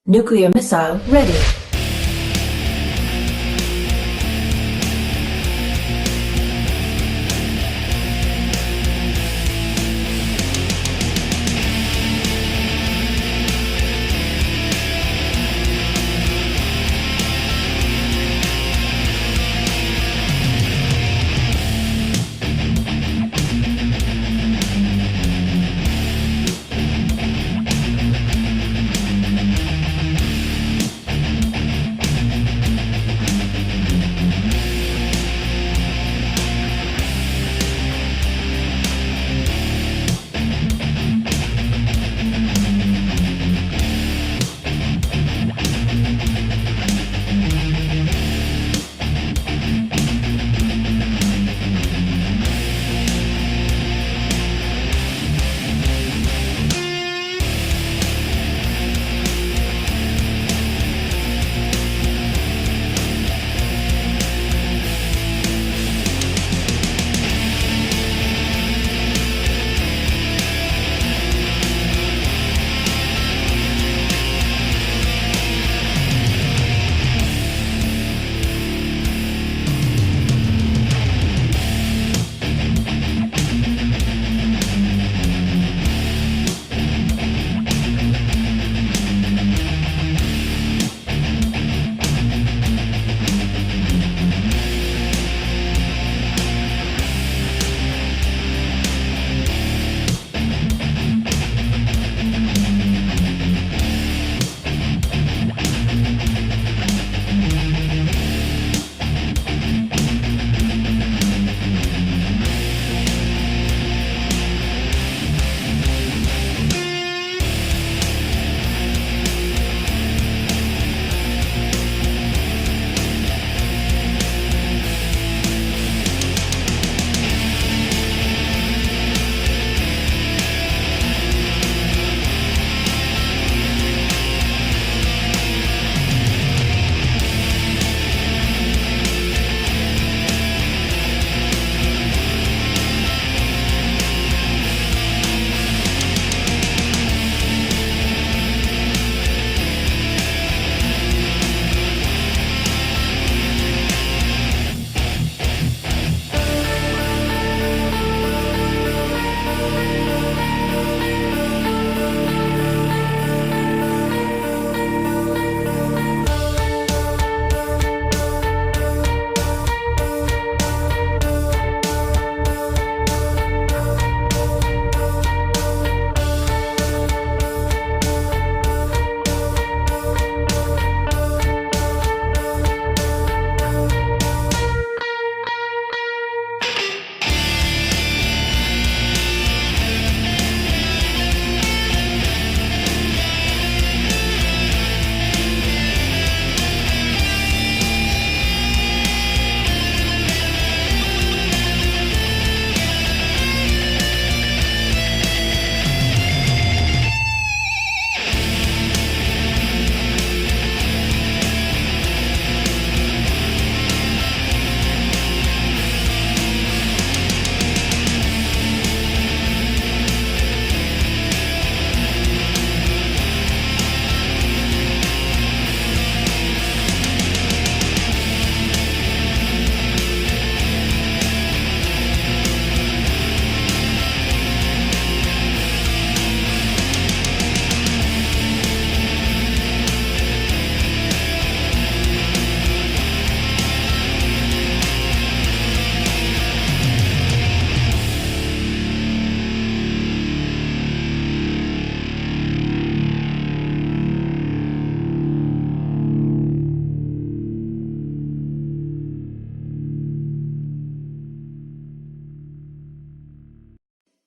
Nuclear missile ready.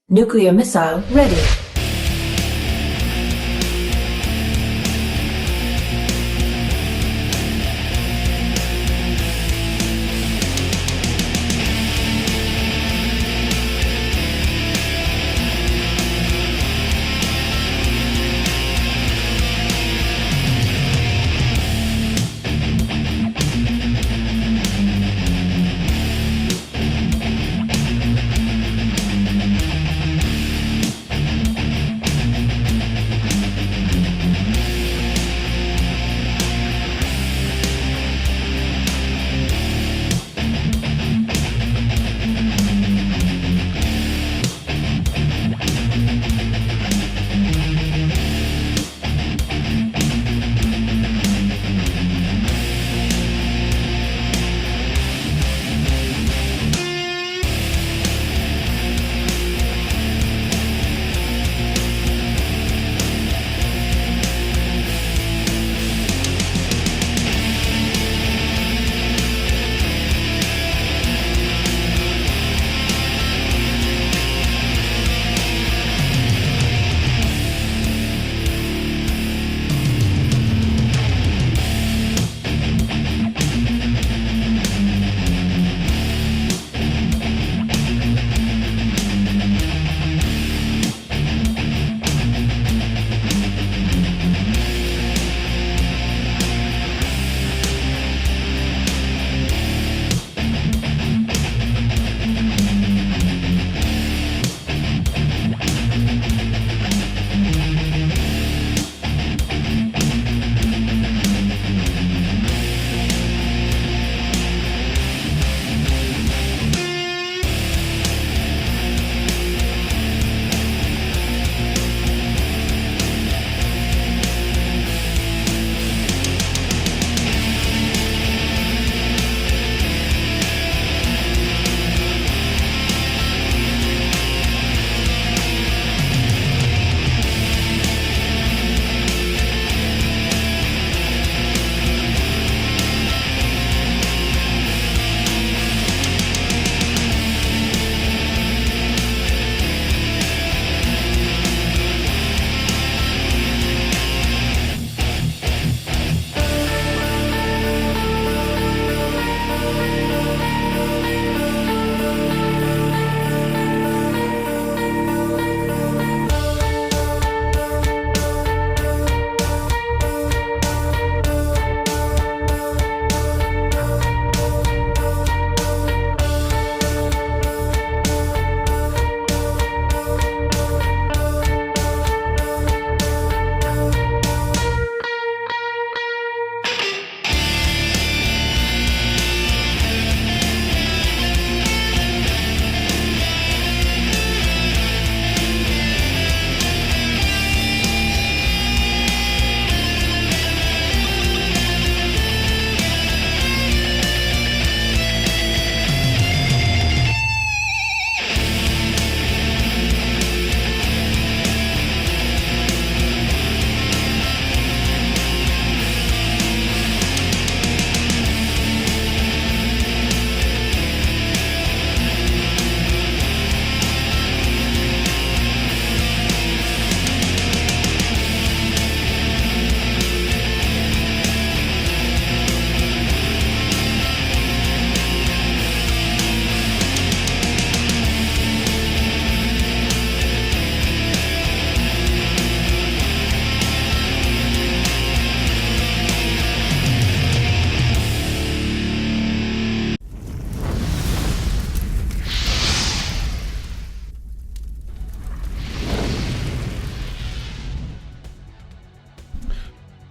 Nuclear missile ready.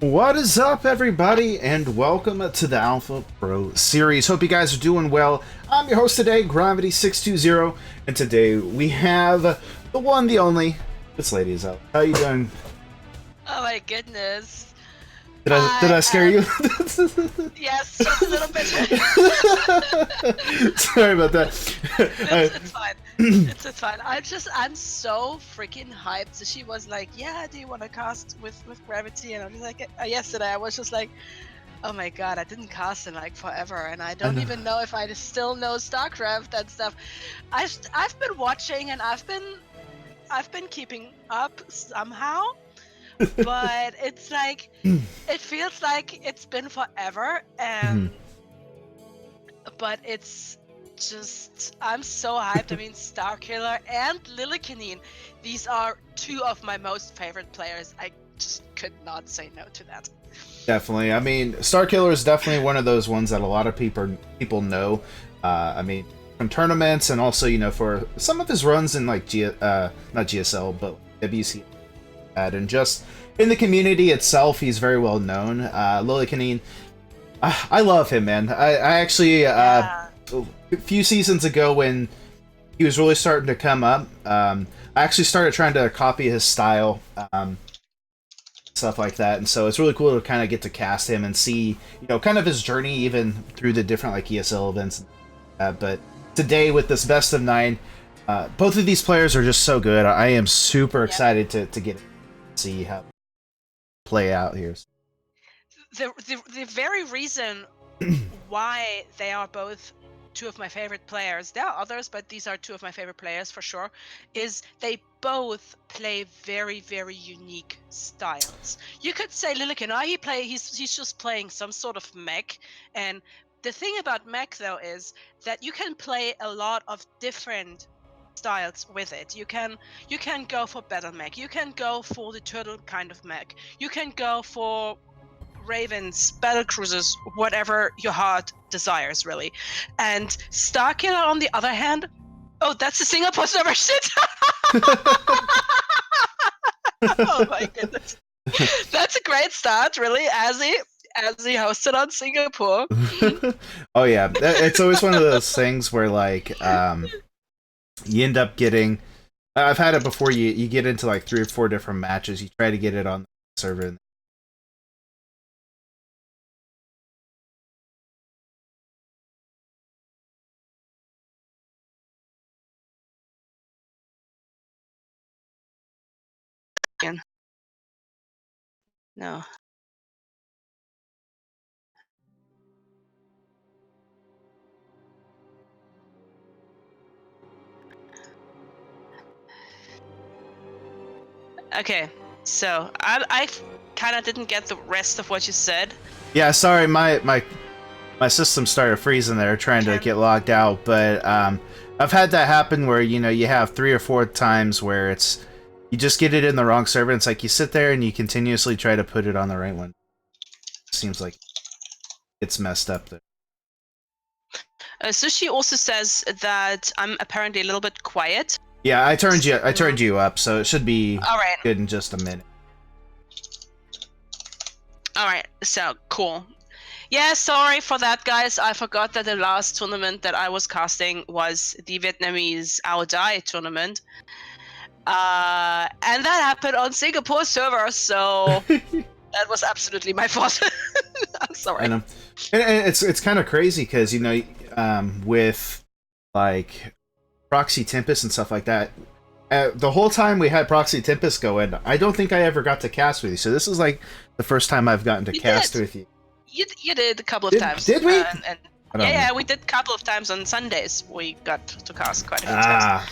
What is up, everybody, and welcome to the Alpha Pro series. Hope you guys are doing well. I'm your host today, Gravity620, and today we have the one, the only, this lady is out. How you doing? Oh my goodness. Did I scare you? Yes, just a little bit. Sorry about that. It's fine. It's fine. I'm so freaking hyped. So she was like, yeah, do you want to cast with Gravity? And I was like, yesterday I was just like, oh my god, I didn't cast in like forever, and I don't even know if I still know StarCraft and stuff. I've been watching and I've been keeping up somehow. But it's like, it feels like it's been forever, and but it's just, I'm so hyped. I mean, Starkiller and Lillekanin, these are two of my most favorite players. I just could not say no to that. Definitely. I mean, Starkiller is definitely one of those ones that a lot of people know. I mean, from tournaments, and also, you know, for some of his runs in like not GSL, but WC. And just in the community itself, he's very well known. Lillekanin, I love him, man. I actually, a few seasons ago when he was really starting to come up, I actually started trying to copy his style, stuff like that. And so it's really cool to kind of get to cast him and see, you know, kind of his journey even through the different like ESL events. But today with this best of 9, both of these players are just so good. I am super excited to get see how play out here. The very reason why they are both two of my favorite players, there are others, but these are two of my favorite players for sure, is they both play very, very unique styles. You could say Lillekanin, he's just playing some sort of mech, and the thing about mech though is that you can play a lot of different styles with it. You can go for battle mech, you can go for the turtle kind of mech, you can go for ravens, battle cruisers, whatever your heart desires, really. And Starkiller, on the other hand, oh, that's the Singapore server shit. Oh my goodness, that's a great start, really, as he hosted on Singapore. Oh yeah, it's always one of those things where like you end up getting, I've had it before, you get into like 3 or 4 different matches, you try to get it on the server. No. Okay, so I kind of didn't get the rest of what you said. Yeah, sorry, my system started freezing there trying to get logged out, but I've had that happen where, you know, you have 3 or 4 times where it's, you just get it in the wrong server. It's like you sit there and you continuously try to put it on the right one. Seems like it's messed up there. Sushi also says that I'm apparently a little bit quiet. Yeah, I turned you up, so it should be all right. Good in just a minute. All right, so cool. Yeah, sorry for that, guys. I forgot that the last tournament that I was casting was the Vietnamese Ao Dai tournament. And that happened on Singapore server, so that was absolutely my fault. I'm sorry. And it's kind of crazy because, you know, with like Proxy Tempest and stuff like that, the whole time we had Proxy Tempest going, I don't think I ever got to cast with you. So this is like the first time I've gotten to cast with you. You did a couple of times. Did we? Yeah, we did a couple of times on Sundays. We got to cast quite a few times.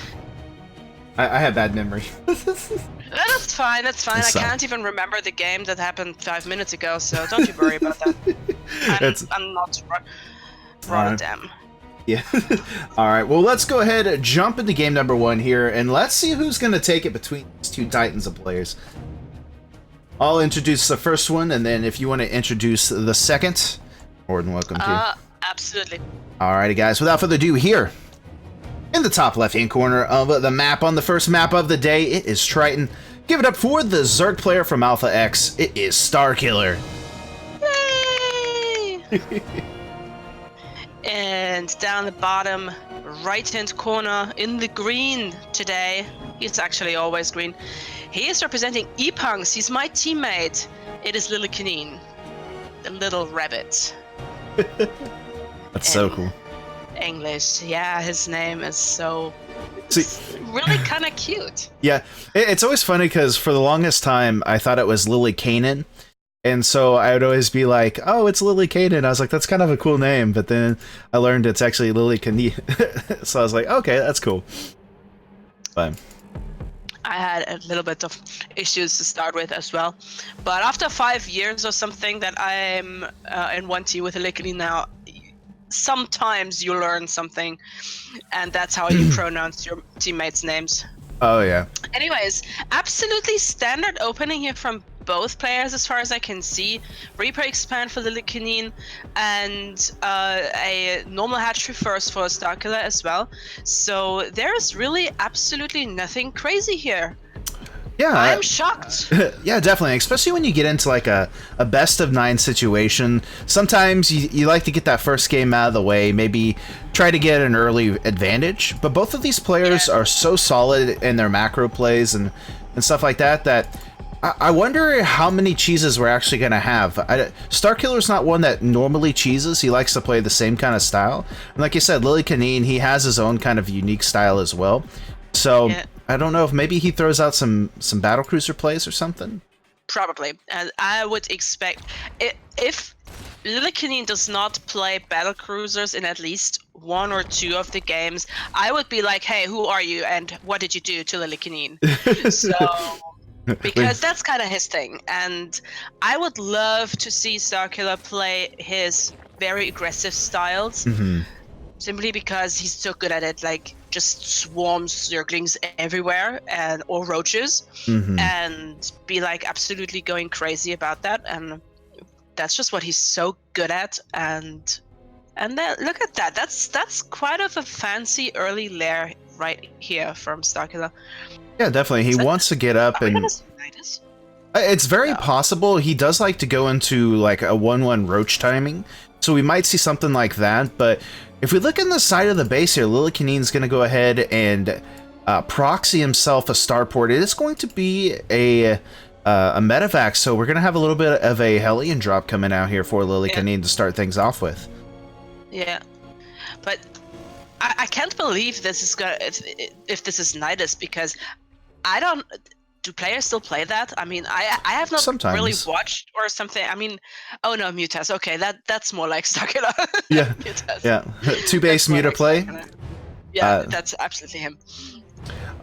I have bad memory. That's fine. That's fine. I can't even remember the game that happened 5 minutes ago, so don't you worry about that. I'm not Rotterdam. Yeah. All right. Well, let's go ahead and jump into game number 1 here, and let's see who's going to take it between these two titans of players. I'll introduce the first one, and then if you want to introduce the second, more than welcome to. Absolutely. Alrighty, guys. Without further ado, here in the top left-hand corner of the map, on the first map of the day, it is Triton. Give it up for the Zerg player from Alpha X. It is Starkiller. Yay! And down the bottom right-hand corner in the green today, he's actually always green. He is representing Epunks. He's my teammate. It is Lillekanin, the little rabbit. That's so cool. English, yeah, his name is so really kind of cute. Yeah, it's always funny because for the longest time I thought it was Lillekanin, and so I would always be like, "Oh, it's Lillekanin." I was like, "That's kind of a cool name," but then I learned it's actually Lillekanin, so I was like, "Okay, that's cool." But I had a little bit of issues to start with as well, but after 5 years or something that I'm in 1T with Lillekanin now, sometimes you learn something, and that's how you pronounce your teammates' names. oh yeah, Anyways, absolutely standard opening here from both players as far as I can see. Reaper expand for Lillekanin, and a normal hatchery first for Starkiller as well. So there's really absolutely nothing crazy here. yeah. I'm shocked. Yeah, definitely. Especially when you get into like a best of 9 situation. Sometimes you like to get that first game out of the way, maybe try to get an early advantage. But both of these players are so solid in their macro plays and stuff like that that I wonder how many cheeses we're actually going to have. Starkiller's not one that normally cheeses. He likes to play the same kind of style. And like you said, Lillekanin, he has his own kind of unique style as well. So I don't know if maybe he throws out some battlecruiser plays or something. Probably. And I would expect if Lillekanin does not play battlecruisers in at least 1 or 2 of the games, I would be like, hey, who are you and what did you do to Lillekanin? So because that's kind of his thing, and I would love to see Starkiller play his very aggressive styles, simply because he's so good at it. Like, just swarms Zerglings everywhere or roaches, and be like absolutely going crazy about that. And that's just what he's so good at. And then look at that. That's quite of a fancy early lair right here from Starkiller. Yeah, definitely. He wants to get up and it's very possible he does like to go into like a 1-1 roach timing. So we might see something like that, but if we look in the side of the base here, Lillekanin's going to go ahead and proxy himself a starport. It is going to be a medevac, so we're going to have a little bit of a Hellion drop coming out here for Lillekanin to start things off with. Yeah, but I can't believe this is gonna if this is Nidus, because I don't. Do players still play that? I mean, I have not really watched or something. I mean, oh no, Mutas. Okay, that's more like Starkiller. Yeah, Mutas. Yeah. 2 base Muta like play. Yeah, that's absolutely him.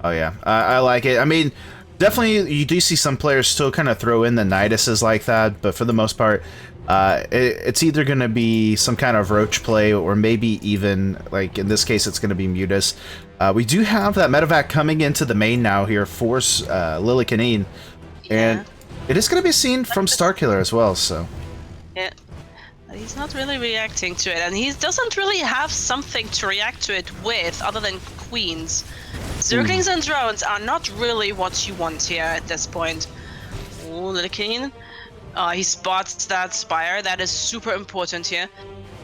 Oh yeah, I like it. I mean, definitely you do see some players still kind of throw in the Niduses like that, but for the most part, it's either going to be some kind of roach play or maybe even, like in this case, it's going to be Mutas. We do have that medevac coming into the main now here for Lillekanin, and it is going to be seen from Starkiller as well. So yeah, he's not really reacting to it, and he doesn't really have something to react to it with other than queens. Zerglings and drones are not really what you want here at this point. Oh, Lillekanin. He spots that spire. That is super important here.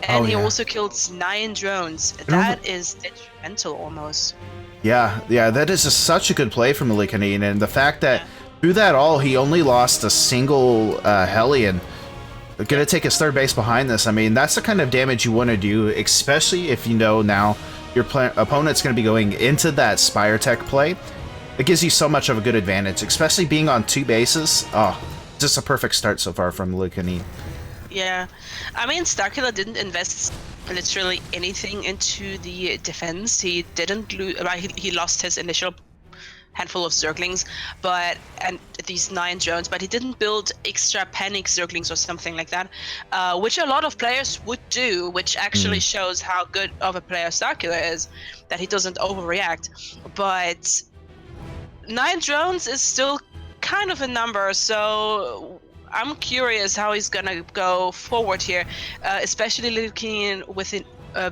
And he also kills 9 drones. That is detrimental almost. Yeah, that is such a good play from Lillekanin, and the fact that through that all, he only lost a single Hellion. Gonna take his third base behind this. I mean, that's the kind of damage you want to do, especially if you know now your opponent's going to be going into that Spire Tech play. It gives you so much of a good advantage, especially being on 2 bases. Oh, just a perfect start so far from Lillekanin. Yeah, I mean, Starkiller didn't invest literally anything into the defense. He didn't lose. He lost his initial handful of Zerglings, and these 9 drones, but he didn't build extra panic Zerglings or something like that, which a lot of players would do, which actually shows how good of a player Starkiller is, that he doesn't overreact. But 9 drones is still kind of a number, so I'm curious how he's gonna go forward here, especially Lillekanin with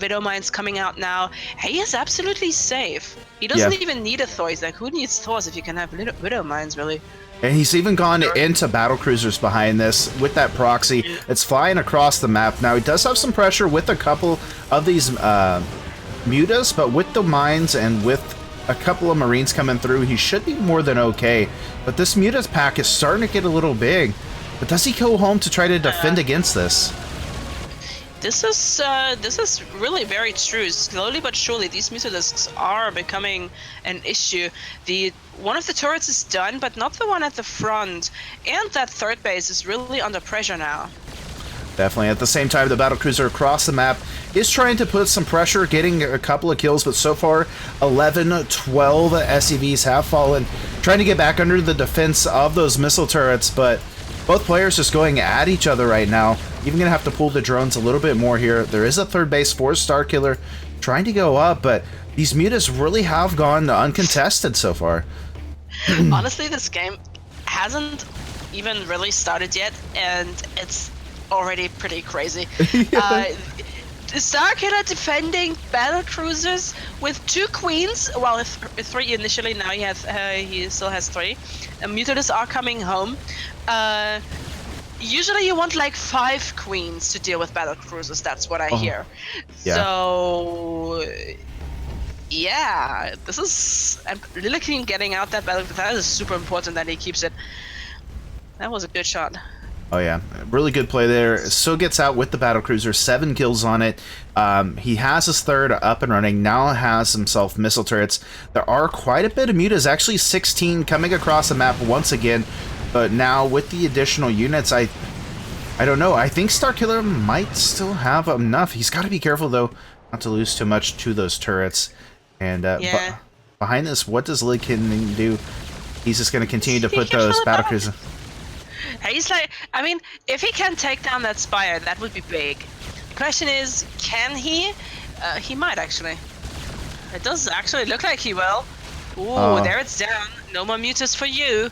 Widow Mines coming out now. He is absolutely safe. He doesn't even need a Thor. He's like, who needs Thors if you can have Widow Mines, really? And he's even gone into battle cruisers behind this with that proxy. It's flying across the map. Now, he does have some pressure with a couple of these mutas, but with the mines and with a couple of marines coming through, he should be more than okay. But this mutas pack is starting to get a little big. But does he go home to try to defend against this? This is really very true. Slowly but surely, these mutalisks are becoming an issue. One of the turrets is done, but not the one at the front. And that third base is really under pressure now. Definitely. At the same time, the battlecruiser across the map is trying to put some pressure, getting a couple of kills, but so far, 11, 12 SCVs have fallen, trying to get back under the defense of those missile turrets, but both players just going at each other right now. Even gonna have to pull the drones a little bit more here. There is a third base for Starkiller trying to go up, but these mutas really have gone uncontested so far. Honestly, this game hasn't even really started yet, and it's already pretty crazy. Starkiller defending battle cruisers with 2 queens, well, 3 initially. Now he still has 3. Mutalisks are coming home. Usually you want like 5 queens to deal with battle cruisers. That's what I hear. Yeah. So yeah, this is Lillekanin getting out that battle. That is super important that he keeps it. That was a good shot. Oh yeah, really good play there. Still gets out with the battlecruiser, 7 kills on it. He has his third up and running, now has himself missile turrets. There are quite a bit of mutas, actually 16 coming across the map once again. But now with the additional units, I don't know. I think Starkiller might still have enough. He's got to be careful though, not to lose too much to those turrets. And yeah. Behind this, what does Lillekanin do? He's just going to continue to put those battlecruisers. He's like, I mean, if he can take down that spire, that would be big. The question is, can he? He might actually. It does actually look like he will. Ooh, there it's down. No more mutas for you.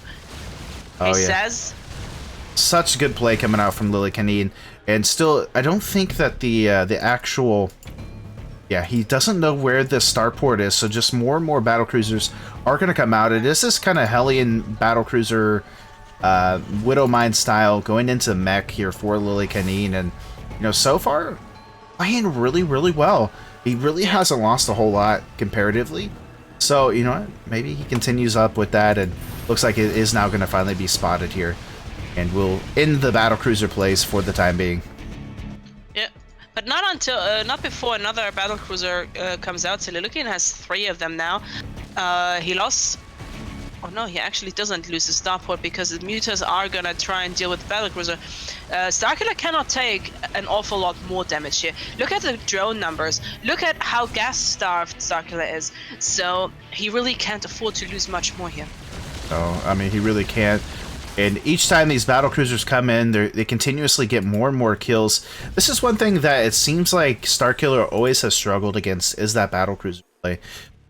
He says. Such good play coming out from Lillekanin, and still, I don't think that the actual. Yeah, he doesn't know where the starport is, so just more and more battlecruisers are going to come out. It is this kind of Hellion battlecruiser. Widow Mine style going into mech here for Lillekanin, and so far playing really well. He really hasn't lost a whole lot comparatively, so maybe he continues up with that, and looks like it is now going to finally be spotted here, and will end the battlecruiser plays for the time being. Yeah, but not until not before another battlecruiser comes out. So Lillekanin has 3 of them now. He lost. Oh no, he actually doesn't lose the starport because the mutas are gonna try and deal with the battlecruiser. Starkiller cannot take an awful lot more damage here. Look at the drone numbers. Look at how gas-starved Starkiller is. So he really can't afford to lose much more here. Oh, I mean, he really can't. And each time these battlecruisers come in, they continuously get more and more kills. This is one thing that it seems like Starkiller always has struggled against, is that battlecruiser play.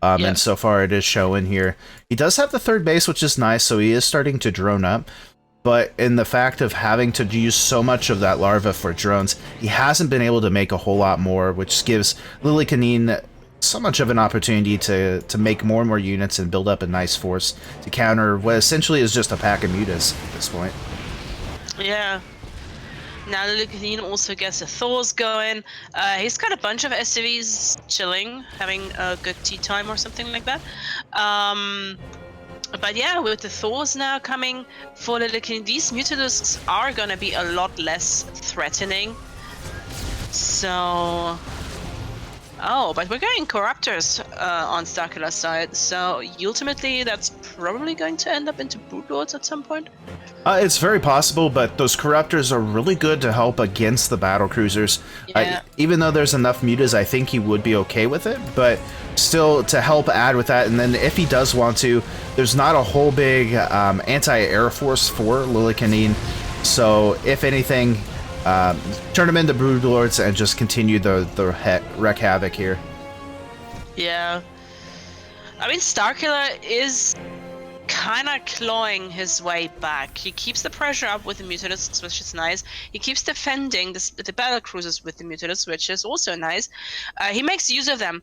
And so far it is showing here. He does have the third base, which is nice, so he is starting to drone up. But in the fact of having to use so much of that larva for drones, he hasn't been able to make a whole lot more, which gives Lillekanin so much of an opportunity to make more and more units and build up a nice force to counter what essentially is just a pack of mutas at this point. Yeah. Now Lillekanin also gets the Thors going. He's got a bunch of SCVs chilling, having a good tea time or something like that. But yeah, with the Thors now coming for Lillekanin, these mutalisks are gonna be a lot less threatening. So... Oh, but we're getting Corruptors on Starkiller's side, so ultimately that's probably going to end up into Broodlords at some point. It's very possible, but those Corruptors are really good to help against the battlecruisers. Yeah. Even though there's enough mutas, I think he would be okay with it, but still to help add with that, and then if he does want to, there's not a whole big anti-air force for Lillekanin, so if anything... turn them into Broodlords and just continue the wreck havoc here. Yeah. I mean, Starkiller is kind of clawing his way back. He keeps the pressure up with the mutalisks, which is nice. He keeps defending the battlecruisers with the mutalisks, which is also nice. He makes use of them,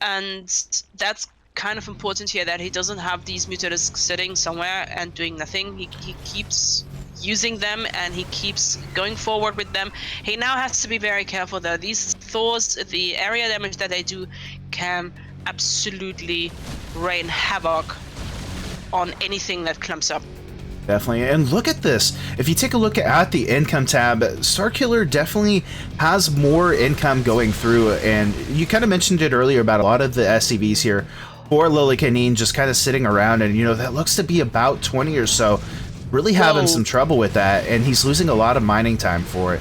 and that's kind of important here that he doesn't have these mutalisks sitting somewhere and doing nothing. He keeps using them and he keeps going forward with them. He now has to be very careful though. These Thors, the area damage that they do can absolutely rain havoc on anything that clumps up. Definitely. And look at this. If you take a look at the income tab, Starkiller definitely has more income going through. And you kind of mentioned it earlier about a lot of the SCVs here for Lillekanin just kind of sitting around. And, you know, that looks to be about 20 or so. Really having some trouble with that. And he's losing a lot of mining time for it.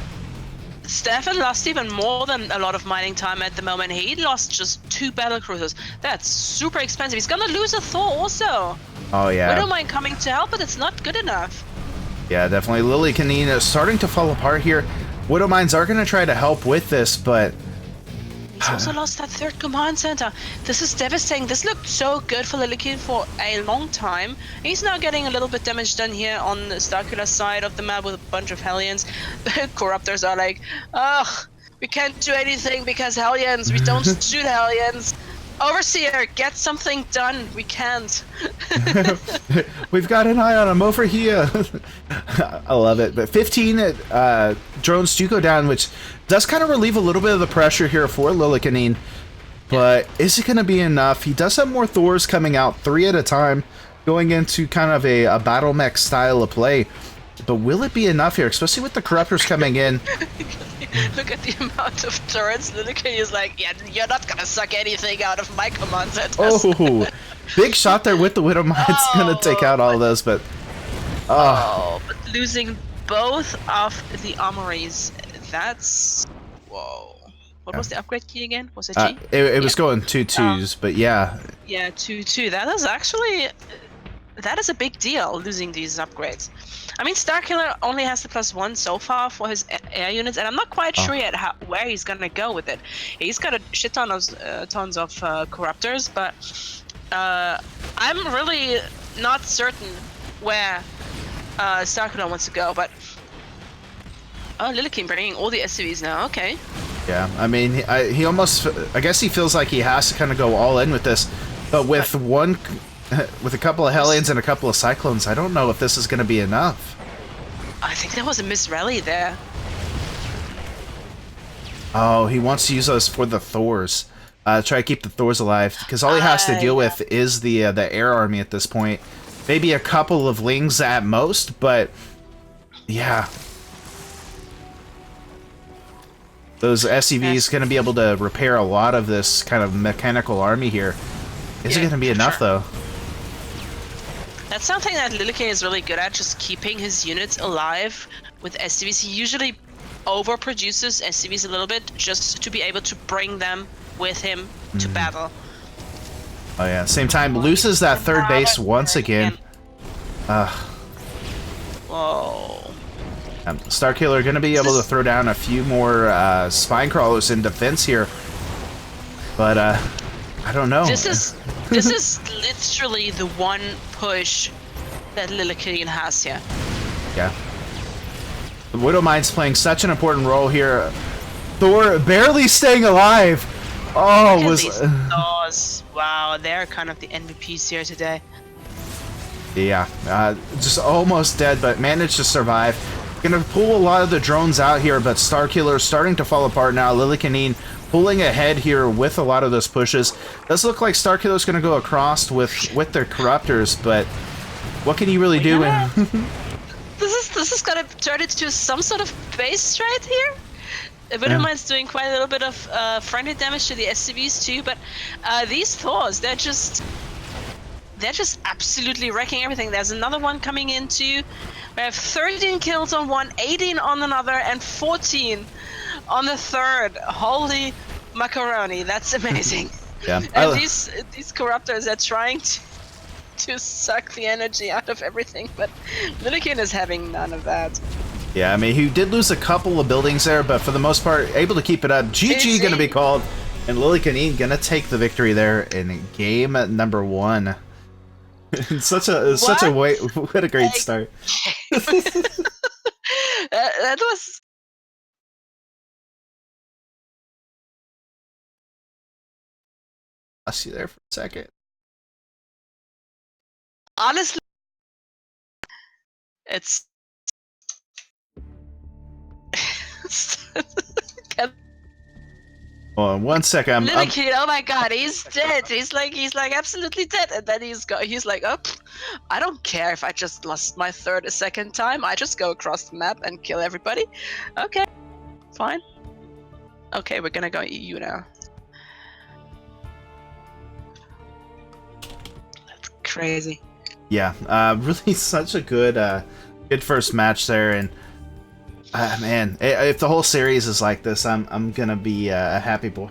Stefan lost even more than a lot of mining time at the moment. He lost just 2 battle cruisers. That's super expensive. He's gonna lose a Thor also. Oh, yeah. Widowmine coming to help, but it's not good enough. Yeah, definitely. Lillekanin is starting to fall apart here. Widowmines are going to try to help with this, but... He's also lost that 3rd command center. This is devastating. This looked so good for Lillekanin for a long time. He's now getting a little bit damage done here on the Starkiller side of the map with a bunch of Hellions. Corruptors are like, ugh, we can't do anything because Hellions, we don't shoot Hellions. Overseer, get something done. We can't. We've got an eye on him over here. I love it. But 15 drones do go down, which does kind of relieve a little bit of the pressure here for Lillekanin. But is it going to be enough? He does have more Thors coming out, 3 at a time, going into kind of a battle mech style of play. But will it be enough here, especially with the Corruptors coming in? Look at the amount of turrets. Lillekanin is like, yeah, you're not gonna suck anything out of my command centers. Oh, big shot there with the Widowmine's gonna take out all of those, but... Oh, but losing both of the armories, that's... Whoa. What was the upgrade key again? Was it G? It was going 2-2s, but yeah. Yeah, 2-2. That is actually... That is a big deal, losing these upgrades. I mean, Starkiller only has the +1 so far for his air units, and I'm not quite sure yet where he's gonna go with it. He's got a shit ton of tons of Corruptors, but I'm really not certain where Starkiller wants to go. But Lillekanin bringing all the SCVs now. Okay. Yeah, I mean, he almost, I guess he feels like he has to kind of go all in with this, but with with a couple of Hellions and a couple of Cyclones, I don't know if this is going to be enough. I think there was a misrally there. Oh, he wants to use those for the Thors. Try to keep the Thors alive, because all he has to deal with is the air army at this point. Maybe a couple of Lings at most, but yeah. Those SCVs going to be able to repair a lot of this kind of mechanical army here. Is it going to be enough, though? That's something that Lillekanin is really good at, just keeping his units alive with SCVs. He usually overproduces SCVs a little bit just to be able to bring them with him to battle. Oh yeah, same time, loses that 3rd base once again. Whoa. Starkiller going to be able to throw down a few more spine crawlers in defense here. But, I don't know. This is literally the one push that Lillekanin has here. Yeah. The Widowmine's playing such an important role here. Thor barely staying alive. Oh, Look at was... these Thors. Wow, they're kind of the MVPs here today. Yeah, just almost dead, but managed to survive. Gonna pull a lot of the drones out here, but Starkiller starting to fall apart now. Lillekanin pulling ahead here with a lot of those pushes. Does look like Starkiller's gonna go across with their Corruptors, but what can he really do? This is gonna turn into some sort of base strat here. Widowmine's doing quite a little bit of friendly damage to the SCVs too, but these Thors, they're just absolutely wrecking everything. There's another one coming in too. We have 13 kills on one, 18 on another, and 14 on the third. Holy macaroni, that's amazing. Yeah. And these Corruptors are trying to suck the energy out of everything, but Lillekanin is having none of that. Yeah, I mean, he did lose a couple of buildings there, but for the most part, able to keep it up. GG gonna be called, and Lillekanin gonna take the victory there in game number 1. What a great start. That was... I'll see you there for a second. honestly, it's. Hold on 1 second. Lillekanin, oh my god, he's dead. He's like absolutely dead. And then he's like, oh, I don't care if I just lost my third a second time. I just go across the map and kill everybody. Okay, fine. Okay, we're gonna go EU now. That's crazy. Yeah, really such a good first match there, and man, if the whole series is like this, I'm gonna be a happy boy.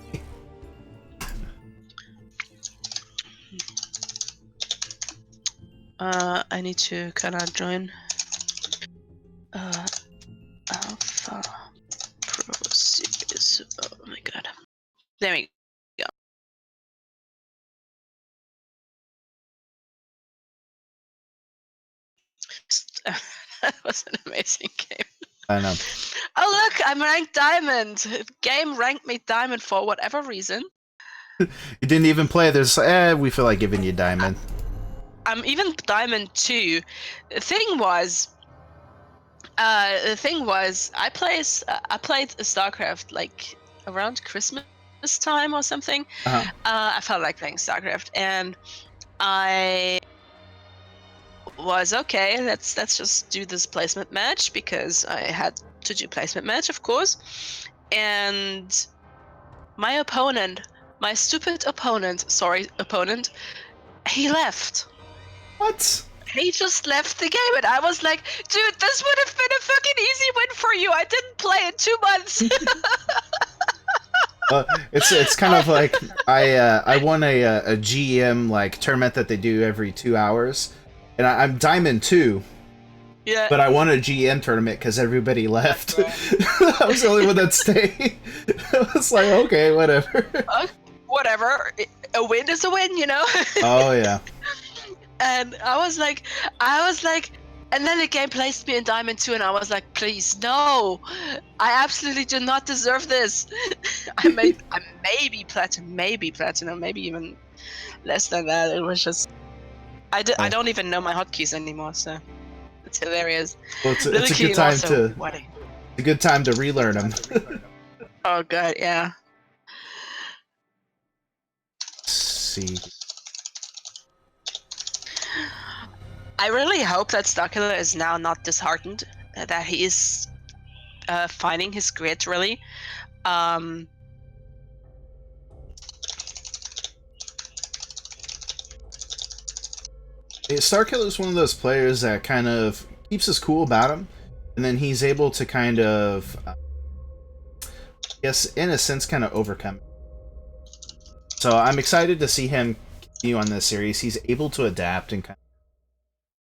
I need to kind of join. Alpha Pro Series. Oh my god. There we go. That was an amazing game. I know. Oh look, I'm ranked diamond. Game ranked me diamond for whatever reason. You didn't even play. There's we feel like giving you diamond. I'm even diamond 2. The thing was, I played StarCraft like around Christmas time or something. I felt like playing StarCraft, and I was okay. Let's just do this placement match because I had to do placement match, of course. And my opponent, my stupid opponent, he left. What? He just left the game, and I was like, dude, this would have been a fucking easy win for you. I didn't play in 2 months. It's kind of like I won a GM like tournament that they do every 2 hours, and I'm Diamond 2. Yeah. But I won a GM tournament because everybody left. I was the only one that stayed. I was like, okay, whatever. Whatever. A win is a win, you know? Oh yeah. And I was like, and then the game placed me in Diamond 2, and I was like, please, no, I absolutely do not deserve this. I may be platinum, maybe even less than that. It was just, I don't even know my hotkeys anymore, so it's hilarious. Well, it's a good time it's a good time to relearn them. Oh god, yeah. Let's see. I really hope that starkiller is now not disheartened, that he is finding his grit, really. Starkiller is one of those players that kind of keeps his cool about him, and then he's able to kind of, I guess, in a sense, kind of overcome it. So I'm excited to see him continue on this series. He's able to adapt and kind of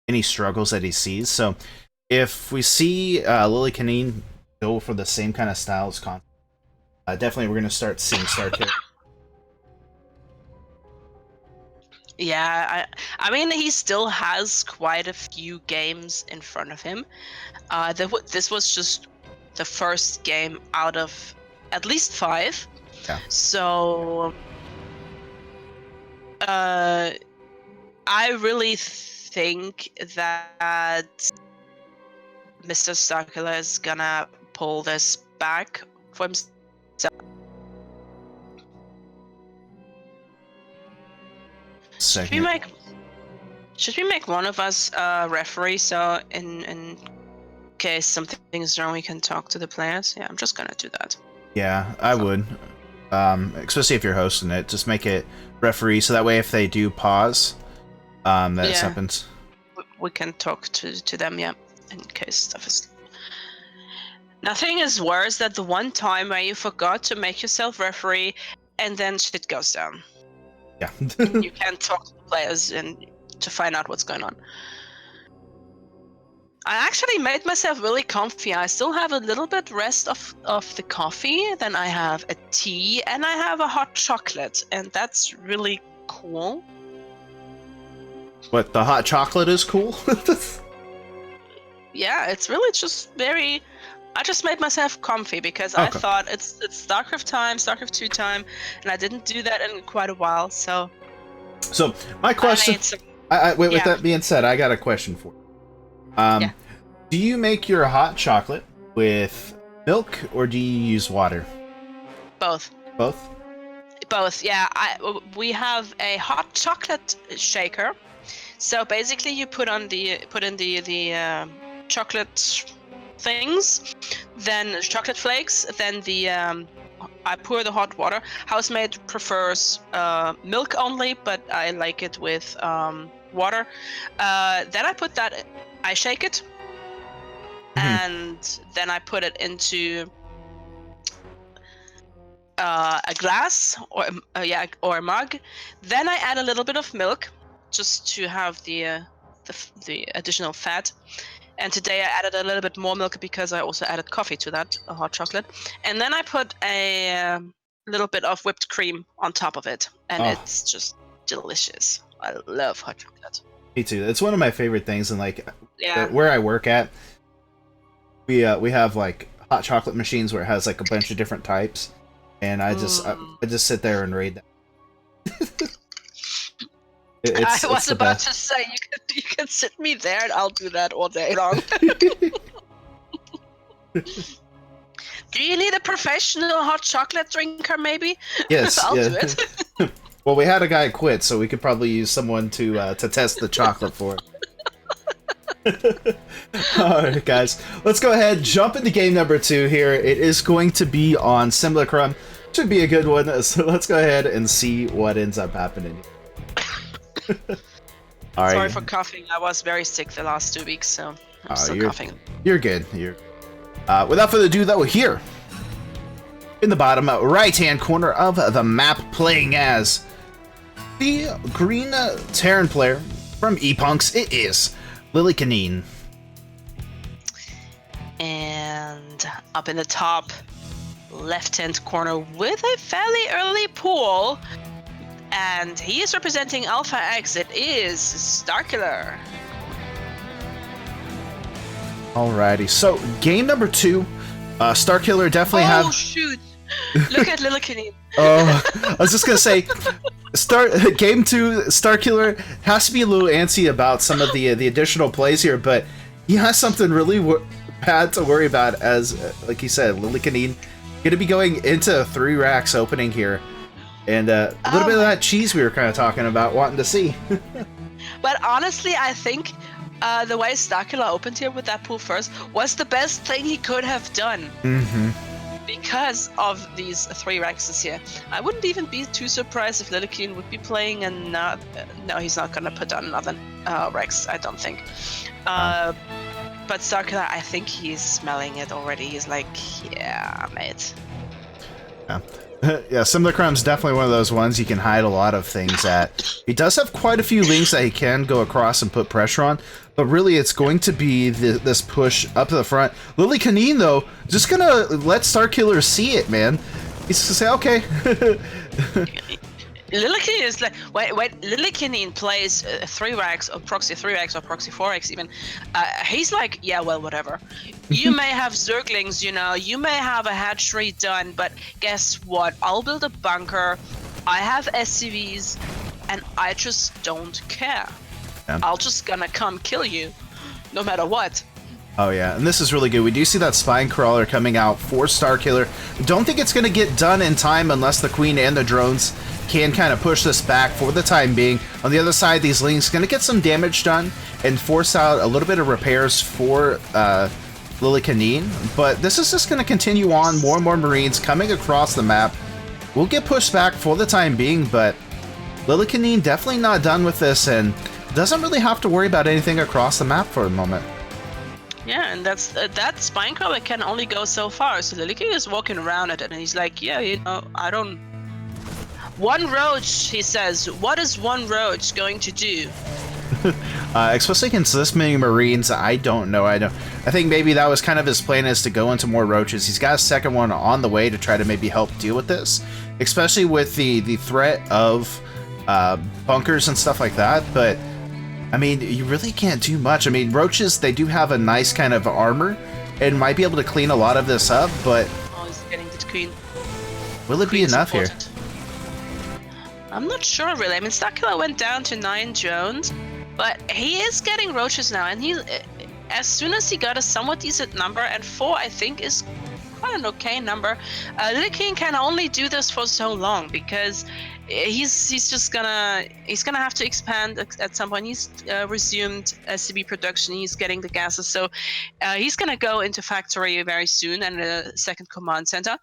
any struggles that he sees. So if we see Lillekanin go for the same kind of styles, definitely we're going to start seeing Starkiller. Yeah, I mean, he still has quite a few games in front of him. This was just the first game out of at least 5. Yeah. So, I really think that Mr. Starkiller is gonna pull this back for himself. Should we make one of us referee, so in case something is wrong we can talk to the players? Yeah, I'm just gonna do that. Yeah, I would. Especially if you're hosting it, just make it referee so that way if they do pause, that happens. We can talk to them, yeah, in case stuff is... Nothing is worse than the one time where you forgot to make yourself referee and then shit goes down. Yeah. You can't talk to the players and to find out what's going on. I actually made myself really comfy. I still have a little bit rest of the coffee, then I have a tea, and I have a hot chocolate, and that's really cool. What, the hot chocolate is cool? Yeah, it's really just very... I just made myself comfy because I thought it's StarCraft time, StarCraft 2 time, and I didn't do that in quite a while, so... So, my question... Wait, with Yeah. that being said, I got a question for you. Yeah. Do you make your hot chocolate with milk or do you use water? Both. Both? Both, yeah. We have a hot chocolate shaker. So basically, you put in the chocolate things, then chocolate flakes, then I pour the hot water. Housemate prefers milk only, but I like it with water. Then I shake it, and then I put it into a glass or a mug. Then I add a little bit of milk, just to have the additional fat. And today I added a little bit more milk because I also added coffee to that hot chocolate. And then I put a little bit of whipped cream on top of it, and it's just delicious. I love hot chocolate. Me too. It's one of my favorite things, and like Yeah. where I work at, we have like hot chocolate machines where it has like a bunch of different types. And I just sit there and read that. I was about to say you can sit me there and I'll do that all day long. Do you need a professional hot chocolate drinker, maybe? Yes, I'll yeah. do it. Well, we had a guy quit, so we could probably use someone to test the chocolate for it. Alright, guys. Let's go ahead, jump into game number 2 here. It is going to be on Simulacrum. Should be a good one, so let's go ahead and see what ends up happening. Alright. Sorry for coughing. I was very sick the last 2 weeks, so I'm still coughing. You're good. Without further ado, though, here in the bottom right-hand corner of the map, playing as the green Terran player from Epunks, it is Lillekanin. And up in the top left-hand corner with a fairly early pool, and he is representing Alpha X. It is starkiller. Alrighty, so game number 2, starkiller definitely Oh shoot! Look at Lillekanin. I was just gonna say, game 2, starkiller has to be a little antsy about some of the additional plays here, but he has something really bad to worry about, as like you said, Lillekanin gonna be going into 3 racks opening here, and a little bit of that cheese we were kind of talking about wanting to see. But honestly, I think the way starkiller opened here with that pool first was the best thing he could have done. Because of these 3 racks here. I wouldn't even be too surprised if Lillekanin would be playing and not... no, he's not gonna put on another Rex, I don't think. But starkiller, I think he's smelling it already. He's like, yeah, mate. Yeah. Yeah, Simulacrum's definitely one of those ones you can hide a lot of things at. He does have quite a few links that he can go across and put pressure on, but really it's going to be this push up to the front. Lillekanin, though, just gonna let starkiller see it, man. He's gonna say, okay. Lillekanin is like, when Lillekanin plays 3 racks or proxy 3 racks or proxy 4 racks even, he's like, yeah, well, whatever. You may have zerglings, you know, you may have a hatchery done, but guess what? I'll build a bunker, I have SCVs, and I just don't care. Yeah. I'll just gonna come kill you, no matter what. Oh yeah, and this is really good. We do see that spine crawler coming out for starkiller. Don't think it's gonna get done in time unless the queen and the drones can kind of push this back for the time being. On the other side, these links gonna get some damage done and force out a little bit of repairs for Lillekanin, but this is just gonna continue on. More and more Marines coming across the map. We'll get pushed back for the time being, but Lillekanin definitely not done with this and doesn't really have to worry about anything across the map for a moment. Yeah, and that's that spine crawler can only go so far. So Lillekanin is walking around it, and he's like, yeah, you know, I don't. One roach, he says. What is one roach going to do? Especially against this many Marines, I don't know. I think maybe that was kind of his plan, is to go into more roaches. He's got a second one on the way to try to maybe help deal with this, especially with the threat of bunkers and stuff like that. But I mean, you really can't do much. I mean, roaches, they do have a nice kind of armor and might be able to clean a lot of this up, but oh, he's getting the queen. Will it be enough here? I'm not sure, really. I mean, starkiller went down to 9 drones, But he is getting roaches now, and he, as soon as he got a somewhat decent number, and 4 I think is quite an okay number. Lillekanin can only do this for so long because he's just gonna have to expand at some point. He's resumed SCB production. He's getting the gases, so he's gonna go into factory very soon and a second command center.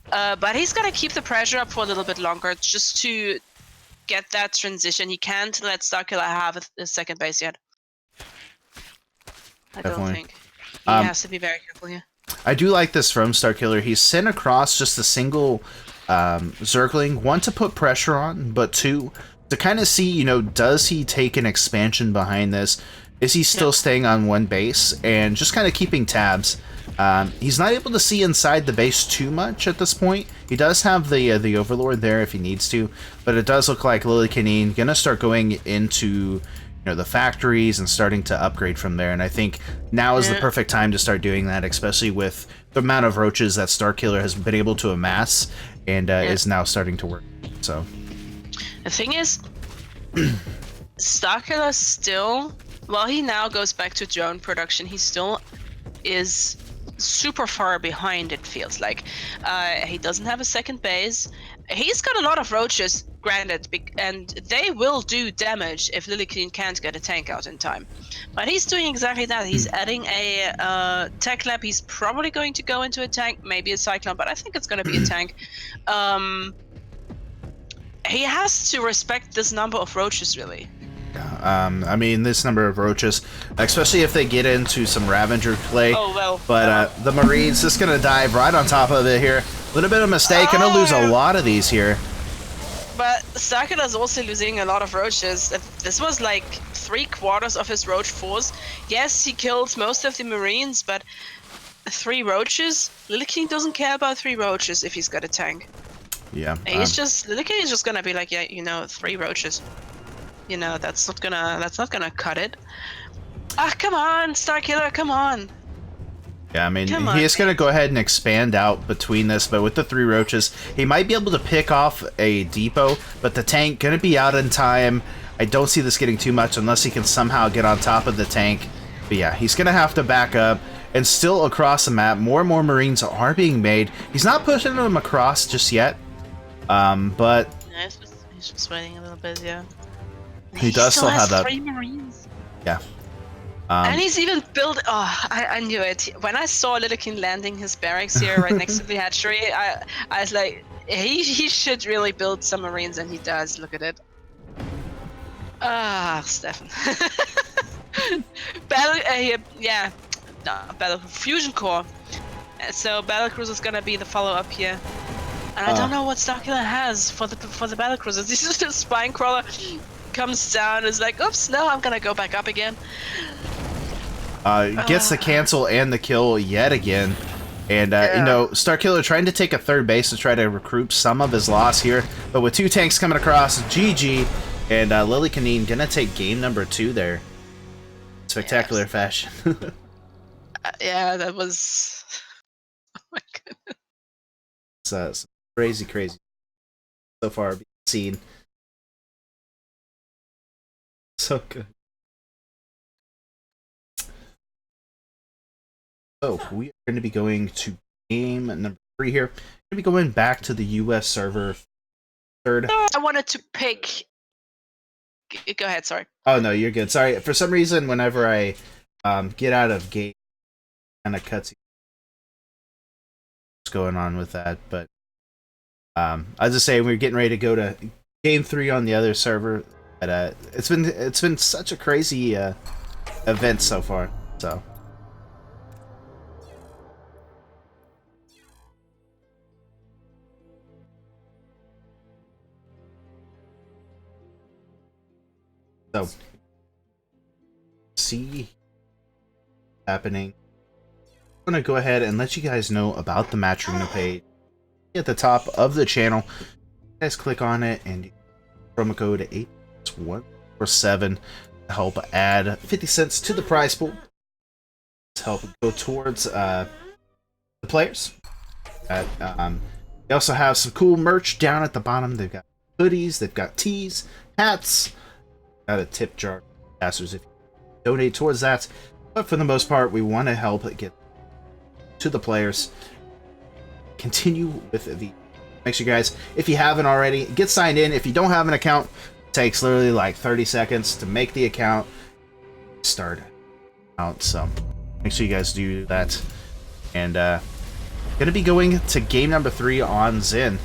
But he's gonna keep the pressure up for a little bit longer just to get that transition. He can't let Starkiller have a second base yet. I Definitely. don't think. He has to be very careful here. I do like this from Starkiller. He's sent across just a single Zergling, one to put pressure on, but two to kind of see, you know, does he take an expansion behind this? Is he still staying on one base and just kind of keeping tabs? He's not able to see inside the base too much at this point. He does have the Overlord there if he needs to, but it does look like Lillekanin gonna start going into, you know, the factories and starting to upgrade from there. And I think now is the perfect time to start doing that, especially with the amount of roaches that Starkiller has been able to amass and is now starting to work. So the thing is, Starkiller still, while he now goes back to drone production, he still is super far behind, it feels like. He doesn't have a second base. He's got a lot of roaches, granted, and they will do damage if Lillekanin can't get a tank out in time. But he's doing exactly that. He's adding a tech lab. He's probably going to go into a tank, maybe a cyclone, but I think it's going to be a tank. He has to respect this number of roaches, really. I mean, this number of roaches, especially if they get into some Ravager play. Oh, well. But the Marines just going to dive right on top of it here. A little bit of mistake, going to lose a lot of these here. But Starkiller is also losing a lot of roaches. This was like 3/4 of his roach force. Yes, he killed most of the Marines, but 3 roaches? Lillekanin doesn't care about 3 roaches if he's got a tank. Yeah. Lillekanin is just gonna be like, yeah, you know, 3 roaches. You know, that's not gonna cut it. Ah, come on, Starkiller, come on. Yeah, I mean, he is going to go ahead and expand out between this, but with the 3 roaches, he might be able to pick off a depot, but the tank going to be out in time. I don't see this getting too much unless he can somehow get on top of the tank. But yeah, he's going to have to back up, and still across the map, more and more Marines are being made. He's not pushing them across just yet, but... Yeah, he's just waiting a little bit, yeah. He does still have that. 3 Marines. Yeah. And he's even built. Oh, I knew it. When I saw Lillekanin landing his barracks here right next to the hatchery, I was like, he should really build some Marines, and he does. Look at it. Ah, Stefan. Battle Fusion Core. So Battlecruiser is gonna be the follow-up here. And I don't know what Starkiller has for the Battlecruisers. This is just Spine Crawler. Comes down, is like, oops, no, I'm gonna go back up again. Gets the cancel and the kill yet again. And, you know, Starkiller trying to take a third base to try to recoup some of his loss here. But with 2 tanks coming across, GG. And Lillekanin gonna take game number 2 there. Spectacular fashion. Yeah, that was... Oh my goodness. It's crazy so far being seen. So good. So we are going to be going to game number 3 here. We're going to be going back to the US server. Third. I wanted to pick. Go ahead. Sorry. Oh no, you're good. Sorry. For some reason, whenever I get out of game, kind of cuts. What's going on with that? But I was just saying we're getting ready to go to game 3 on the other server. But it's been such a crazy event so far. So. See happening. I'm gonna go ahead and let you guys know about the Match Arena page at the top of the channel. You guys click on it and promo code 8147 to help add 50 cents to the prize pool. To help go towards the players. They also have some cool merch down at the bottom. They've got hoodies, they've got tees, hats, got a tip jar Masters if you donate towards that. But for the most part, we want to help get to the players. Continue with the... Make sure, guys, if you haven't already, get signed in. If you don't have an account, it takes literally like 30 seconds to make the account. Start out, so make sure you guys do that. And gonna be going to game number 3 on Zen.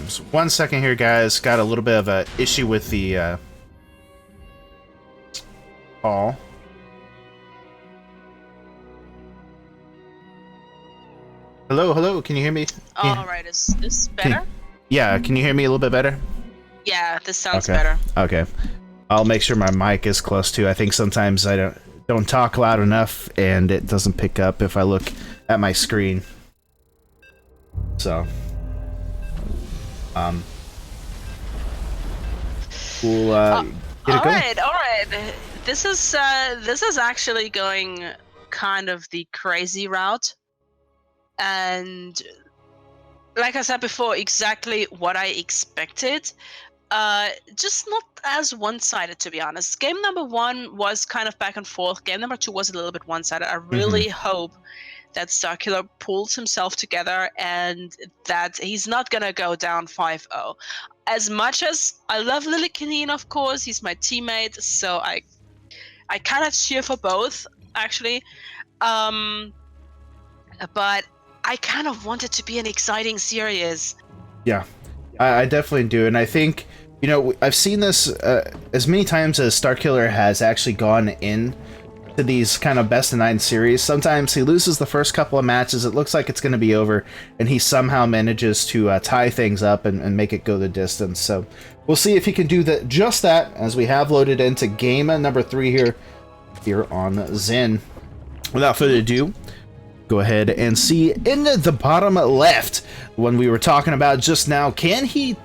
So 1 second here, guys. Got a little bit of a issue with the call. Hello, hello. Can you hear me? All right, is this better? Yeah, can you hear me a little bit better? Yeah, this sounds Okay. better. Okay. I'll make sure my mic is close too. I think sometimes I don't talk loud enough and it doesn't pick up if I look at my screen. So we'll get it going. All right. This is actually going kind of the crazy route, and like I said before, exactly what I expected. Just not as one-sided, to be honest. Game number 1 was kind of back and forth. Game number 2 was a little bit one-sided. I really hope that Starkiller pulls himself together and that he's not gonna go down 5-0. As much as I love Lillekanin, of course, he's my teammate, so I kind of cheer for both, actually. But I kind of want it to be an exciting series. Yeah, I definitely do, and I think, you know, I've seen this as many times as Starkiller has actually gone in to these kind of best of 9 series. Sometimes he loses the first couple of matches, it looks like it's going to be over, and he somehow manages to tie things up and make it go the distance. So we'll see if he can do that, just that, as we have loaded into game number 3 here on Zen. Without further ado, go ahead and see in the bottom left when we were talking about just now, can he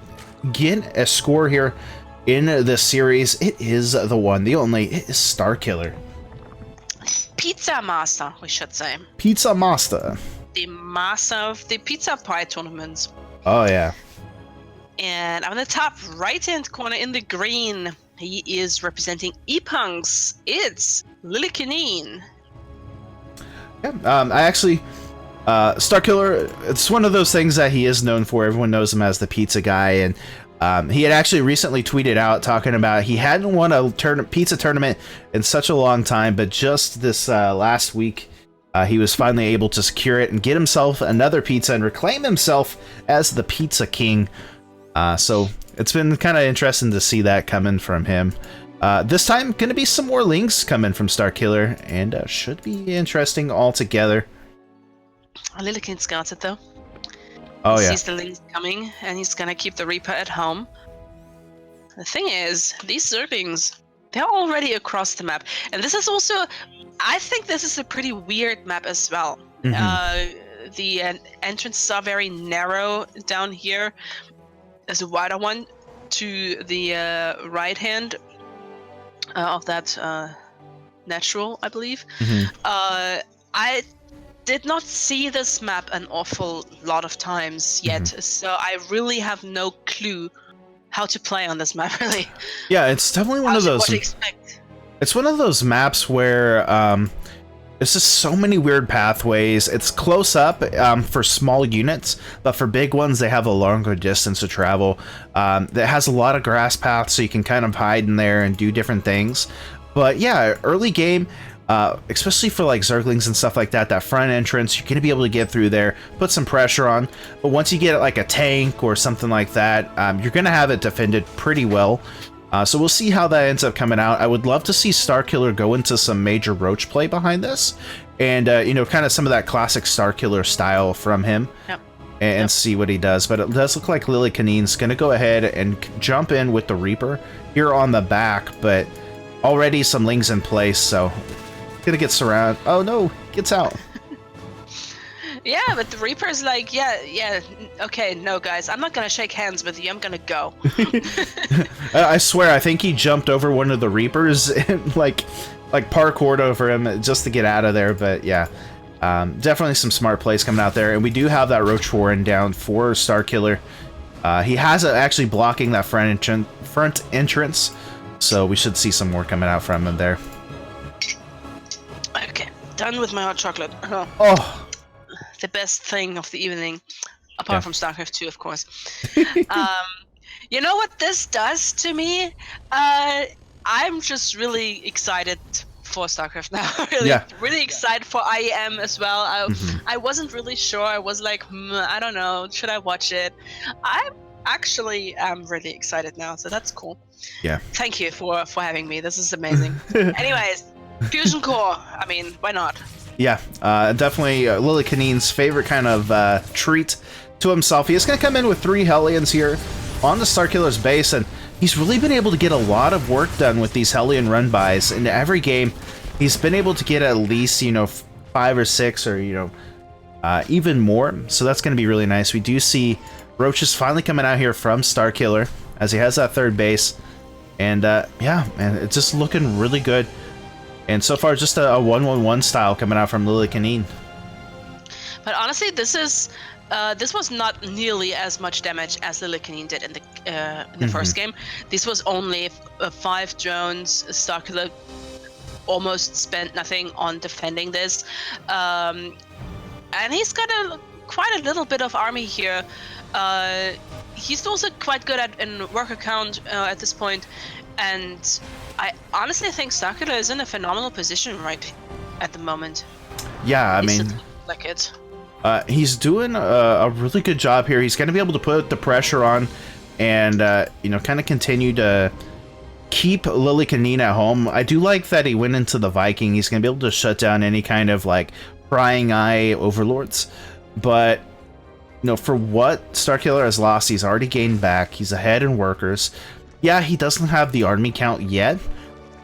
get a score here in the series? It is the one, the only, it is Starkiller. Pizza Master, we should say. Pizza Master. The master of the pizza pie tournaments. Oh, yeah. And on the top right-hand corner in the green, he is representing E-Punks. It's Lillekanin. Yeah, I actually... Starkiller, it's one of those things that he is known for. Everyone knows him as the pizza guy, and he had actually recently tweeted out talking about he hadn't won a pizza tournament in such a long time, but just this last week he was finally able to secure it and get himself another pizza and reclaim himself as the Pizza King. So it's been kind of interesting to see that coming from him. This time, going to be some more links coming from Starkiller, and should be interesting altogether. Lillekanin's got it, though. Oh, he yeah. sees the links coming, and he's gonna keep the Reaper at home. The thing is, these Zerglings, they're already across the map. And this is also, I think this is a pretty weird map as well. The entrances are very narrow down here. There's a wider one to the right hand of that natural, I believe. I did not see this map an awful lot of times yet, so I really have no clue how to play on this map, really. Yeah, it's definitely one of those... What to expect. It's one of those maps where there's just so many weird pathways. It's close up for small units, but for big ones, they have a longer distance to travel. It has a lot of grass paths, so you can kind of hide in there and do different things. But yeah, early game... especially for like Zerglings and stuff like that, that front entrance, you're going to be able to get through there, put some pressure on. But once you get like a tank or something like that, you're going to have it defended pretty well. So we'll see how that ends up coming out. I would love to see Starkiller go into some major roach play behind this. And, you know, kind of some of that classic Starkiller style from him. And see what he does. But it does look like Lillekanin's going to go ahead and jump in with the Reaper here on the back. But already some lings in place, so... Gonna get surrounded. Oh no, gets out. Yeah, but the Reaper's like, yeah, okay, no guys, I'm not gonna shake hands with you, I'm gonna go. I swear, I think he jumped over one of the Reapers and like parkoured over him just to get out of there, but yeah. Definitely some smart plays coming out there, and we do have that Roach Warren down for Starkiller. He has it actually blocking that front entrance, so we should see some more coming out from him there. Okay, done with my hot chocolate. Oh, the best thing of the evening, apart from StarCraft 2, of course. You know what this does to me? I'm just really excited for StarCraft now. Really excited for IEM as well. I wasn't really sure. I was like, I don't know, should I watch it? I actually am really excited now, so that's cool. Yeah. Thank you for having me. This is amazing. Anyways, Fusion Core. I mean, why not? Yeah, definitely Lillekanin's favorite kind of treat to himself. He is going to come in with 3 Hellions here on the Starkiller's base, and he's really been able to get a lot of work done with these Hellion run-bys. In every game, he's been able to get at least, 5 or 6 or, even more. So that's going to be really nice. We do see Roach is finally coming out here from Starkiller as he has that 3rd base. And, yeah, man, it's just looking really good. And so far, just a 1-1-1 style coming out from Lillekanin. But honestly, this was not nearly as much damage as Lillekanin did in the first game. This was only 5 drones. Starkiller almost spent nothing on defending this, and he's got quite a little bit of army here. He's also quite good in worker count at this point, and I honestly think Starkiller is in a phenomenal position right at the moment. Yeah, I mean, like it. He's doing a really good job here. He's going to be able to put the pressure on and, kind of continue to keep Lillekanin at home. I do like that he went into the Viking. He's going to be able to shut down any kind of, prying eye overlords. But, for what Starkiller has lost, he's already gained back. He's ahead in workers. Yeah, he doesn't have the army count yet.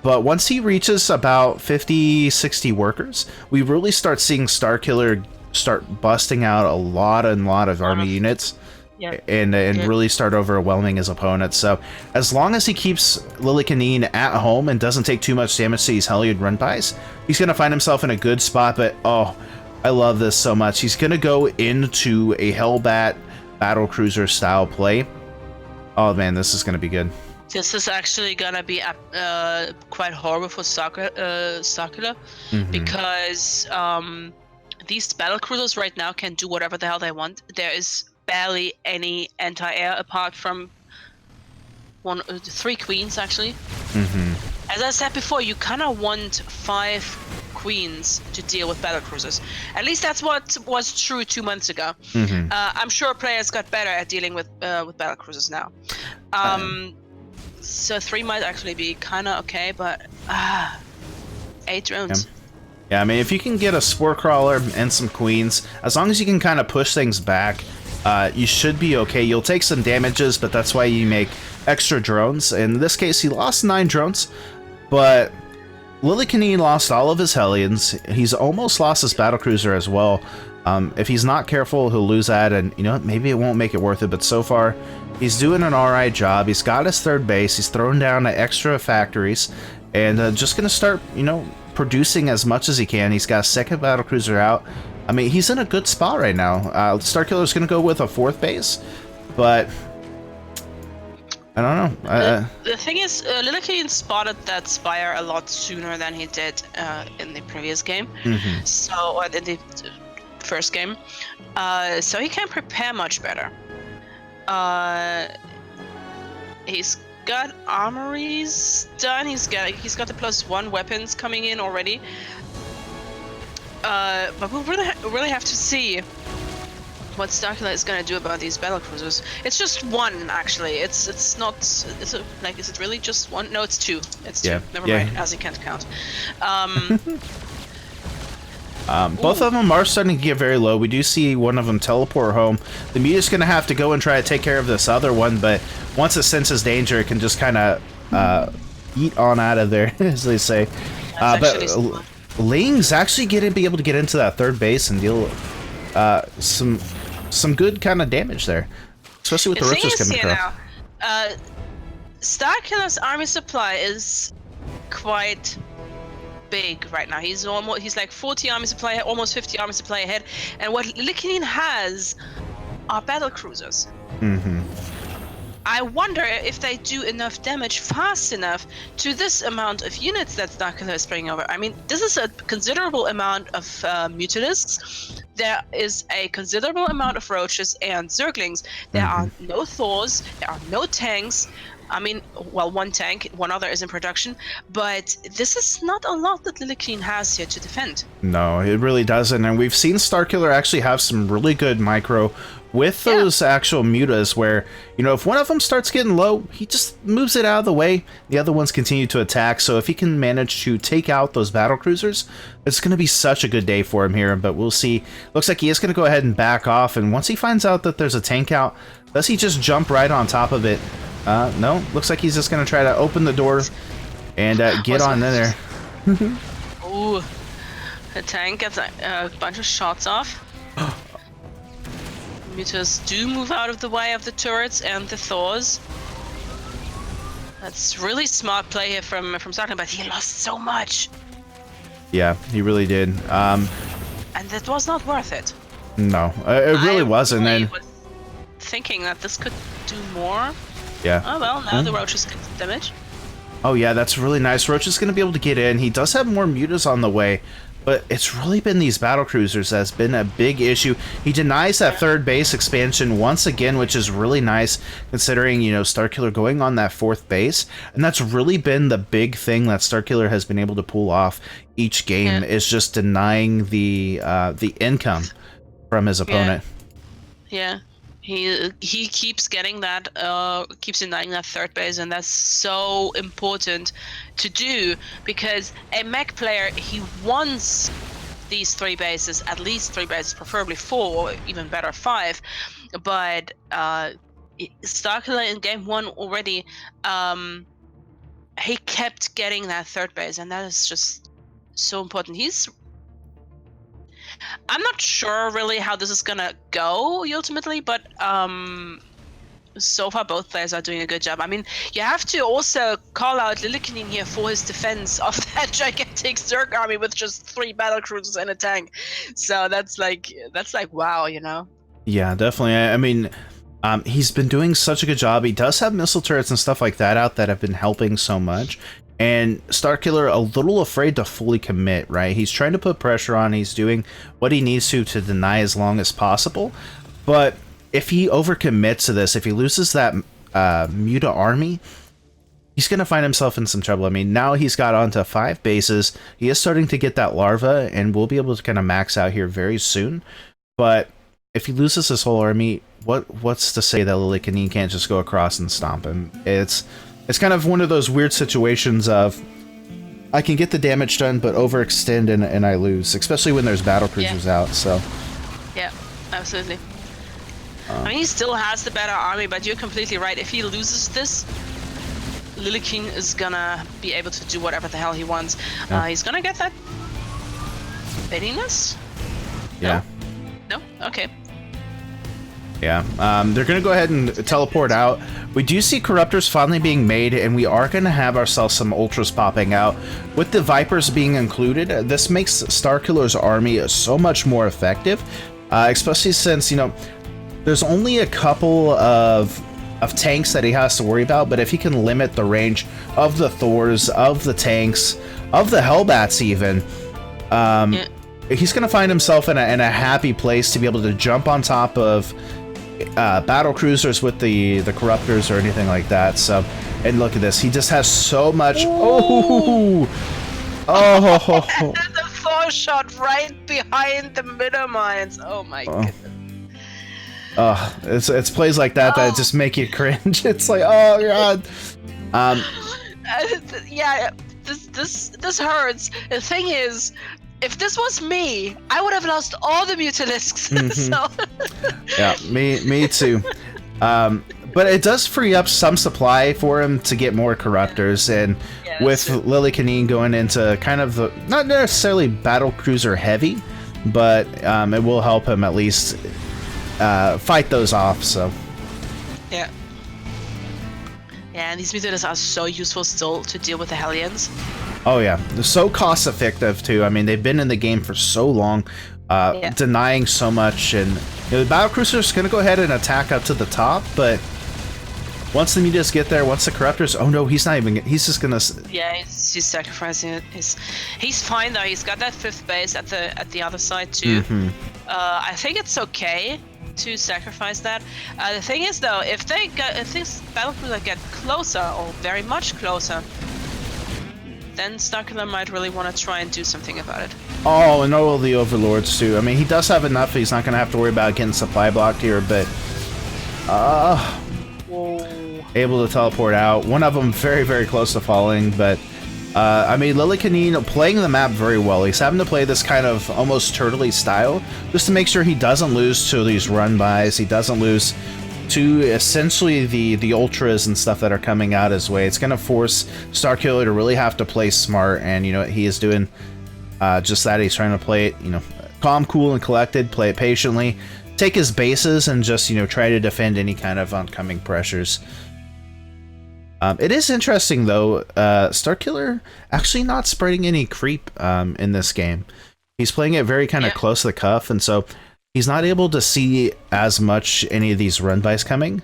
But once he reaches about 50, 60 workers, we really start seeing Starkiller start busting out a lot of army units, and really start overwhelming his opponents. So as long as he keeps Lillekanin at home and doesn't take too much damage to these Hellion run-bys, he's going to find himself in a good spot. But I love this so much. He's going to go into a Hellbat battlecruiser style play. Oh man, this is going to be good. This is actually gonna be quite horrible for Starkiller, because these battlecruisers right now can do whatever the hell they want. There is barely any anti-air apart from 3 queens actually. As I said before, you kind of want 5 queens to deal with battlecruisers. At least that's what was true 2 months ago. I'm sure players got better at dealing with battlecruisers now. So 3 might actually be kind of okay, but 8 drones. Yeah, I mean, if you can get a Spore Crawler and some Queens, as long as you can kind of push things back, you should be okay. You'll take some damages, but that's why you make extra drones. In this case, he lost 9 drones, but Lillekanin lost all of his Hellions. He's almost lost his battlecruiser as well. If he's not careful, he'll lose that, and maybe it won't make it worth it. But so far, he's doing an alright job. He's got his 3rd base. He's thrown down extra factories, and just gonna start, producing as much as he can. He's got a 2nd battlecruiser out. I mean, he's in a good spot right now. Starkiller's gonna go with a 4th base, but I don't know. The thing is, Lillekanin spotted that Spire a lot sooner than he did in the previous game. Or in the first game. So he can prepare much better. He's got armories done. He's got the +1 weapons coming in already. But we'll really have to see what Starkiller is gonna do about these battlecruisers. It's just 1 actually. It's not. Is it really just 1? No, it's 2. It's 2. Never mind, as he can't count. Both of them are starting to get very low. We do see one of them teleport home. The Muta's going to have to go and try to take care of this other one, but once it senses danger, it can just kind of eat on out of there, as they say. But Ling's actually going to be able to get into that 3rd base and deal some good kind of damage there, especially with the roaches coming across. Starkiller's army supply is quite big right now. He's like 40 army supply, almost 50 army supply ahead. And what Lillekanin has are battle cruisers. I wonder if they do enough damage fast enough to this amount of units that starkiller is bringing over. I mean, this is a considerable amount of mutalisks. There is a considerable amount of roaches and zerglings. There are no Thors. There are no tanks. I mean, well, one tank, one other is in production, but this is not a lot that Lillekanin has here to defend. No, it really doesn't, and we've seen starkiller actually have some really good micro with those actual mutas where, you know, if one of them starts getting low, he just moves it out of the way. The other ones continue to attack, so if he can manage to take out those battle cruisers, it's going to be such a good day for him here, but we'll see. Looks like he is going to go ahead and back off, and once he finds out that there's a tank out, does he just jump right on top of it? No, looks like he's just going to try to open the door and get on in there. Ooh, the tank gets a bunch of shots off. Mutas do move out of the way of the turrets and the Thors. That's really smart play here from starkiller, but he lost so much. Yeah, he really did. And that was not worth it. No, it really wasn't. I And was thinking that this could do more. yeah. Oh well, now the roaches get some damage. Oh yeah, that's really nice. Roach is going to be able to get in. He does have more mutas on the way, but it's really been these battle cruisers that's been a big issue. He denies that third base expansion once again, which is really nice considering, you know, starkiller going on that fourth base, and that's really been the big thing that starkiller has been able to pull off each game is just denying the income from his opponent. Yeah. He keeps getting that, keeps denying that third base, and that's so important to do because a mech player, he wants these 3 bases, at least 3 bases, preferably 4, or even better 5. But starkiller in game 1 already, he kept getting that third base, and that is just so important. I'm not sure really how this is gonna go ultimately, but so far both players are doing a good job. I mean, you have to also call out Lillekanin here for his defense of that gigantic Zerg army with just 3 battle cruisers and a tank. So that's like wow, you know? Yeah, definitely. I mean, he's been doing such a good job. He does have missile turrets and stuff like that out that have been helping so much. And starkiller a little afraid to fully commit, right? He's trying to put pressure on. He's doing what he needs to deny as long as possible. But if he overcommits to this, if he loses that muta army, he's going to find himself in some trouble. I mean, now he's got onto 5 bases. He is starting to get that larva, and we'll be able to kind of max out here very soon. But if he loses his whole army, what's to say that Lillekanin can't just go across and stomp him? It's kind of one of those weird situations of I can get the damage done, but overextend and I lose, especially when there's battle cruisers out. So yeah, absolutely. I mean, he still has the better army, but you're completely right. If he loses this, Lillekanin is gonna be able to do whatever the hell he wants. He's gonna get that pettiness. Yeah. No? Okay. Yeah, they're going to go ahead and teleport out. We do see Corruptors finally being made, and we are going to have ourselves some Ultras popping out. With the Vipers being included, this makes starkiller's army so much more effective, especially since, you know, there's only a couple of tanks that he has to worry about, but if he can limit the range of the Thors, of the tanks, of the Hellbats even, he's going to find himself in a happy place to be able to jump on top of battle cruisers with the Corruptors or anything like that. So, and look at this, he just has so much. The Thor shot right behind the middle mines. Oh my goodness. It's plays like that that just make you cringe. It's like, oh god. Yeah, this hurts. The thing is, if this was me, I would have lost all the mutalisks. So. Yeah, me too. But it does free up some supply for him to get more Corruptors, and with Lillekanin going into kind of the not necessarily battle cruiser heavy, but it will help him at least fight those off. So. Yeah. Yeah, and these mutalisks are so useful still to deal with the Hellions. Oh yeah, they're so cost effective too. I mean, they've been in the game for so long, denying so much, and the battlecruiser's gonna go ahead and attack up to the top, but once the mutas get there, once the corruptors, oh no, he's not even. He's just gonna. Yeah, he's sacrificing it. He's fine though. He's got that 5th base at the other side too. I think it's okay to sacrifice that. The thing is though, if this battlecruiser get closer or very much closer, then starkiller might really want to try and do something about it. Oh, and all the overlords too. I mean, he does have enough. He's not gonna have to worry about getting supply blocked here, but able to teleport out. One of them very, very close to falling, but I mean, Lillekanin playing the map very well. He's having to play this kind of almost turtley style just to make sure he doesn't lose to these run-bys. He doesn't lose to essentially the ultras and stuff that are coming out his way. It's going to force Starkiller to really have to play smart, and you know he is doing just that. He's trying to play it, you know, calm, cool, and collected. Play it patiently. Take his bases and just, you know, try to defend any kind of oncoming pressures. It is interesting though, Starkiller actually not spreading any creep in this game. He's playing it very kind of close to the cuff, and so he's not able to see as much any of these run-bys coming.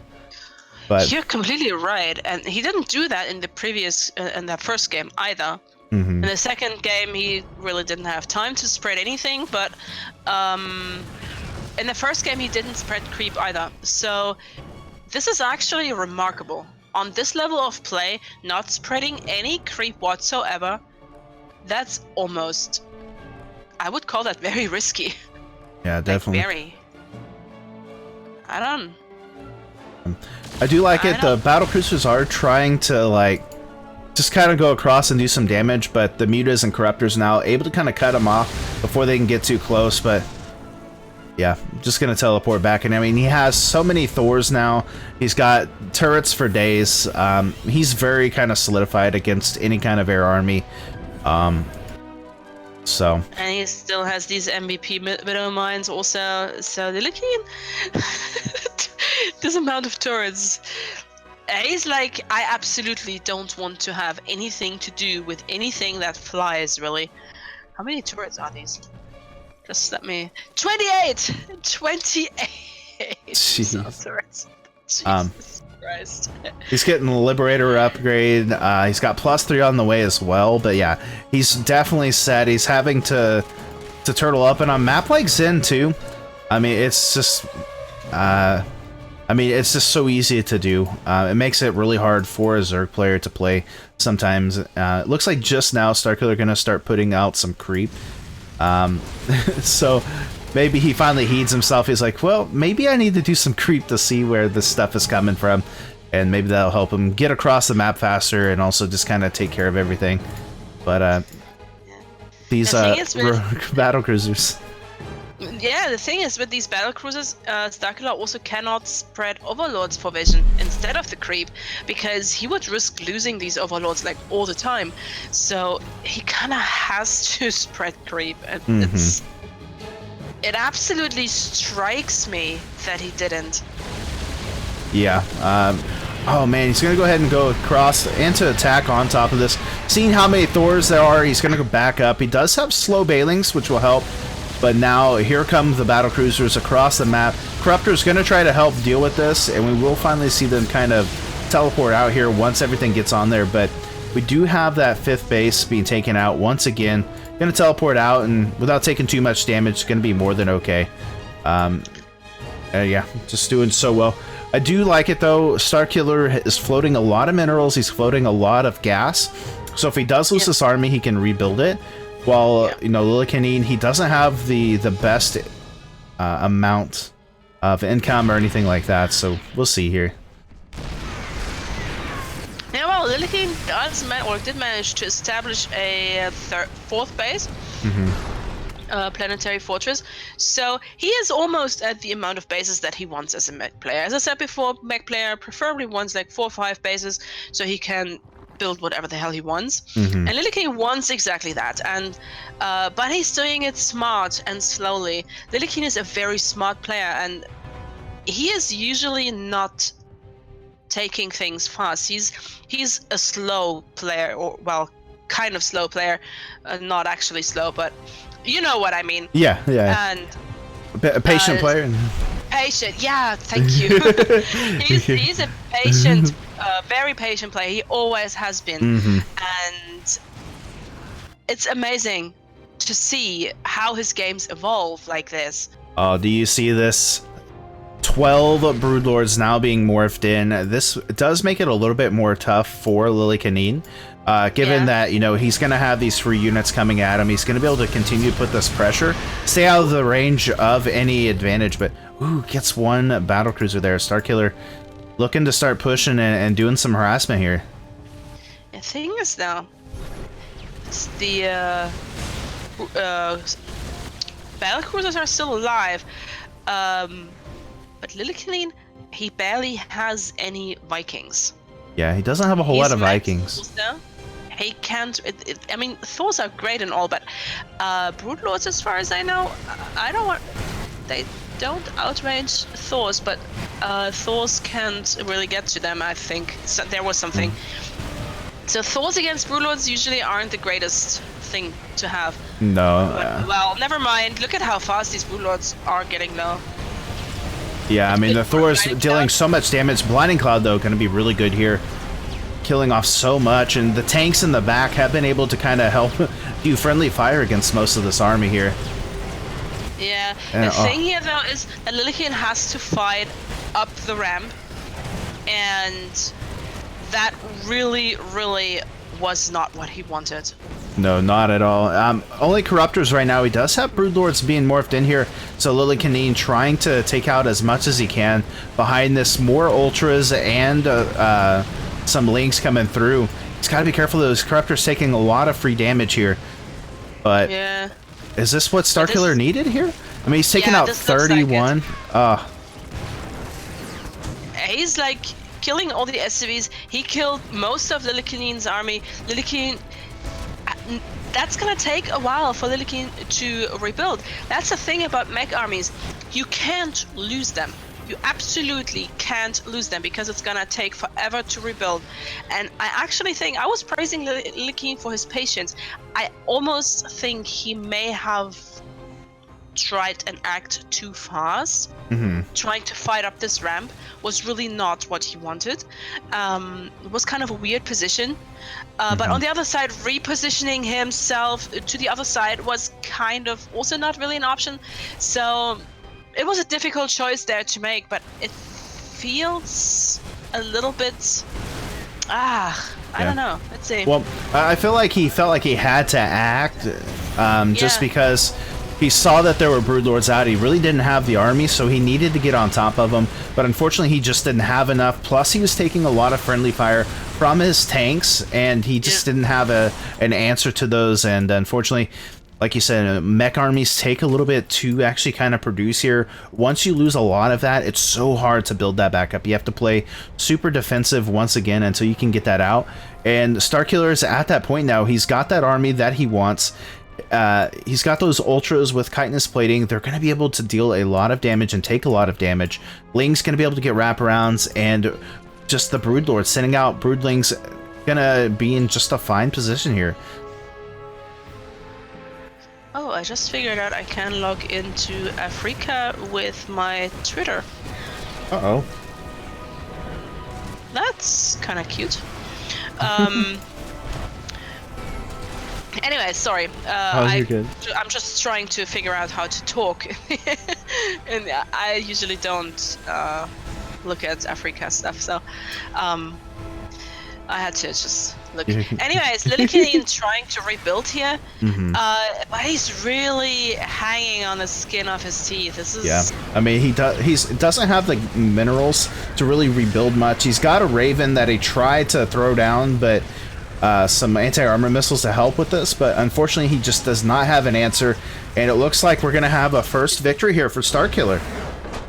But you're completely right, and he didn't do that in the previous, in that first game either. In the second game, he really didn't have time to spread anything, but in the first game, he didn't spread creep either. So this is actually remarkable. On this level of play, not spreading any creep whatsoever, that's almost, I would call that very risky. Yeah, definitely. Like very. I don't. I do like it. The battlecruisers are trying to like just kind of go across and do some damage, but the mutas and corruptors now able to kind of cut them off before they can get too close. But yeah, just gonna teleport back, and I mean he has so many Thors now. He's got turrets for days. He's very kind of solidified against any kind of air army. So. And he still has these MVP widow mines also. So Lillekanin, this amount of turrets. He's like, I absolutely don't want to have anything to do with anything that flies. Really, how many turrets are these? Just let me... 28! 28! Jeez. Jesus Christ. He's getting the Liberator upgrade. He's got +3 on the way as well. But yeah, he's definitely set. He's having to turtle up. And on a map like Zen too, I mean, it's just... it's just so easy to do. It makes it really hard for a Zerg player to play sometimes. It looks like just now Starkiller going to start putting out some creep. So maybe he finally heeds himself. He's like, well, maybe I need to do some creep to see where this stuff is coming from, and maybe that'll help him get across the map faster and also just kind of take care of everything. But these battle cruisers. Yeah, the thing is with these battlecruisers, Starkiller also cannot spread overlords for vision instead of the creep, because he would risk losing these overlords like all the time. So he kind of has to spread creep, and it absolutely strikes me that he didn't. Yeah. Oh man, he's gonna go ahead and go across and to attack on top of this. Seeing how many Thors there are, he's gonna go back up. He does have slow bailings, which will help. But now, here come the battlecruisers across the map. Corruptor's going to try to help deal with this, and we will finally see them kind of teleport out here once everything gets on there. But we do have that 5th base being taken out once again. Going to teleport out, and without taking too much damage, it's going to be more than okay. Yeah, just doing so well. I do like it, though. Starkiller is floating a lot of minerals. He's floating a lot of gas. So if he does lose this army, he can rebuild it. While, you know, Lillekanin, he doesn't have the best amount of income or anything like that, so we'll see here. Yeah, well, Lillekanin did manage to establish a 4th base, planetary fortress, so he is almost at the amount of bases that he wants as a mech player. As I said before, mech player preferably wants like 4 or 5 bases, so he can build whatever the hell he wants. And Lillekanin wants exactly that, and but he's doing it smart and slowly. Lillekanin is a very smart player, and he is usually not taking things fast. He's a slow player, or well, kind of slow player, not actually slow, but you know what I mean. Yeah, yeah. And A patient player. patient, yeah, thank you. he's a patient, very patient player. He always has been, and it's amazing to see how his games evolve like this. Oh, do you see this? 12 Broodlords now being morphed in. This does make it a little bit more tough for Lillekanin, given that, you know, he's going to have these free units coming at him. He's going to be able to continue to put this pressure, stay out of the range of any advantage, but, ooh, gets one battlecruiser there. Starkiller looking to start pushing and doing some harassment here. The thing is now, the battlecruisers are still alive, but Lillekanin, he barely has any Vikings. Yeah, he doesn't have a whole lot of Vikings. He can't. I mean, Thors are great and all, but Broodlords, as far as I know, I don't want. They don't outrange Thors, but Thors can't really get to them. I think so, there was something. So Thors against Broodlords usually aren't the greatest thing to have. No. But, well, never mind. Look at how fast these Broodlords are getting low. Yeah, I mean, the Thor's dealing so much damage. Blinding Cloud, though, going to be really good here. Killing off so much, and the tanks in the back have been able to kind of help do friendly fire against most of this army here. Yeah, the thing here, though, is that Lillekanin has to fight up the ramp, and that really, really was not what he wanted. No, not at all. Only Corruptors right now. He does have Broodlords being morphed in here, so Lillekanin trying to take out as much as he can. Behind this, more Ultras and some Links coming through. He's got to be careful. Those Corruptors taking a lot of free damage here. But yeah, is this what Starkiller needed here? I mean, he's taking out 31. He's like killing all the SCVs. He killed most of Lillekanin's army. Lillekanin, that's gonna take a while for Lillekanin to rebuild. That's the thing about mech armies. You can't lose them. You absolutely can't lose them because it's gonna take forever to rebuild. And I actually think, I was praising Lillekanin for his patience. I almost think he may have tried and act too fast. Trying to fight up this ramp was really not what he wanted. It was kind of a weird position. But on the other side, repositioning himself to the other side was kind of also not really an option. So it was a difficult choice there to make, but it feels a little bit... I don't know. Let's see. Well, I feel like he felt like he had to act just because he saw that there were Broodlords out. He really didn't have the army, so he needed to get on top of them. But unfortunately, he just didn't have enough. Plus, he was taking a lot of friendly fire from his tanks, and he just didn't have an answer to those. And unfortunately, like you said, mech armies take a little bit to actually kind of produce here. Once you lose a lot of that, it's so hard to build that back up. You have to play super defensive once again until you can get that out. And Starkiller is at that point now. He's got that army that he wants. He's got those Ultras with chitinous plating. They're going to be able to deal a lot of damage and take a lot of damage. Ling's going to be able to get wraparounds, and just the Broodlord sending out Broodlings going to be in just a fine position here. Oh, I just figured out I can log into Africa with my Twitter. Uh-oh. That's kind of cute. Anyway, sorry. You're good. I'm just trying to figure out how to talk. And I usually don't look at Africa stuff, so I had to just look. Anyways, Lillekanin trying to rebuild here, but he's really hanging on the skin of his teeth. This is I mean, he doesn't have the minerals to really rebuild much. He's got a Raven that he tried to throw down, but some anti-armor missiles to help with this, but unfortunately he just does not have an answer, and it looks like we're gonna have a first victory here for Starkiller.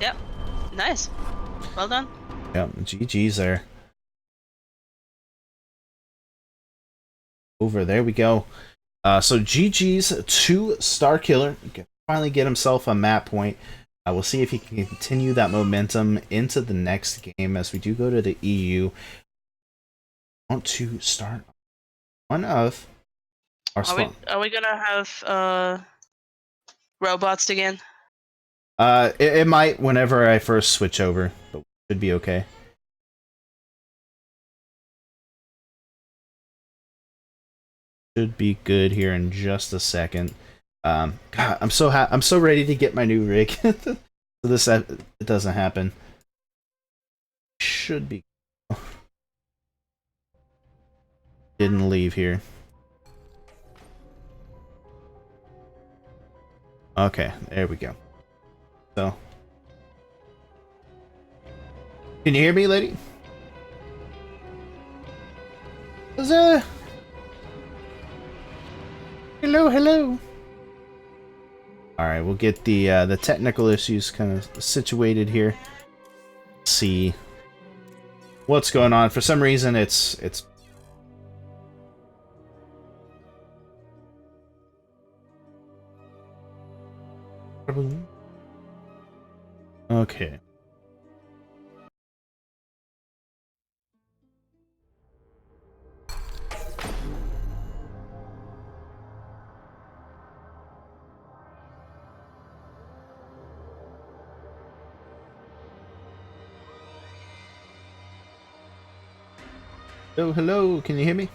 Yep, nice, well done. Yep, GG's there. Over there we go. So GG's to Starkiller. Finally get himself a map point. We'll see if he can continue that momentum into the next game as we do go to the EU. I want to start one of Our Are we spawn. are we gonna have robots again? It might whenever I first switch over, but should be okay. Should be good here in just a second. God, I'm so ready to get my new rig. So this it doesn't happen. Should be. Didn't leave here. Okay, there we go. So, can you hear me, lady? Hello, hello. All right, we'll get the technical issues kind of situated here. See what's going on. For some reason, it's okay. Oh, hello. Can you hear me?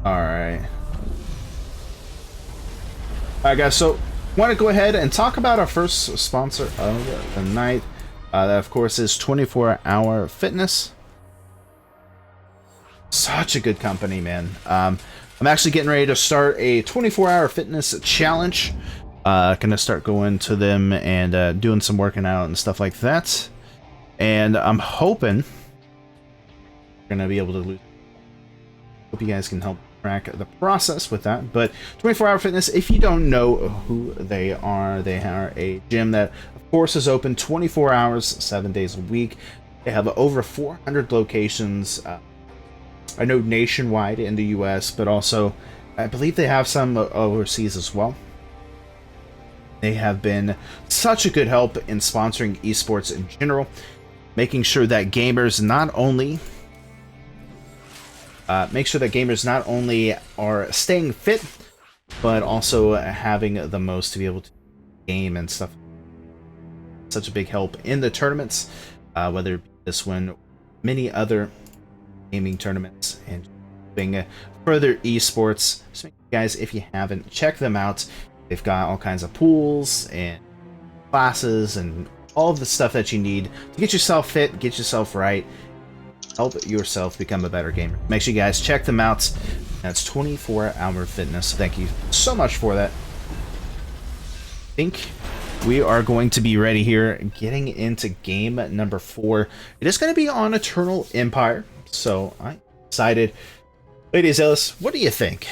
Alright. Alright, guys, so want to go ahead and talk about our first sponsor of the night. That, of course, is 24-Hour Fitness. Such a good company, man. I'm actually getting ready to start a 24-hour fitness challenge. Gonna start going to them and doing some working out and stuff like that. And I'm hoping we're gonna be able to lose. Hope you guys can help track the process with that. But 24-hour fitness, if you don't know who they are a gym that, of course, is open 24 hours, 7 days a week. They have over 400 locations. I know nationwide in the US, but also I believe they have some overseas as well. They have been such a good help in sponsoring esports in general, making sure that gamers not only are staying fit, but also having the most to be able to game and stuff. Such a big help in the tournaments, whether it be this one, many other gaming tournaments, and doing further esports. So guys, if you haven't, check them out. They've got all kinds of pools and classes and all of the stuff that you need to get yourself fit, get yourself right, help yourself become a better gamer. Make sure you guys check them out. That's 24-hour fitness. Thank you so much for that. I think we are going to be ready here, getting into game number 4. It is going to be on Eternal Empire. So I'm excited. Lady Zealous, what do you think?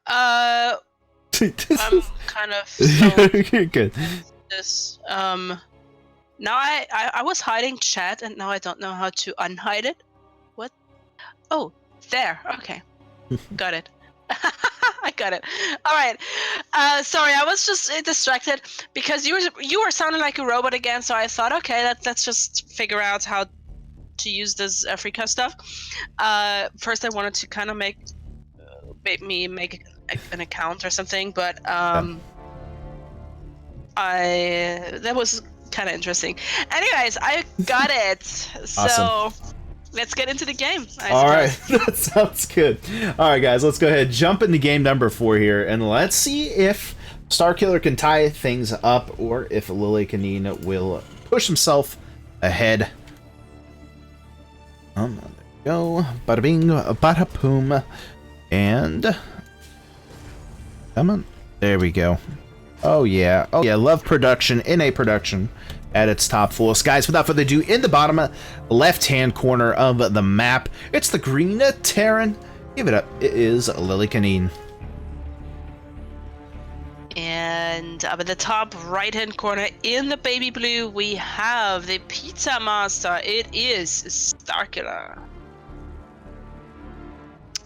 I'm kind of so good. this. Now I was hiding chat, and now I don't know how to unhide it. What? Oh, there. Okay, got it. I got it. All right. Sorry, I was just distracted because you were sounding like a robot again. So I thought, okay, let's just figure out how to use this Africa stuff. First I wanted to kind of make an account or something, but that was kind of interesting. Anyways, I got it. Awesome. So let's get into the game. All right, that sounds good. All right, guys, let's go ahead, jump into game number 4 here, and let's see if Starkiller can tie things up, or if Lillekanin will push himself ahead. There we go. Bada bing, bada boom. And come on. There we go. Oh yeah. Oh yeah, love production, NA production at its top fullest. Guys, without further ado, in the bottom left-hand corner of the map, it's the green Terran. Give it up. It is Lillekanin. And up at the top right-hand corner in the baby blue, we have the Pizza Master. It is Starkiller.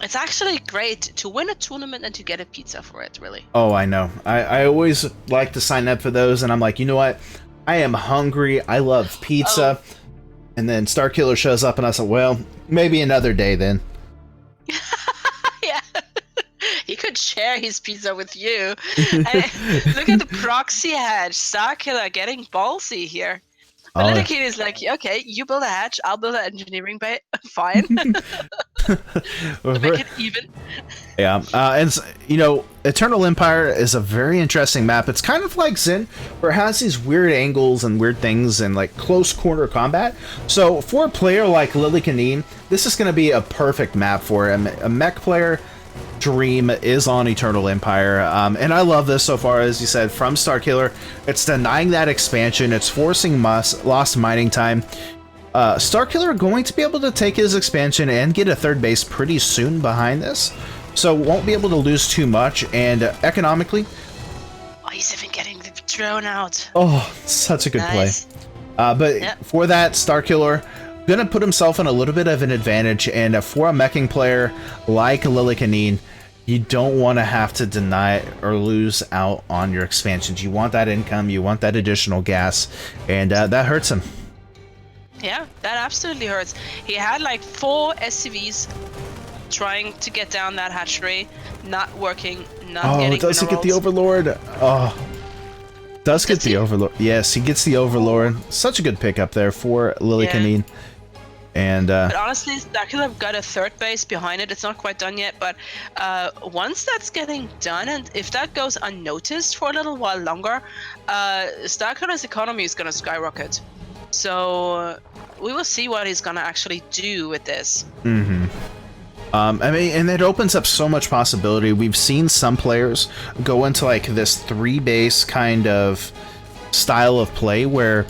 It's actually great to win a tournament and to get a pizza for it, really. Oh, I know. I always like to sign up for those, and I'm like, you know what? I am hungry. I love pizza. Oh. And then Starkiller shows up, and I said, well, maybe another day then. Yeah. He could share his pizza with you. And look at the proxy hatch. Starkiller getting ballsy here. But Oh. Lillekanin is like, okay, you build a hatch, I'll build an engineering bay. Fine. To make it even. Yeah, and you know, Eternal Empire is a very interesting map. It's kind of like Zen, where it has these weird angles and weird things and like close quarter combat. So for a player like Lillekanin, this is going to be a perfect map for him. A mech player dream is on Eternal Empire, and I love this so far. As you said, from Starkiller, it's denying that expansion. It's forcing lost mining time. Starkiller going to be able to take his expansion and get a third base pretty soon behind this, so won't be able to lose too much. And economically, Oh, he's even getting the drone out. oh, such a good Nice. play. But Yep. for that, Starkiller gonna put himself in a little bit of an advantage, and for a meching player like Lillekanin, you don't want to have to deny or lose out on your expansions. You want that income, you want that additional gas, and that hurts him. Yeah, that absolutely hurts. He had like 4 SCVs trying to get down that hatchery, not working, not Oh, getting does he get the minerals. Overlord? Oh, does get Does the he? Overlord. Yes, he gets the Overlord. Such a good pickup there for Lillekanin. And But honestly, Starkiller got a third base behind it. It's not quite done yet, but once that's getting done, and if that goes unnoticed for a little while longer, Starkiller's economy is going to skyrocket. So we will see what he's going to actually do with this. I mean, and it opens up so much possibility. We've seen some players go into like this 3-base kind of style of play where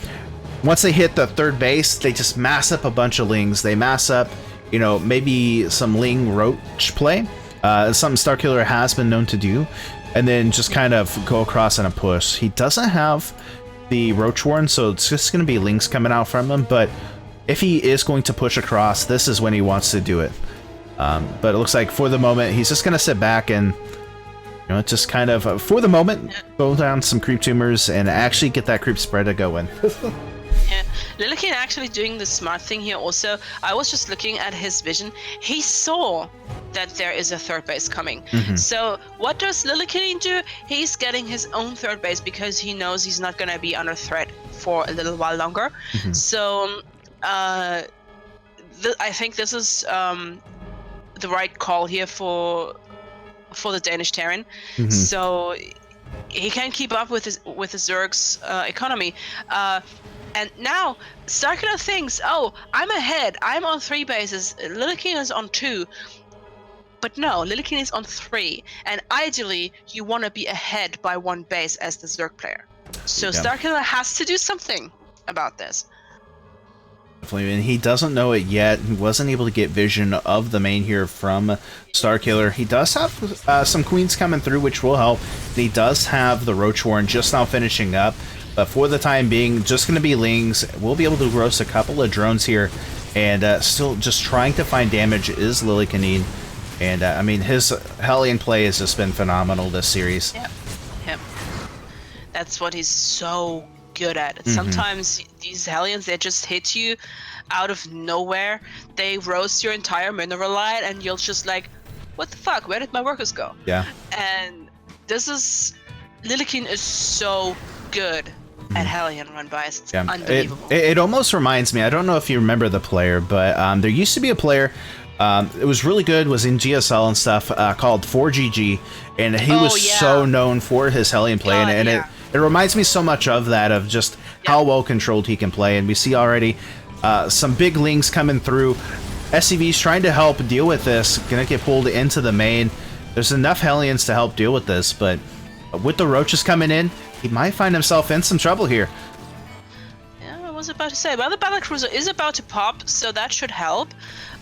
once they hit the third base, they just mass up a bunch of lings. They mass up, you know, maybe some ling roach play, something Starkiller has been known to do, and then just kind of go across in a push. He doesn't have the roach warren, so it's just going to be lings coming out from him, but if he is going to push across, this is when he wants to do it. But it looks like for the moment, he's just going to sit back and, you know, just kind of, for the moment, go down some creep tumors and actually get that creep spread to going. Yeah, Lillekanin actually doing the smart thing here also. I was just looking at his vision. He saw that there is a third base coming. So what does Lillekanin do? He's getting his own third base because he knows he's not going to be under threat for a little while longer. So I think this is the right call here for the Danish Terran. So he can keep up with his Zerg's economy. And now Starkiller thinks, oh, I'm ahead. I'm on 3 bases. Lillekanin is on 2. But no, Lillekanin is on 3. And ideally, you want to be ahead by 1 base as the Zerg player. So Starkiller has to do something about this. Definitely, and he doesn't know it yet. He wasn't able to get vision of the main here from Starkiller. He does have some queens coming through, which will help. He does have the Roach Warren just now finishing up. But for the time being, just going to be lings. We'll be able to roast a couple of drones here. And still just trying to find damage is Lillekanin. And I mean, his Hellion play has just been phenomenal this series. Yep. That's what he's so good at. Sometimes these Hellions, they just hit you out of nowhere. They roast your entire mineral line, and you'll just like, what the fuck? Where did my workers go? Yeah. And this is... Lillekanin is so good at Hellion run-bys. It's unbelievable. It almost reminds me, I don't know if you remember the player, but there used to be a player, it was really good, was in GSL and stuff, called 4GG, and he was so known for his Hellion play, and it reminds me so much of that, of just how well controlled he can play. And we see already some big lings coming through. SCV's trying to help deal with this, gonna get pulled into the main. There's enough Hellions to help deal with this, but with the roaches coming in, he might find himself in some trouble here. Yeah, I was about to say, well, the battlecruiser is about to pop, so that should help.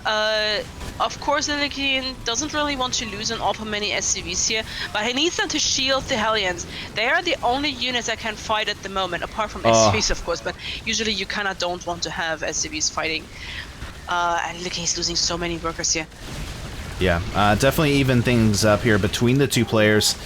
Of course, Lillekanin doesn't really want to lose an awful many SCVs here, but he needs them to shield the Hellions. They are the only units that can fight at the moment, apart from SCVs, of course, but usually you kind of don't want to have SCVs fighting. And Lillekanin's losing so many workers here. Yeah, definitely even things up here between the two players.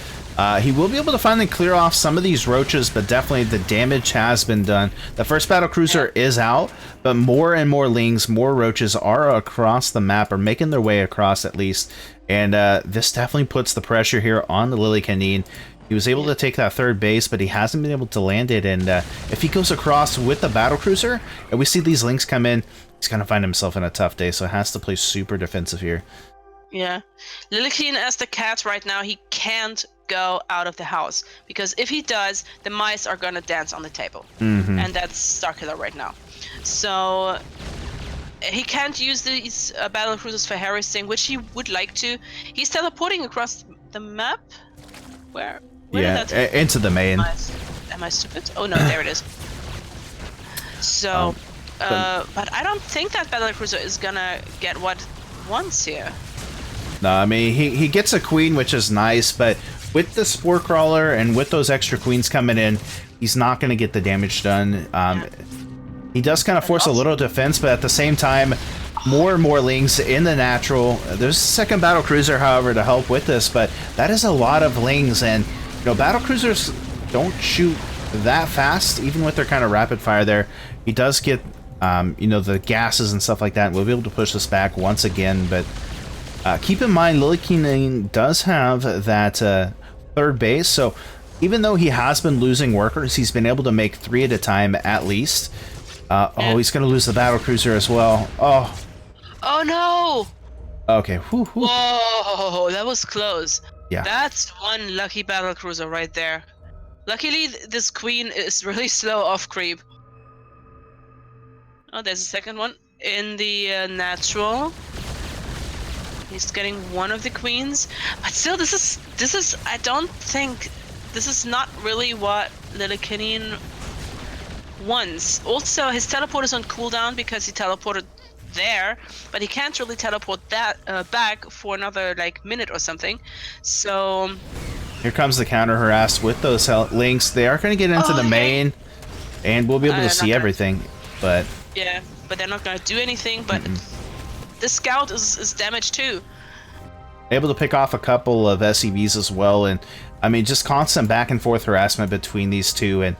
He will be able to finally clear off some of these roaches, but definitely the damage has been done. The first battlecruiser is out, but more and more lings, more roaches are across the map, or making their way across at least. And this definitely puts the pressure here on the Lillekanin. He was able to take that third base, but he hasn't been able to land it. And if he goes across with the battlecruiser, and we see these lings come in, he's going to find himself in a tough day, so has to play super defensive here. Yeah. Lillekanin as the cat right now, he can't go out of the house, because if he does, the mice are gonna dance on the table. And that's Starkiller right now. So he can't use these battle cruisers for harassing, which he would like to. He's teleporting across the map. Where Yeah, did that into the main. Am I stupid? Oh no, there it is. So but I don't think that battle cruiser is gonna get what it wants here. No, I mean, he gets a queen, which is nice, but with the Spore Crawler and with those extra queens coming in, he's not going to get the damage done. He does kind of force a little defense, but at the same time, more and more lings in the natural. There's a second battle cruiser, however, to help with this, but that is a lot of lings, and you know, battle cruisers don't shoot that fast, even with their kind of rapid fire there. He does get, you know, the gases and stuff like that, and we'll be able to push this back once again, but keep in mind, Lillekanin does have that third base, so even though he has been losing workers, he's been able to make 3 at a time at least. Oh, he's going to lose the battlecruiser as well. Oh no! Okay. Whoa, that was close. Yeah. That's one lucky battlecruiser right there. Luckily, this queen is really slow off creep. Oh, there's a second one in the natural. He's getting one of the queens, but still, this is. I don't think this is not really what Lillekanin wants. Also, his teleport is on cooldown because he teleported there, but he can't really teleport that back for another like minute or something. So here comes the counter harass with those links. They are going to get into the main, and we'll be able to see everything. But yeah, but they're not going to do anything. But the scout is damaged too. Able to pick off a couple of SCVs as well, and I mean, just constant back and forth harassment between these two, and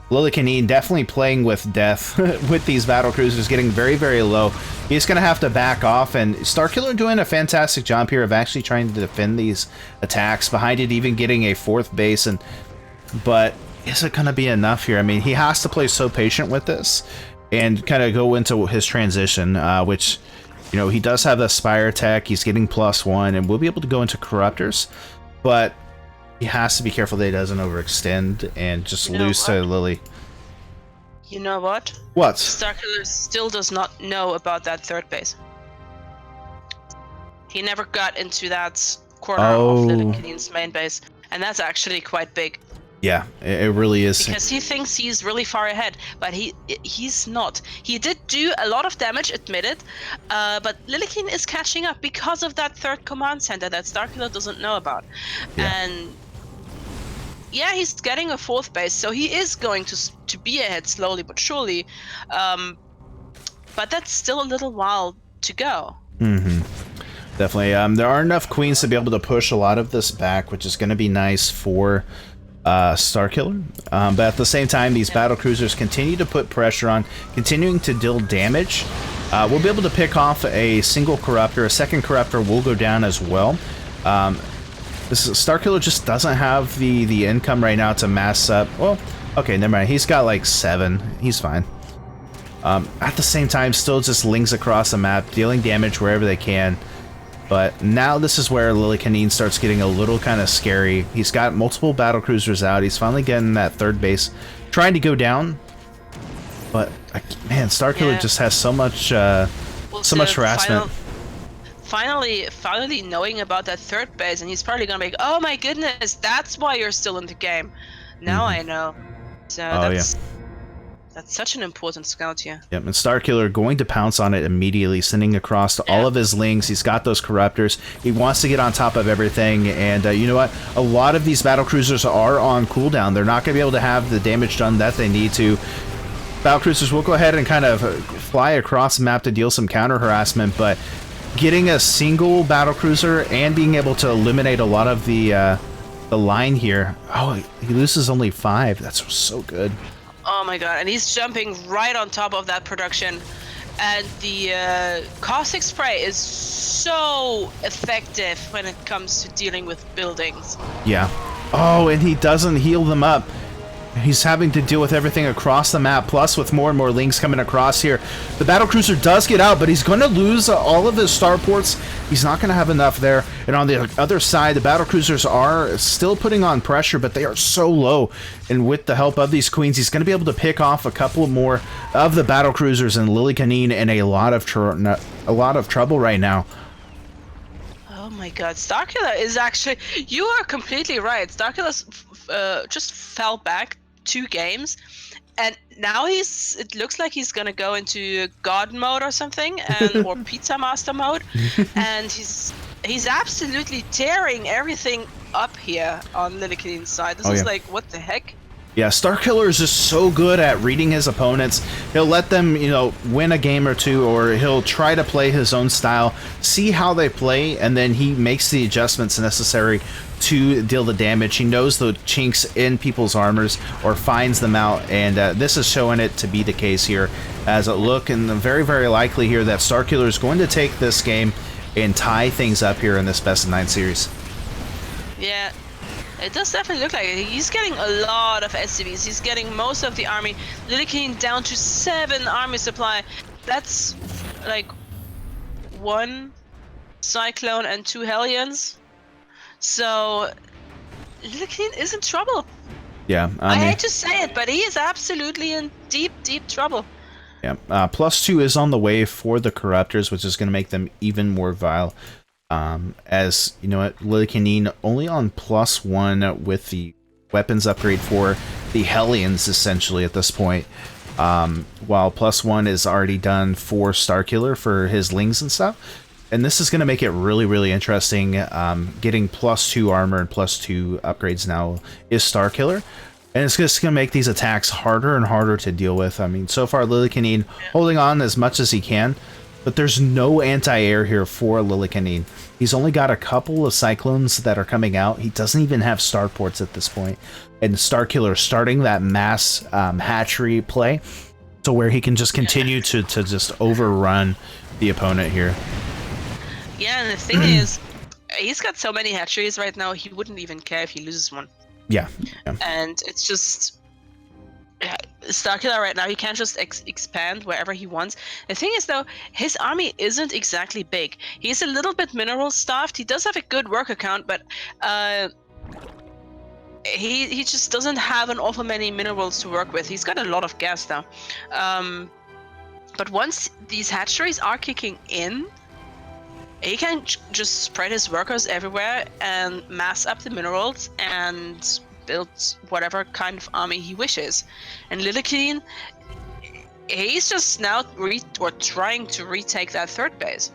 Lillekanin definitely playing with death with these battle cruisers, getting very, very low. He's going to have to back off, and Starkiller doing a fantastic job here of actually trying to defend these attacks, behind it even getting a 4th base, but is it going to be enough here? I mean, he has to play so patient with this and kind of go into his transition, which, you know, he does have the Spire tech, he's getting +1, and we'll be able to go into Corruptors, but he has to be careful that he doesn't overextend and just lose to Lily. You know what? What? Starkiller still does not know about that 3rd base. He never got into that corner of Lillekanin's main base, and that's actually quite big. Yeah, it really is. Because he thinks he's really far ahead, but he's not. He did do a lot of damage, admitted, but Lillekanin is catching up because of that 3rd command center that Starkiller doesn't know about. Yeah. And yeah, he's getting a 4th base, so he is going to be ahead slowly but surely. But that's still a little while to go. Definitely. There are enough queens to be able to push a lot of this back, which is going to be nice for Starkiller. But at the same time, these battle cruisers continue to put pressure on, continuing to deal damage. We'll be able to pick off a single Corruptor. A second Corruptor will go down as well. Starkiller just doesn't have the income right now to mass up. Well, okay, never mind. He's got like 7. He's fine. At the same time, still just lings across the map, dealing damage wherever they can. But now this is where Lillekanin starts getting a little kind of scary. He's got multiple battle cruisers out. He's finally getting that 3rd base, trying to go down. But man, Starkiller just has so much, so much harassment. Finally knowing about that 3rd base, and he's probably gonna be like, oh my goodness, that's why you're still in the game. Now I know. So that's such an important scout here. Yep, and Starkiller going to pounce on it immediately, sending across to all of his lings. He's got those Corruptors. He wants to get on top of everything, and you know what? A lot of these battle cruisers are on cooldown. They're not going to be able to have the damage done that they need to. Battle cruisers will go ahead and kind of fly across the map to deal some counter harassment, but getting a single battlecruiser and being able to eliminate a lot of the line here. Oh, he loses only 5. That's so good. Oh my god, and he's jumping right on top of that production. And the caustic spray is so effective when it comes to dealing with buildings. Yeah. Oh, and he doesn't heal them up. He's having to deal with everything across the map, plus with more and more links coming across here. The battlecruiser does get out, but he's going to lose all of his starports. He's not going to have enough there. And on the other side, the battlecruisers are still putting on pressure, but they are so low. And with the help of these queens, he's going to be able to pick off a couple more of the battlecruisers, and Lillekanin in a lot of trouble right now. Oh my god, Starkiller is actually... You are completely right. Starkiller just fell back 2 games, and now it looks like he's gonna go into God mode or something, or Pizza Master mode, and he's absolutely tearing everything up here on Lillekanin's side. This is like, what the heck? Yeah, Starkiller is just so good at reading his opponents. He'll let them, you know, win a game or two, or he'll try to play his own style, see how they play, and then he makes the adjustments necessary to deal the damage. He knows the chinks in people's armors or finds them out, and this is showing it to be the case here, as it look and very, very likely here that Starkiller is going to take this game and tie things up here in this best of 9 series. Yeah. It does definitely look like it. He's getting a lot of SCVs. He's getting most of the army. Lillekanin down to 7 army supply. That's like 1 Cyclone and 2 Hellions. So Lillekanin is in trouble. Yeah, I hate to say it, but he is absolutely in deep, deep trouble. Yeah, +2 is on the way for the Corruptors, which is going to make them even more vile. As you know, Lillekanin only on +1 with the weapons upgrade for the Hellions essentially at this point, while +1 is already done for Starkiller for his Lings and stuff. And this is going to make it really, really interesting. Getting +2 armor and +2 upgrades now is Starkiller. And it's just going to make these attacks harder and harder to deal with. I mean, so far Lillekanin holding on as much as he can, but there's no anti-air here for Lillekanin. He's only got a couple of Cyclones that are coming out. He doesn't even have starports at this point. And Starkiller starting that mass hatchery play, so where he can just continue to just overrun the opponent here. Yeah, and the thing is, he's got so many hatcheries right now, he wouldn't even care if he loses one. Yeah. And it's just... Starkiller right now, he can't just expand wherever he wants. The thing is, though, his army isn't exactly big. He's a little bit mineral stuffed. He does have a good work account, but he just doesn't have an awful many minerals to work with. He's got a lot of gas, though. But once these hatcheries are kicking in, he can just spread his workers everywhere and mass up the minerals and build whatever kind of army he wishes. And Lillekanin, he's just now trying to retake that 3rd base.